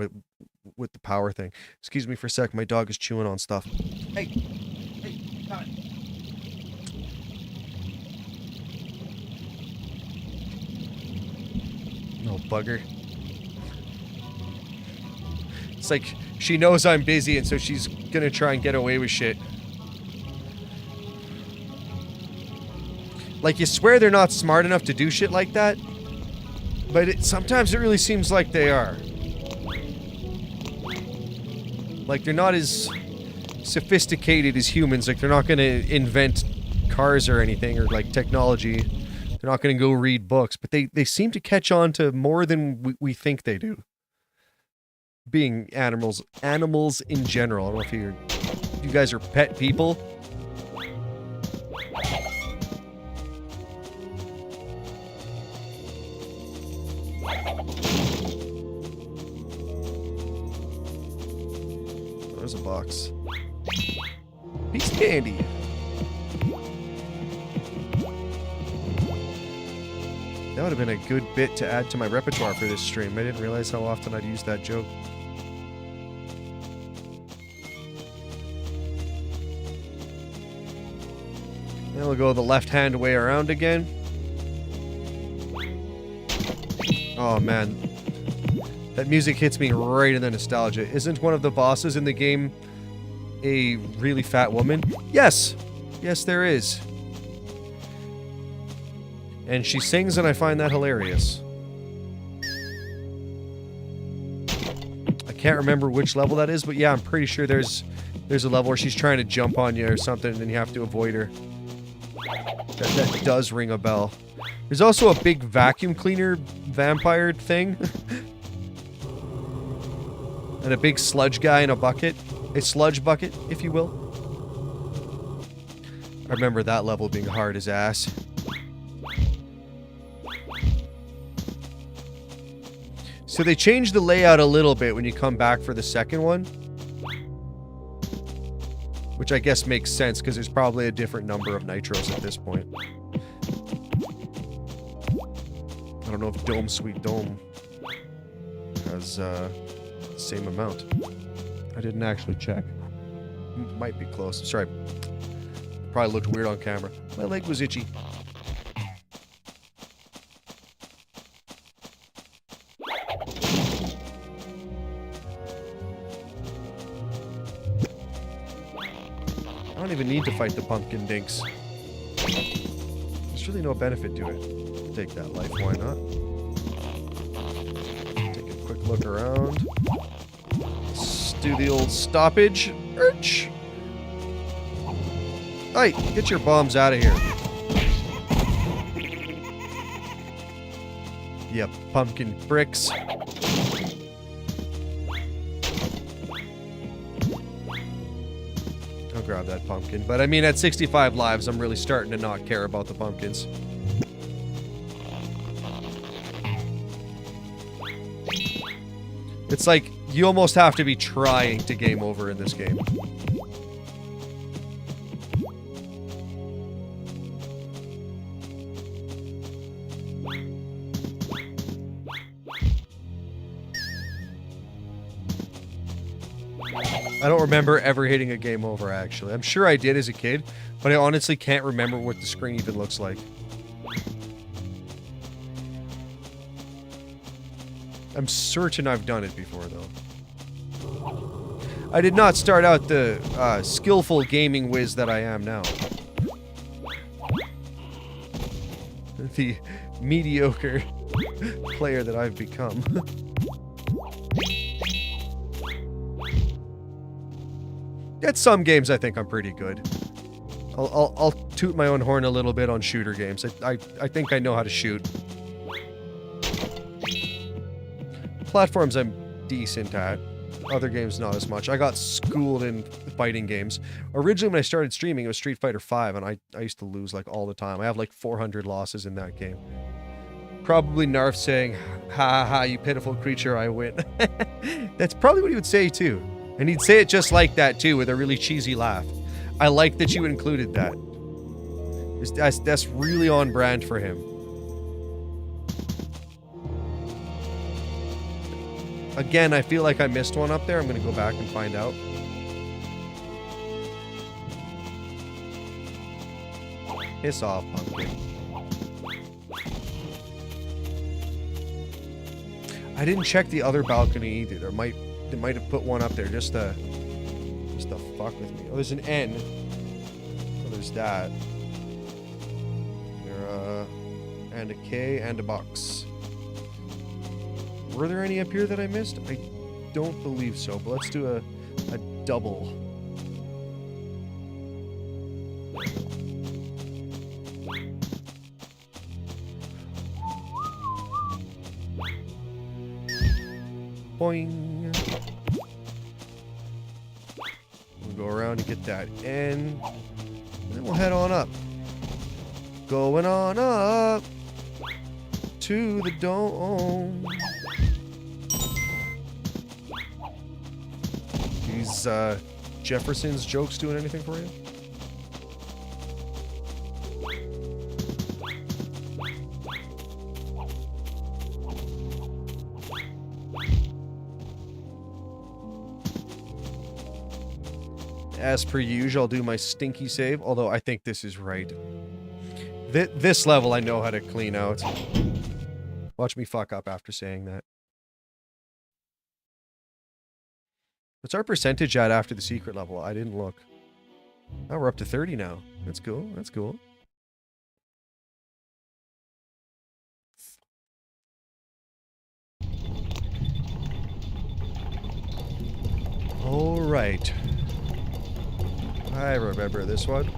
with the power thing. Excuse me for a sec. My dog is chewing on stuff. Hey. Hey, come on. No bugger. It's like she knows I'm busy, and so she's gonna try and get away with shit. Like, you swear they're not smart enough to do shit like that, but sometimes it really seems like they are. Like, they're not as sophisticated as humans. Like, they're not gonna invent cars or anything, or, like, technology. They're not gonna go read books, but they seem to catch on to more than we think they do. Being animals in general. I don't know if you guys are pet people. There's a box. Piece of candy. That would have been a good bit to add to my repertoire for this stream. I didn't realize how often I'd use that joke. Then we'll go the left-hand way around again. Oh man. That music hits me right in the nostalgia. Isn't one of the bosses in the game a really fat woman? Yes! Yes, there is. And she sings, and I find that hilarious. I can't remember which level that is, but yeah, I'm pretty sure there's a level where she's trying to jump on you or something, and you have to avoid her. That does ring a bell. There's also a big vacuum cleaner vampire thing. And a big sludge guy in a bucket. A sludge bucket, if you will. I remember that level being hard as ass. So they changed the layout a little bit when you come back for the second one. Which I guess makes sense, because there's probably a different number of nitros at this point. I don't know if Dome Sweet Dome has the same amount. I didn't actually check. Might be close. Sorry. Probably looked weird on camera. My leg was itchy. I don't even need to fight the pumpkin dinks. There's really no benefit to it. Take that life, why not? Take a quick look around. Let's do the old stoppage. Urch! Hey, get your bombs out of here. Yep, pumpkin bricks. I'll grab that pumpkin. But I mean, at 65 lives, I'm really starting to not care about the pumpkins. It's like, you almost have to be trying to game over in this game. I don't remember ever hitting a game over, actually. I'm sure I did as a kid, but I honestly can't remember what the screen even looks like. I'm certain I've done it before, though. I did not start out the skillful gaming whiz that I am now. The mediocre player that I've become. At some games, I think I'm pretty good. I'll toot my own horn a little bit on shooter games. I think I know how to shoot. Platforms, I'm decent at. Other games, not as much. I got schooled in fighting games. Originally, when I started streaming, it was Street Fighter V, and I used to lose, like, all the time. I have, like, 400 losses in that game. Probably Narf saying, ha ha ha, you pitiful creature, I win. That's probably what he would say, too. And he'd say it just like that, too, with a really cheesy laugh. I like that you included that. That's really on brand for him. Again, I feel like I missed one up there. I'm going to go back and find out. Piss off, pumpkin. I didn't check the other balcony either. They might have put one up there just to fuck with me. Oh, there's an N. Oh, there's that. There, and a K and a box. Were there any up here that I missed? I don't believe so, but let's do a double. Boing. We'll go around and get that N. And then we'll head on up. Going on up to the dome. These Jefferson's jokes doing anything for you? As per usual, I'll do my stinky save, although I think this is right. This level I know how to clean out. Watch me fuck up after saying that. What's our percentage at after the secret level? I didn't look. Oh, we're up to 30 now. That's cool. That's cool. All right. I remember this one.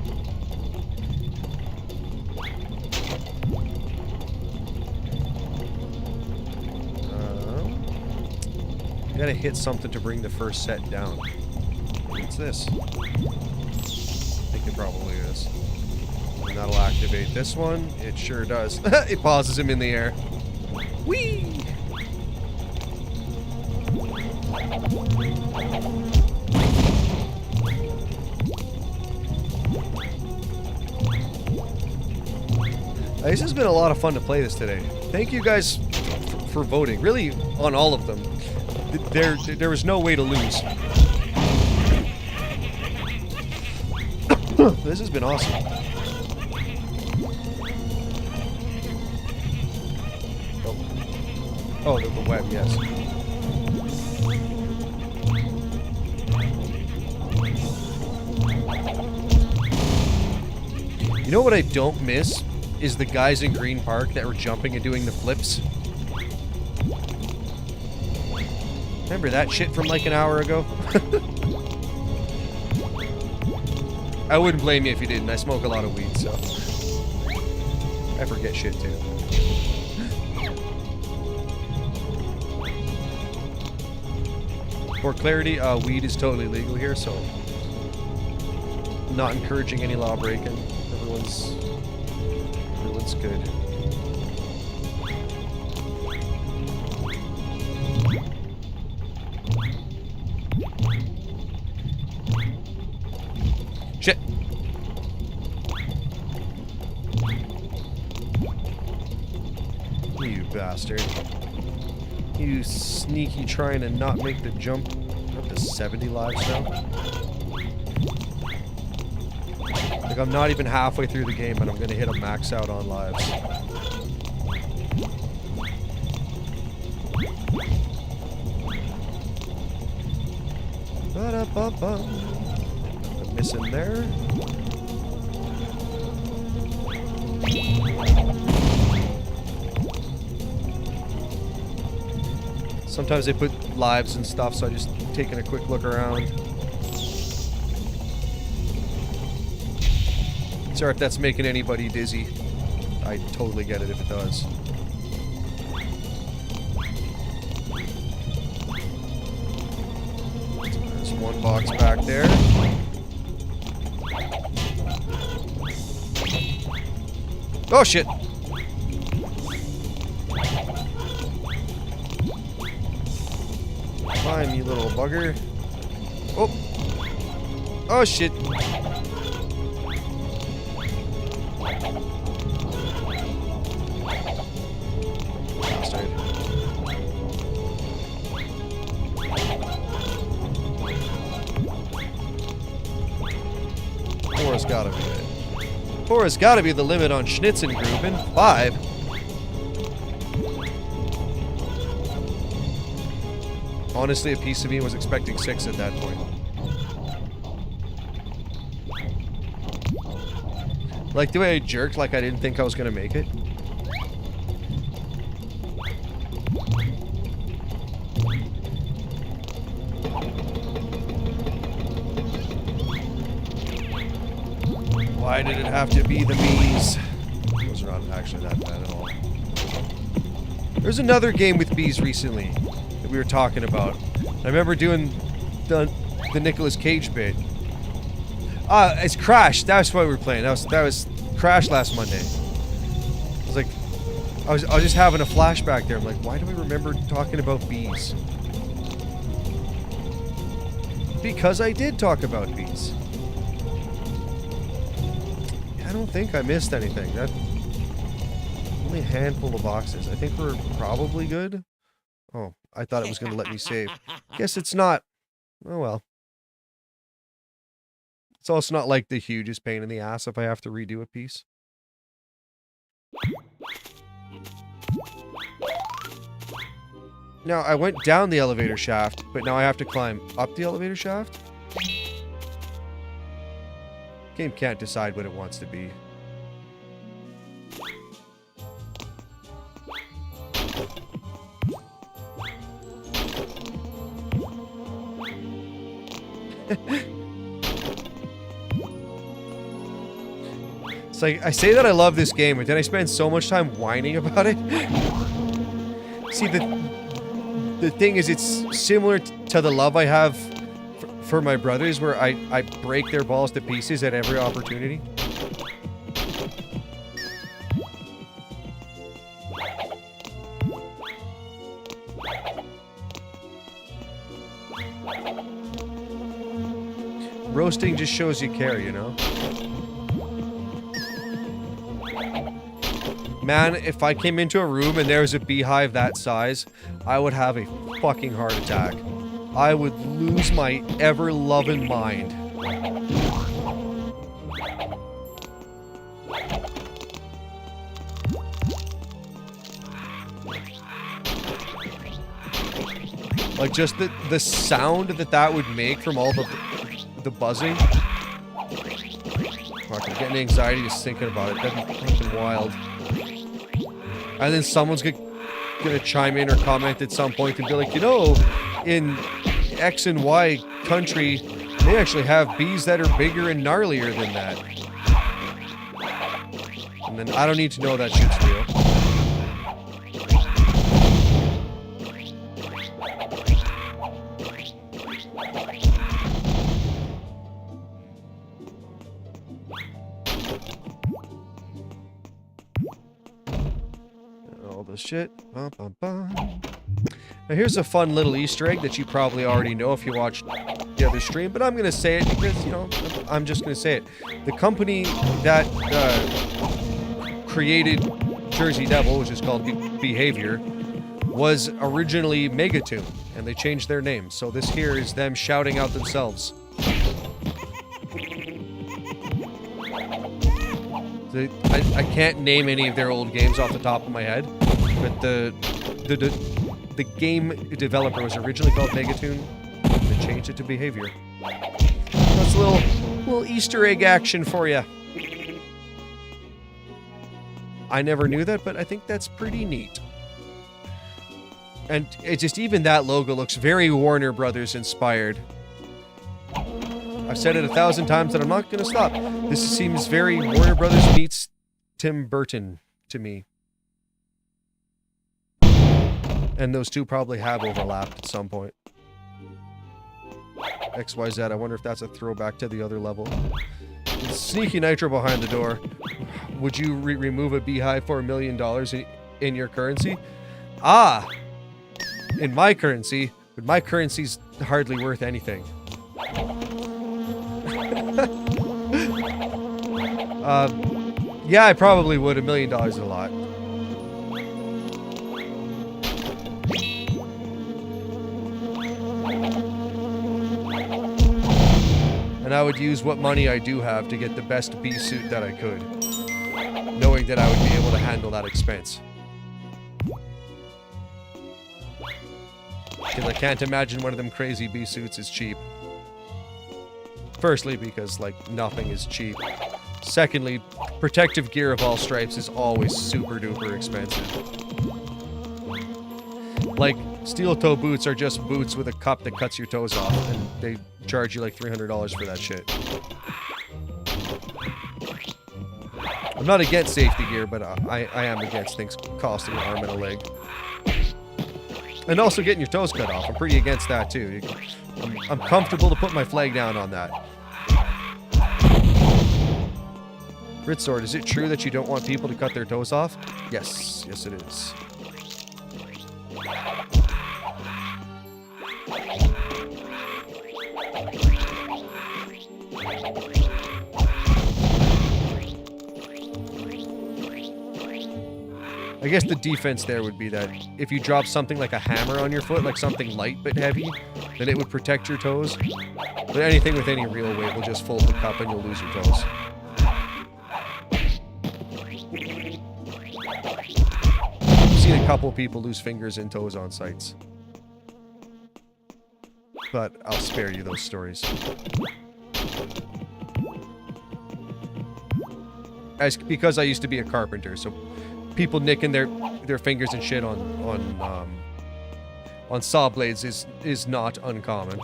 You gotta hit something to bring the first set down. What's this? I think it probably is. And that'll activate this one. It sure does. It pauses him in the air. Whee! This has been a lot of fun to play this today. Thank you guys for voting. Really, on all of them. There was no way to lose. This has been awesome. Oh, the web, yes. You know what I don't miss? Is the guys in Green Park that were jumping and doing the flips. Remember that shit from like an hour ago? I wouldn't blame you if you didn't. I smoke a lot of weed, so I forget shit too. For clarity, weed is totally legal here, so not encouraging any law breaking. Everyone's good. Shit. You bastard. You sneaky trying to not make the jump up to 70 lives now. Like, I'm not even halfway through the game and I'm gonna hit a max out on lives. Ba-da-ba-ba. I'm missing there. Sometimes they put lives and stuff, so I just taking a quick look around. Sorry if that's making anybody dizzy. I totally get it if it does. one box back there. Oh shit! Fine, you little bugger. Oh! Oh shit! Bastard. Four's gotta be it. Four has gotta be the limit on Schnitzengruben. 5. Honestly, a piece of me was expecting 6 at that point. Like the way I jerked, like I didn't think I was gonna make it. Why did it have to be the bees? Those are not actually that bad at all. There's another game with bees recently that we were talking about. I remember doing the Nicolas Cage bit. It's Crash. That's what we were playing. That was Crash last Monday. I was like, I was just having a flashback there. I'm like, why do we remember talking about bees? Because I did talk about bees. I don't think I missed anything. That only a handful of boxes. I think we're probably good. Oh, I thought it was going to let me save. Guess it's not. Oh well. It's also not like the hugest pain in the ass if I have to redo a piece. Now, I went down the elevator shaft, but now I have to climb up the elevator shaft? Game can't decide what it wants to be. It's like, I say that I love this game, but then I spend so much time whining about it. See, the thing is, it's similar to the love I have for my brothers, where I break their balls to pieces at every opportunity. Roasting just shows you care, you know? Man, if I came into a room and there was a beehive that size, I would have a fucking heart attack. I would lose my ever-loving mind. Like, just the sound that would make from all the buzzing. Fuck, I'm getting anxiety just thinking about it. That'd be fucking wild. And then someone's gonna chime in or comment at some point and be like, you know, in X and Y country, they actually have bees that are bigger and gnarlier than that. And then I don't need to know that shit's real. All this shit. Bum, bum, bum. Now here's a fun little Easter egg that you probably already know if you watched the other stream, but I'm going to say it because, you know, I'm just going to say it. The company that created Jersey Devil, which is called Behavior, was originally Megatoon, and they changed their name. So this here is them shouting out themselves. I can't name any of their old games off the top of my head, but the game developer was originally called Megatoon, and they changed it to Behavior. That's a little Easter egg action for you. I never knew that, but I think that's pretty neat. And it's just, even that logo looks very Warner Brothers inspired. I've said it 1,000 times and I'm not going to stop. This seems very Warner Brothers meets Tim Burton to me. And those two probably have overlapped at some point. XYZ. I wonder if that's a throwback to the other level. Sneaky Nitro behind the door. Would you remove a beehive for $1 million in your currency? Ah! In my currency, but my currency's hardly worth anything. Yeah, I probably would. $1 million is a lot. And I would use what money I do have to get the best bee suit that I could, knowing that I would be able to handle that expense. Because I can't imagine one of them crazy bee suits is cheap. Firstly, because, like, nothing is cheap. Secondly, protective gear of all stripes is always super duper expensive. Like, steel toe boots are just boots with a cup that cuts your toes off, and they charge you like $300 for that shit. I'm not against safety gear, but I am against things costing an arm and a leg. And also getting your toes cut off. I'm pretty against that too. I'm comfortable to put my flag down on that. Grit Sword, is it true that you don't want people to cut their toes off? Yes. Yes, it is. I guess the defense there would be that if you drop something like a hammer on your foot, like something light but heavy, then it would protect your toes. But anything with any real weight will just fold the cup and you'll lose your toes. I've seen a couple people lose fingers and toes on sites. But I'll spare you those stories. Because I used to be a carpenter, so people nicking their fingers and shit on saw blades is not uncommon.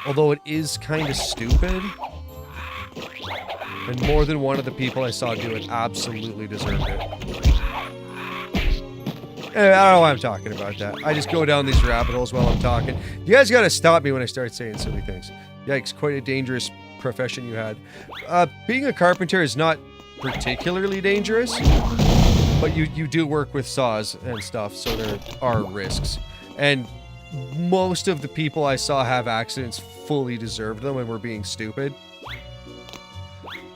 Although it is kind of stupid, and more than one of the people I saw do it absolutely deserved it. I don't know why I'm talking about that. I just go down these rabbit holes while I'm talking. You guys gotta stop me when I start saying silly things. Yikes, quite a dangerous profession you had. Being a carpenter is not particularly dangerous, but you do work with saws and stuff, so there are risks. And most of the people I saw have accidents fully deserved them and were being stupid.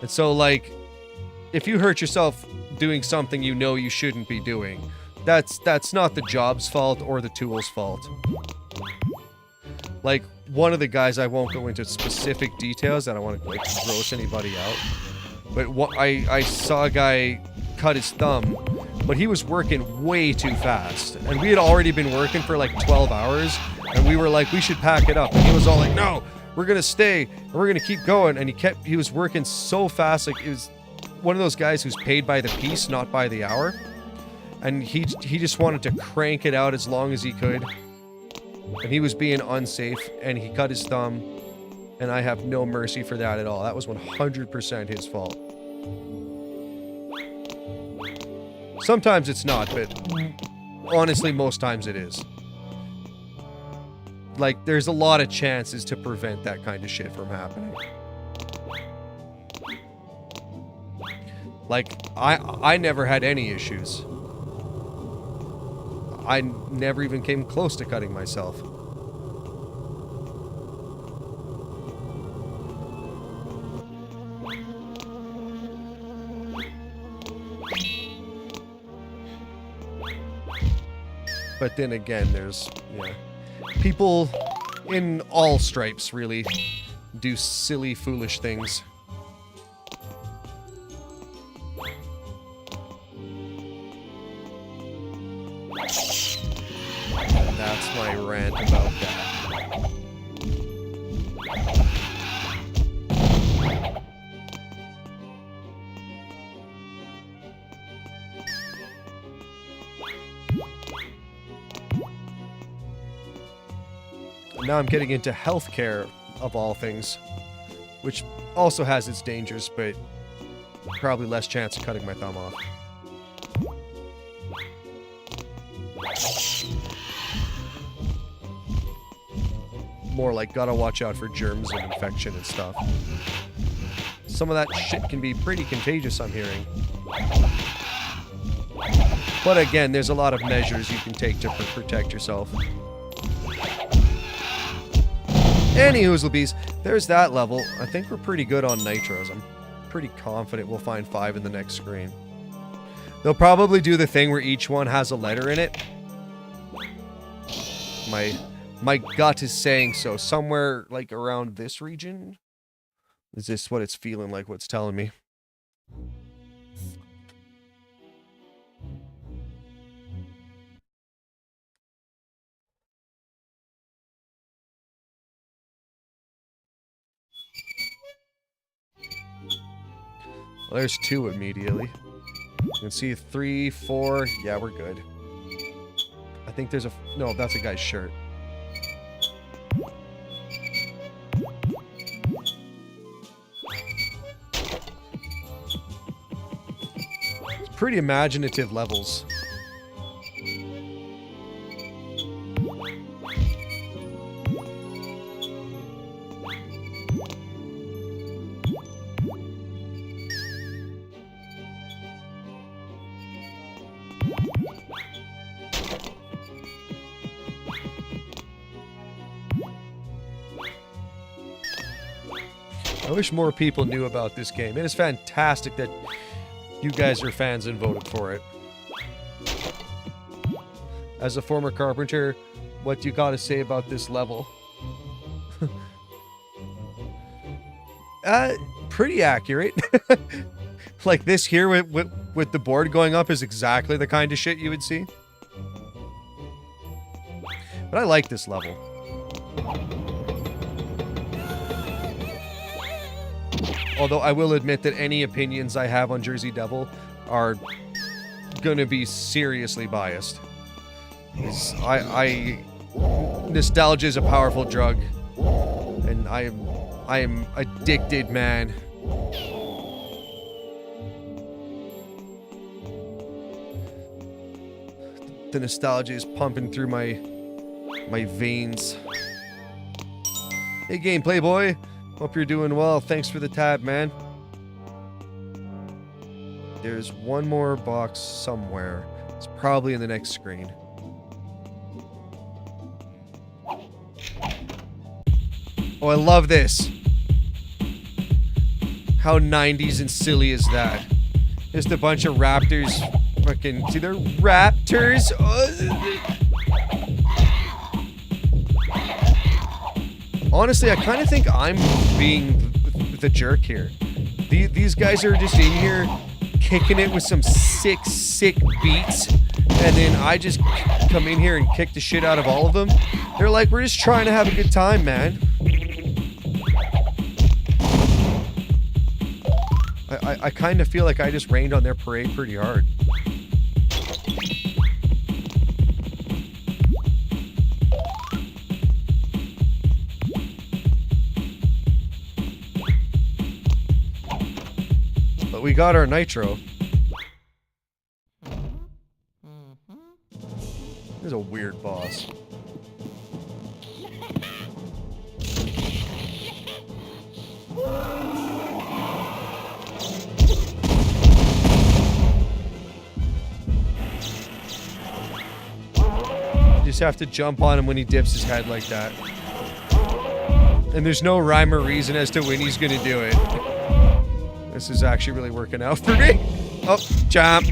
And so, like, if you hurt yourself doing something you know you shouldn't be doing, that's not the job's fault or the tool's fault. Like, one of the guys, I won't go into specific details, I don't want to, like, gross anybody out, but I saw a guy cut his thumb, but he was working way too fast, and we had already been working for like 12 hours, and we were like, we should pack it up, and he was all like, no, we're gonna stay, and we're gonna keep going, and he was working so fast, like, it was one of those guys who's paid by the piece, not by the hour, and he just wanted to crank it out as long as he could. And he was being unsafe, and he cut his thumb, and I have no mercy for that at all. That was 100% his fault. Sometimes it's not, but honestly, most times it is. Like, there's a lot of chances to prevent that kind of shit from happening. Like, I never had any issues. I never even came close to cutting myself. But then again, there's, yeah, people in all stripes really do silly, foolish things. That's my rant about that. Now I'm getting into healthcare, of all things, which also has its dangers, but probably less chance of cutting my thumb off. more like gotta watch out for germs and infection and stuff. Some of that shit can be pretty contagious, I'm hearing. But again, there's a lot of measures you can take to protect yourself. Anywhoozlebees, there's that level. I think we're pretty good on nitros. I'm pretty confident we'll find 5 in the next screen. They'll probably do the thing where each one has a letter in it. My gut is saying so. Somewhere like around this region. Is this what it's feeling like? What's telling me? Well, there's 2 immediately. You can see 3, 4. Yeah, we're good. I think there's a... No, that's a guy's shirt. It's pretty imaginative levels. I wish more people knew about this game. It is fantastic that you guys are fans and voted for it. As a former carpenter, what do you got to say about this level? Pretty accurate. Like this here with the board going up is exactly the kind of shit you would see. But I like this level. Although I will admit that any opinions I have on Jersey Devil are gonna be seriously biased. Nostalgia is a powerful drug, and I am addicted, man. The nostalgia is pumping through my veins. Hey, Game Playboy. Hope you're doing well. Thanks for the tab, man. There's one more box somewhere. It's probably in the next screen. Oh, I love this. How 90s and silly is that? Just a bunch of raptors. Fucking, see, they're raptors. Honestly, I kind of think I'm being the jerk here. These guys are just in here kicking it with some sick beats, and then I just come in here and kick the shit out of all of them. They're like, we're just trying to have a good time, man. I kind of feel like I just rained on their parade pretty hard. But we got our nitro. This is a weird boss. You just have to jump on him when he dips his head like that. And there's no rhyme or reason as to when he's gonna do it. This is actually really working out for me. Oh, jump.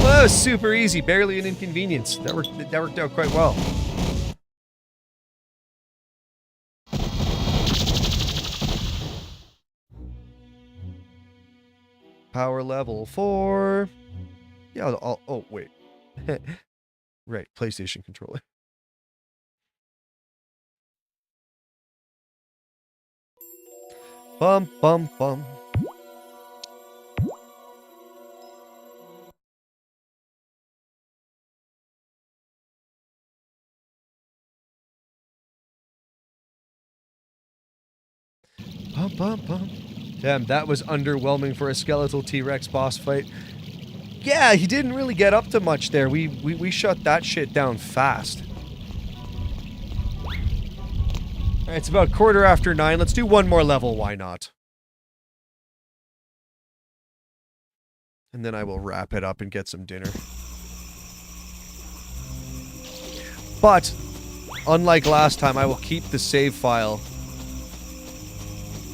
Oh, super easy. Barely an inconvenience. That worked out quite well. Power level 4. Yeah, oh, wait. Right, PlayStation controller. Bum, bum, bum. Bum, bum, bum. Damn, that was underwhelming for a skeletal T-Rex boss fight. Yeah, he didn't really get up to much there. We shut that shit down fast. Alright, it's about 9:15. Let's do one more level, why not? And then I will wrap it up and get some dinner. But, unlike last time, I will keep the save file.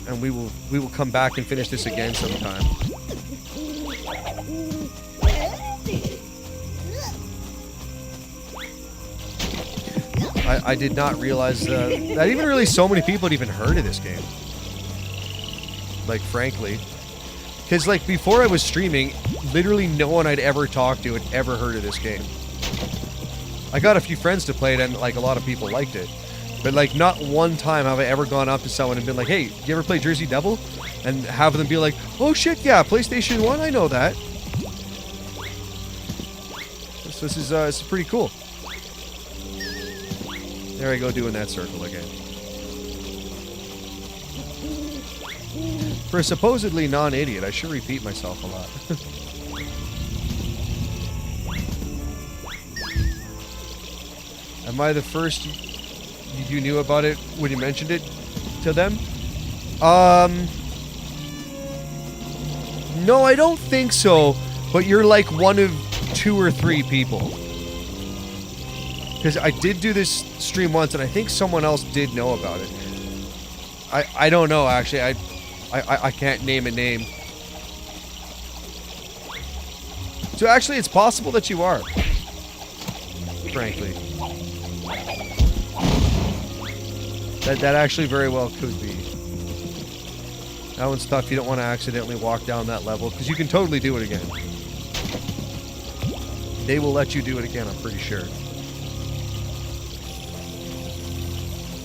And we will come back and finish this again sometime. I did not realize that even really so many people had even heard of this game. Like, frankly. Because, like, before I was streaming, literally no one I'd ever talked to had ever heard of this game. I got a few friends to play it, and, like, a lot of people liked it. But, like, not one time have I ever gone up to someone and been like, hey, you ever play Jersey Devil? And have them be like, oh, shit, yeah, PlayStation 1, I know that. So this is pretty cool. There I go doing that circle again. For a supposedly non-idiot, I should repeat myself a lot. Am I the first you knew about it when you mentioned it to them? No, I don't think so. But you're like one of 2 or 3 people. Because I did do this stream once, and I think someone else did know about it. I don't know, actually. I can't name a name. So actually, it's possible that you are. Frankly. That actually very well could be. That one's tough. You don't want to accidentally walk down that level, because you can totally do it again. They will let you do it again, I'm pretty sure.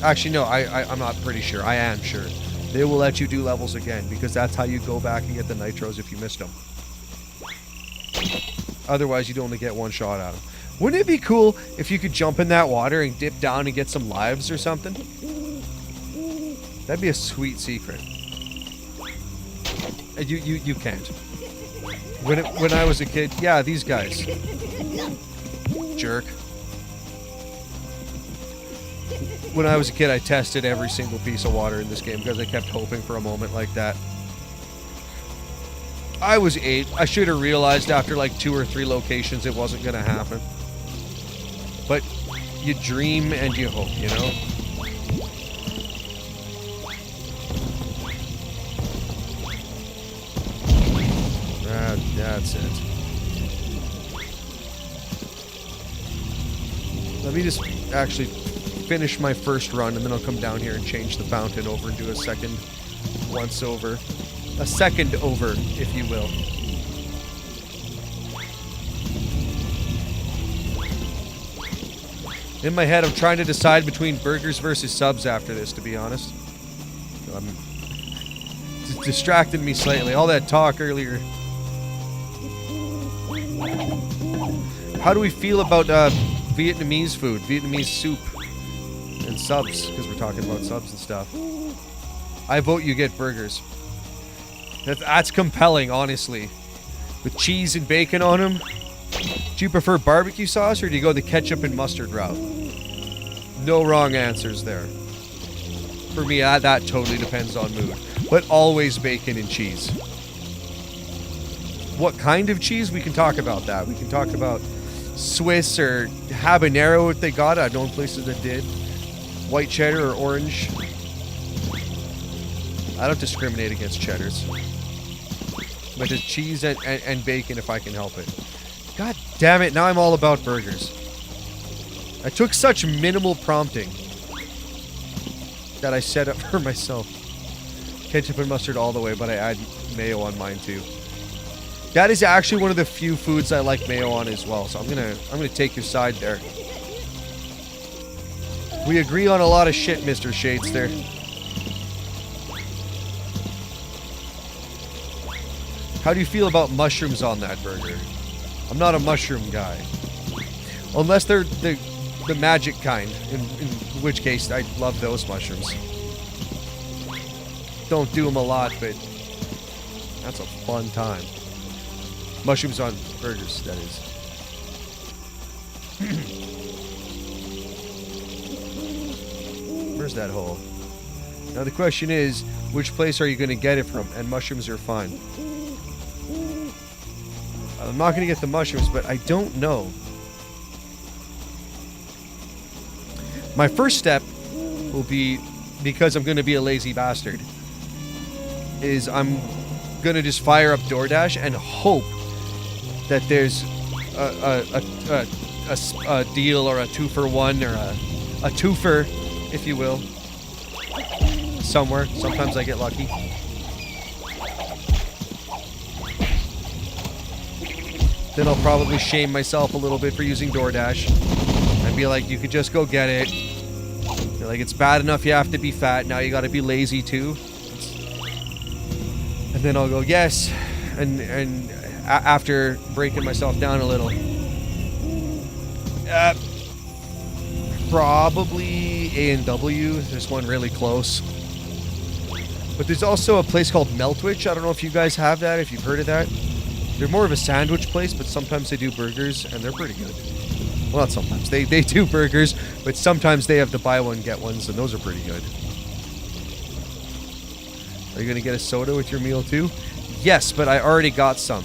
Actually, no, I'm not pretty sure. I am sure. They will let you do levels again, because that's how you go back and get the nitros if you missed them. Otherwise, you'd only get one shot at them. Wouldn't it be cool if you could jump in that water and dip down and get some lives or something? That'd be a sweet secret. You can't. When I was a kid, yeah, these guys. Jerk. When I was a kid, I tested every single piece of water in this game because I kept hoping for a moment like that. I was 8. I should have realized after like 2 or 3 locations it wasn't going to happen. But you dream and you hope, you know? That's it. Let me just actually finish my first run, and then I'll come down here and change the fountain over and do a second once over. A second over, if you will. In my head, I'm trying to decide between burgers versus subs after this, to be honest. It's distracted me slightly. All that talk earlier. How do we feel about Vietnamese food? Vietnamese soup and subs, because we're talking about subs and stuff. I vote you get burgers. That's compelling, honestly. With cheese and bacon on them. Do you prefer barbecue sauce, or do you go the ketchup and mustard route? No wrong answers there. For me, that totally depends on mood. But always bacon and cheese. What kind of cheese? We can talk about that. We can talk about Swiss or habanero if they got it. I've known places that did. White cheddar or orange. I don't discriminate against cheddars. But just cheese and bacon if I can help it. God damn it, now I'm all about burgers. I took such minimal prompting that I set up for myself. Ketchup and mustard all the way, but I add mayo on mine too. That is actually one of the few foods I like mayo on as well, so I'm gonna take your side there. We agree on a lot of shit, Mr. Shades there. How do you feel about mushrooms on that burger? I'm not a mushroom guy. Unless they're the magic kind, in which case I love those mushrooms. don't do them a lot, but that's a fun time. Mushrooms on burgers, that is. Where's that hole? Now the question is, which place are you going to get it from? And mushrooms are fine. I'm not going to get the mushrooms, but I don't know. My first step will be, because I'm going to be a lazy bastard, is I'm going to just fire up DoorDash and hope that there's a deal or a 2-for-1 or a twofer, if you will, somewhere. Sometimes I get lucky. Then I'll probably shame myself a little bit for using DoorDash and be like, you could just go get it. You're like, it's bad enough you have to be fat, now you gotta be lazy too. And then I'll go, yes, and after breaking myself down a little, probably A&W. There's one really close. But there's also a place called Meltwich. I don't know if you guys have that, if you've heard of that. They're more of a sandwich place, but sometimes they do burgers, and they're pretty good. Well, not sometimes. They do burgers, but sometimes they have the buy one, get ones, and those are pretty good. Are you going to get a soda with your meal too? Yes, but I already got some.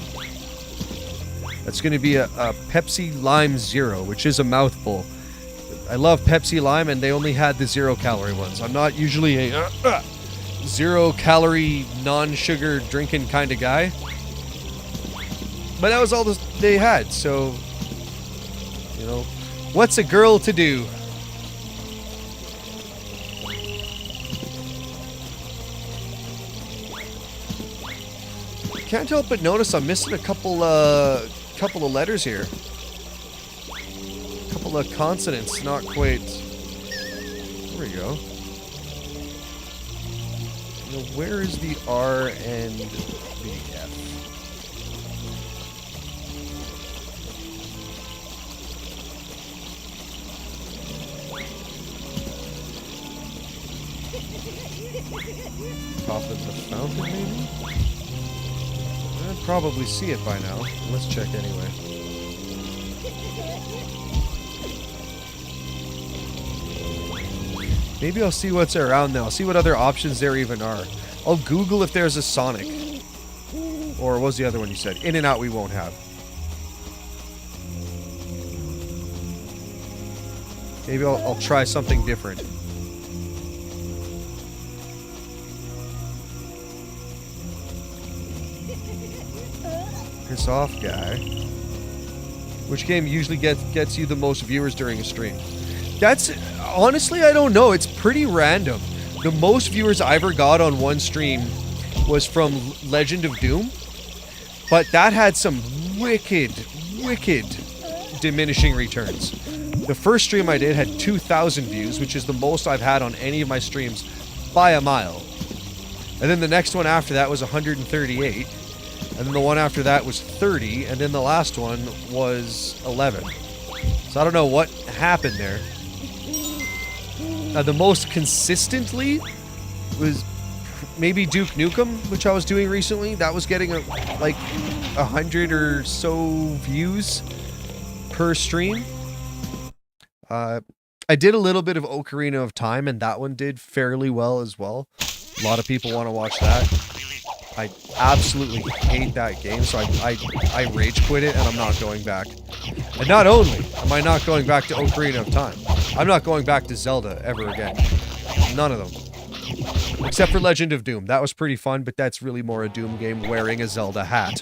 That's going to be a Pepsi Lime Zero, which is a mouthful. I love Pepsi Lime, and they only had the 0-calorie ones. I'm not usually a 0-calorie, non-sugar drinking kind of guy. But that was all they had, so, you know, what's a girl to do? Can't help but notice I'm missing a couple of letters here. A couple of consonants, not quite. There we go. Now, where is the R and the F? Top of the fountain, maybe? I'd probably see it by now. Let's check anyway. Maybe I'll see what's around now. I'll see what other options there even are. I'll Google if there's a Sonic. Or what was the other one you said? In and Out we won't have. Maybe I'll try something different. Piss off guy. Which game usually gets you the most viewers during a stream? That's honestly, I don't know. It's pretty random. The most viewers I ever got on one stream was from Legend of Doom, but that had some wicked diminishing returns. The first stream I did had 2,000 views, which is the most I've had on any of my streams by a mile. And then the next one after that was 138. And then the one after that was 30, and then the last one was 11. So I don't know what happened there. The most consistently was maybe Duke Nukem, which I was doing recently. That was getting like 100 or so views per stream. I did a little bit of Ocarina of Time, and that one did fairly well as well. A lot of people want to watch that. I absolutely hate that game, so I rage quit it, and I'm not going back. And not only am I not going back to Ocarina of Time, I'm not going back to Zelda ever again. None of them. Except for Legend of Doom. That was pretty fun, but that's really more a Doom game wearing a Zelda hat.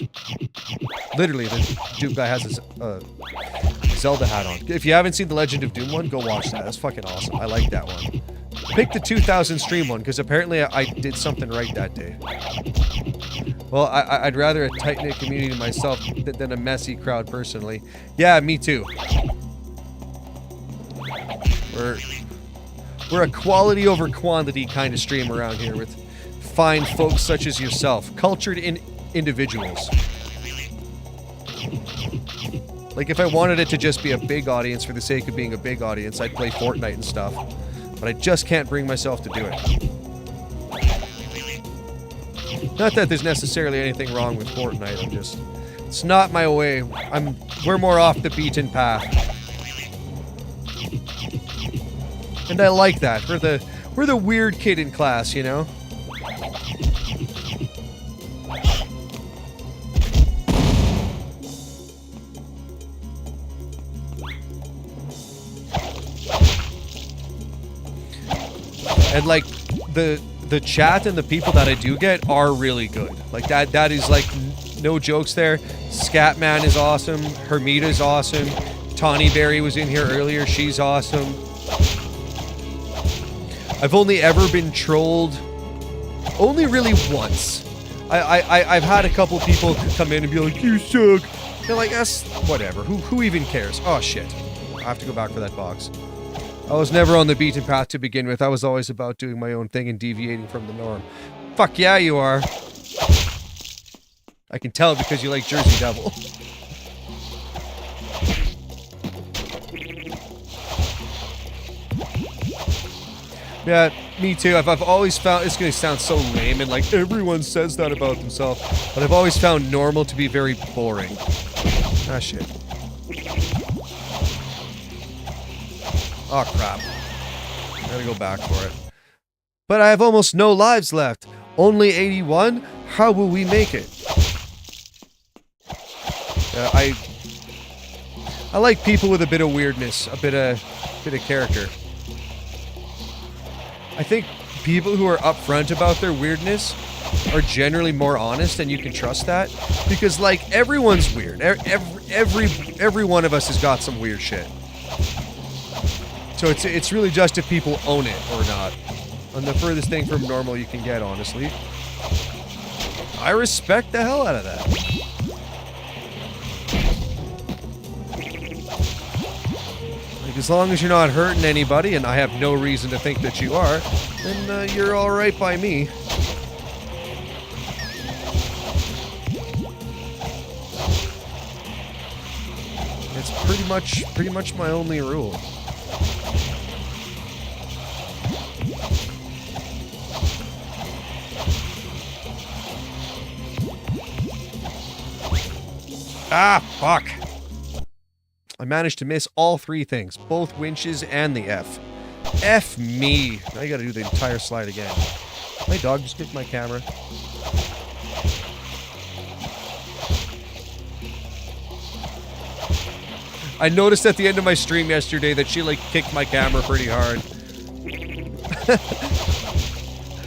Literally, the Doom guy has a Zelda hat on. If you haven't seen the Legend of Doom one, go watch that. That's fucking awesome. I like that one. Pick the 2000 stream one, because apparently I did something right that day. Well, I'd rather a tight-knit community myself than a messy crowd, personally. Yeah, me too. We're a quality over quantity kind of stream around here with fine folks such as yourself. Cultured individuals. Like, if I wanted it to just be a big audience for the sake of being a big audience, I'd play Fortnite and stuff. But I just can't bring myself to do it. Not that there's necessarily anything wrong with Fortnite, I'm just... It's not my way. We're more off the beaten path. And I like that. We're the weird kid in class, you know? And like the chat and the people that I do get are really good. Like that is like no jokes there. Scatman is awesome. Hermita is awesome. Tawny Berry was in here earlier. She's awesome. I've only ever been trolled only really once. I've had a couple people come in and be like, you suck. They're like, that's whatever. Who even cares? Oh shit. I have to go back for that box. I was never on the beaten path to begin with. I was always about doing my own thing and deviating from the norm. Fuck yeah, you are. I can tell because you like Jersey Devil. Yeah, me too. I've always found, it's gonna sound so lame and like everyone says that about themselves, but I've always found normal to be very boring. Ah, shit. Oh, crap. I gotta go back for it. But I have almost no lives left. Only 81? How will we make it? I like people with a bit of weirdness, a bit of character. I think people who are upfront about their weirdness are generally more honest, and you can trust that. Because, like, everyone's weird. Every one of us has got some weird shit. So it's really just if people own it or not. And the furthest thing from normal you can get, honestly. I respect the hell out of that. Like, as long as you're not hurting anybody, and I have no reason to think that you are, then you're alright by me. It's pretty much my only rule. Ah, fuck. I managed to miss all three things. Both winches and the F. F me. Now you gotta do the entire slide again. My dog just kicked my camera. I noticed at the end of my stream yesterday that she, like, kicked my camera pretty hard.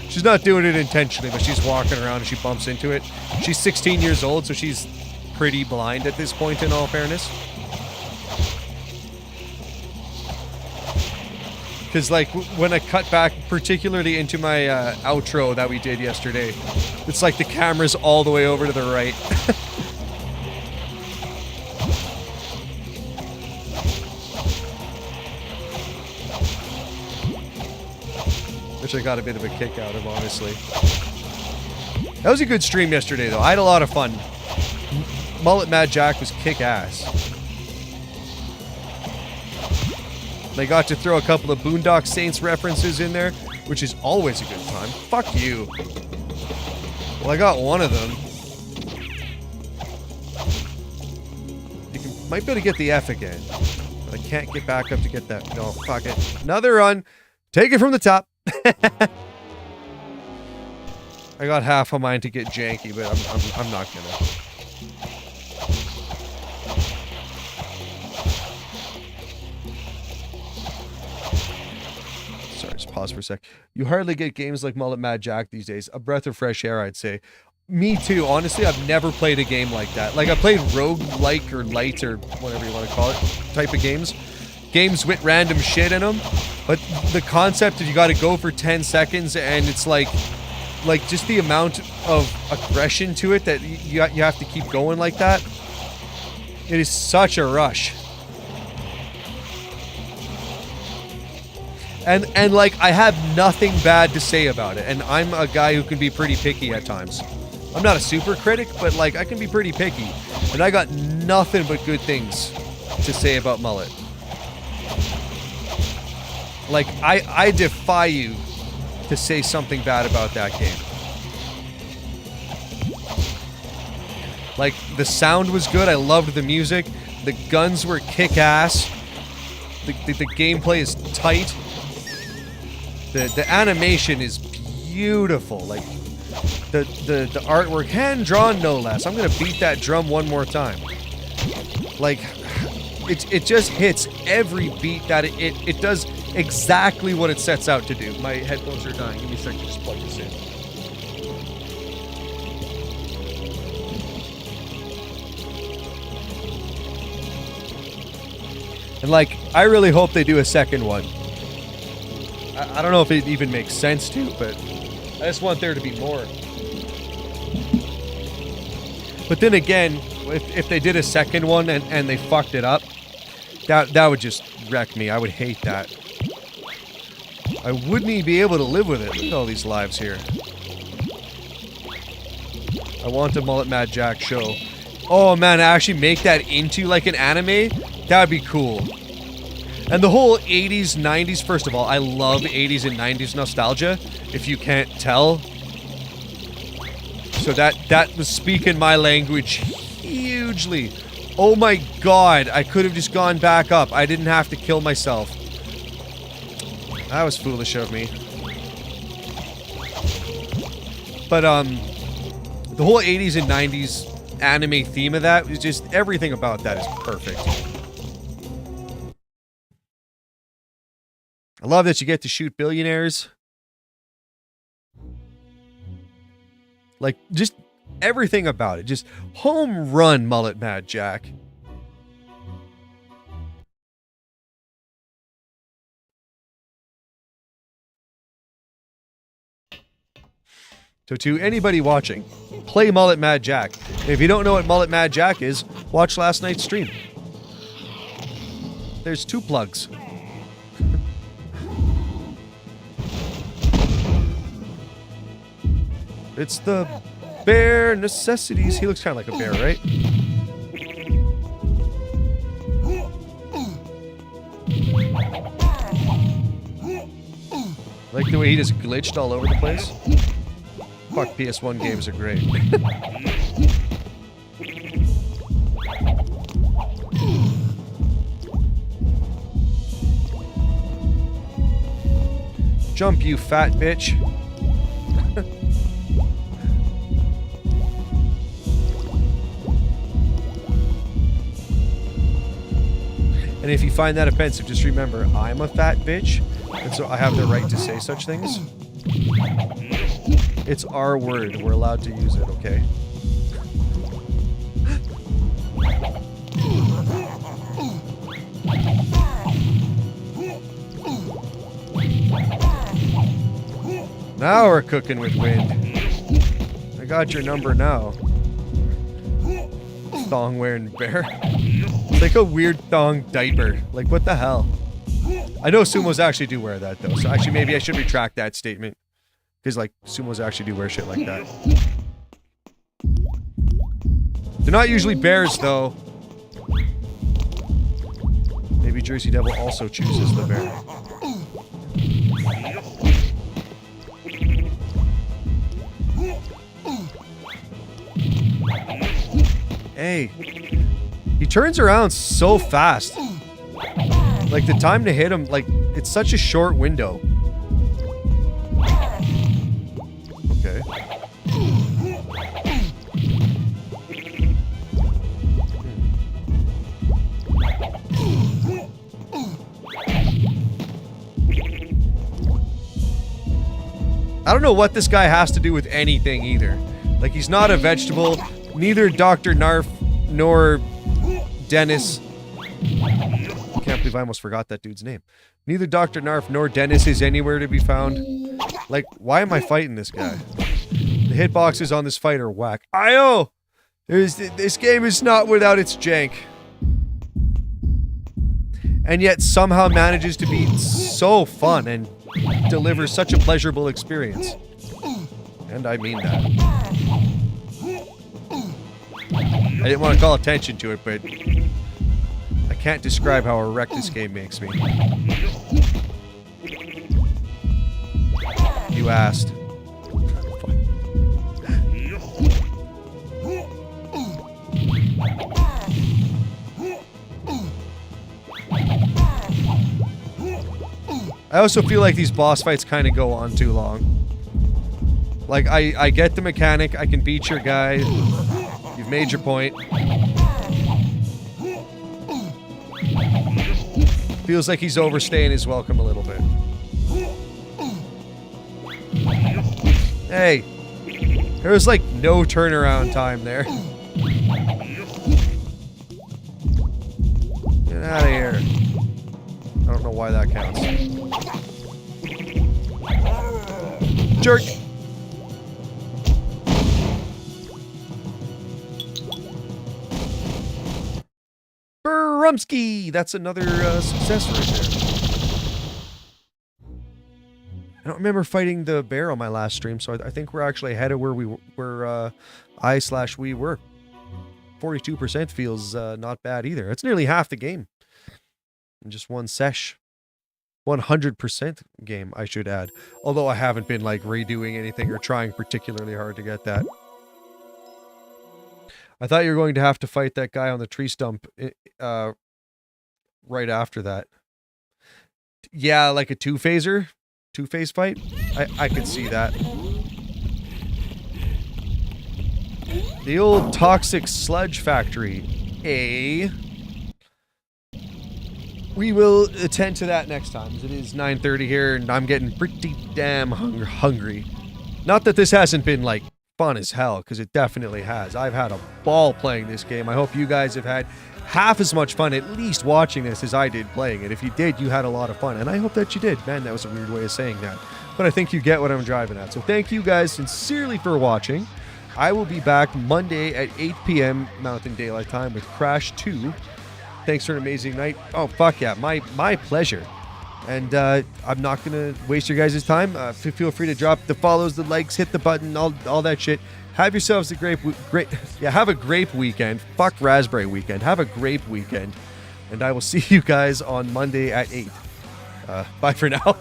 She's not doing it intentionally, but she's walking around and she bumps into it. She's 16 years old, so she's pretty blind at this point, in all fairness. Because, like, when I cut back, particularly into my outro that we did yesterday, it's like the camera's all the way over to the right. Which I got a bit of a kick out of, honestly. That was a good stream yesterday, though. I had a lot of fun. Mullet Mad Jack was kick-ass. They got to throw a couple of Boondock Saints references in there, which is always a good time. Fuck you. Well, I got one of them. You might be able to get the F again. But I can't get back up to get that. No, fuck it. Another run. Take it from the top. I got half of mine to get janky, but I'm not gonna. Sorry, just pause for a sec. You hardly get games like Mullet Mad Jack these days. A breath of fresh air, I'd say. Me too. Honestly, I've never played a game like that. Like, I played roguelike or light or whatever you want to call it type of games. Games with random shit in them. But the concept that you got to go for 10 seconds and it's like just the amount of aggression to it that you have to keep going like that. It is such a rush. And like, I have nothing bad to say about it. And I'm a guy who can be pretty picky at times. I'm not a super critic, but like, I can be pretty picky. And I got nothing but good things to say about Mullet. Like, I defy you to say something bad about that game. Like, the sound was good. I loved the music. The guns were kick-ass. The gameplay is tight. The animation is beautiful. Like, the artwork, hand-drawn no less. I'm gonna beat that drum one more time. Like, it just hits every beat that it does exactly what it sets out to do. My headphones are dying. Give me a second to just plug this in. And like, I really hope they do a second one. I don't know if it even makes sense to, but I just want there to be more. But then again, if they did a second one and they fucked it up, that would just wreck me. I would hate that. I wouldn't even be able to live with it. Look at all these lives here. I want a Mullet Mad Jack show. Oh man, actually make that into like an anime? That'd be cool. And the whole 80s, 90s, first of all, I love 80s and 90s nostalgia, if you can't tell. So that was speaking my language hugely. Oh my god, I could have just gone back up. I didn't have to kill myself. That was foolish of me. But the whole 80s and 90s anime theme of that was just, everything about that is perfect. I love that you get to shoot billionaires. Like, just everything about it. Just home run, Mullet Mad Jack. So to anybody watching, play Mullet Mad Jack. If you don't know what Mullet Mad Jack is, watch last night's stream. There's 2 plugs. It's the bare necessities. He looks kind of like a bear, right? Like the way he just glitched all over the place. Fuck, PS1 games are great. Jump, you fat bitch. And if you find that offensive, just remember, I'm a fat bitch, and so I have the right to say such things. It's our word. We're allowed to use it, okay? Now we're cooking with wind. I got your number now. Thong wearing bear. It's like a weird thong diaper. Like, what the hell? I know sumos actually do wear that, though. So actually, maybe I should retract that statement. Because, like, sumos actually do wear shit like that. They're not usually bears, though. Maybe Jersey Devil also chooses the bear. Hey. He turns around so fast. Like, the time to hit him, like, it's such a short window. Okay. I don't know what this guy has to do with anything either. Like, he's not a vegetable. Neither Dr. Narf nor Dennis. I can't believe I almost forgot that dude's name. Neither Dr. Narf nor Dennis is anywhere to be found. Like, why am I fighting this guy? The hitboxes on this fight are whack. Io! This game is not without its jank. And yet somehow manages to be so fun and deliver such a pleasurable experience. And I mean that. I didn't want to call attention to it, but I can't describe how a wreck this game makes me. You asked. I also feel like these boss fights kind of go on too long. Like, I get the mechanic. I can beat your guy. You've made your point. Feels like he's overstaying his welcome a little bit. Hey. There was like no turnaround time there. Get out of here. I don't know why that counts. Jerk! Burumski! That's another success right there. I don't remember fighting the bear on my last stream, so I think we're actually ahead of where we were, we were. 42% feels not bad either. It's nearly half the game. In just one sesh. 100% game, I should add. Although I haven't been, like, redoing anything or trying particularly hard to get that. I thought you were going to have to fight that guy on the tree stump right after that. Yeah, like a two-phase fight? I could see that. The old toxic sludge factory. We will attend to that next time. It is 9:30 here, and I'm getting pretty damn hungry. Not that this hasn't been, like, fun as hell, because it definitely has. I've had a ball playing this game. I hope you guys have had half as much fun at least watching this as I did playing it. If you did, you had a lot of fun, and I hope that you did. Man, that was a weird way of saying that. But I think you get what I'm driving at. So thank you guys sincerely for watching. I will be back Monday at 8 p.m. Mountain Daylight Time with Crash 2. Thanks for an amazing night. Oh, fuck yeah. My pleasure. And I'm not going to waste your guys' time. Feel free to drop the follows, the likes, hit the button, all that shit. Have yourselves a have a grape weekend. Fuck raspberry weekend. Have a grape weekend. And I will see you guys on Monday at 8. Bye for now.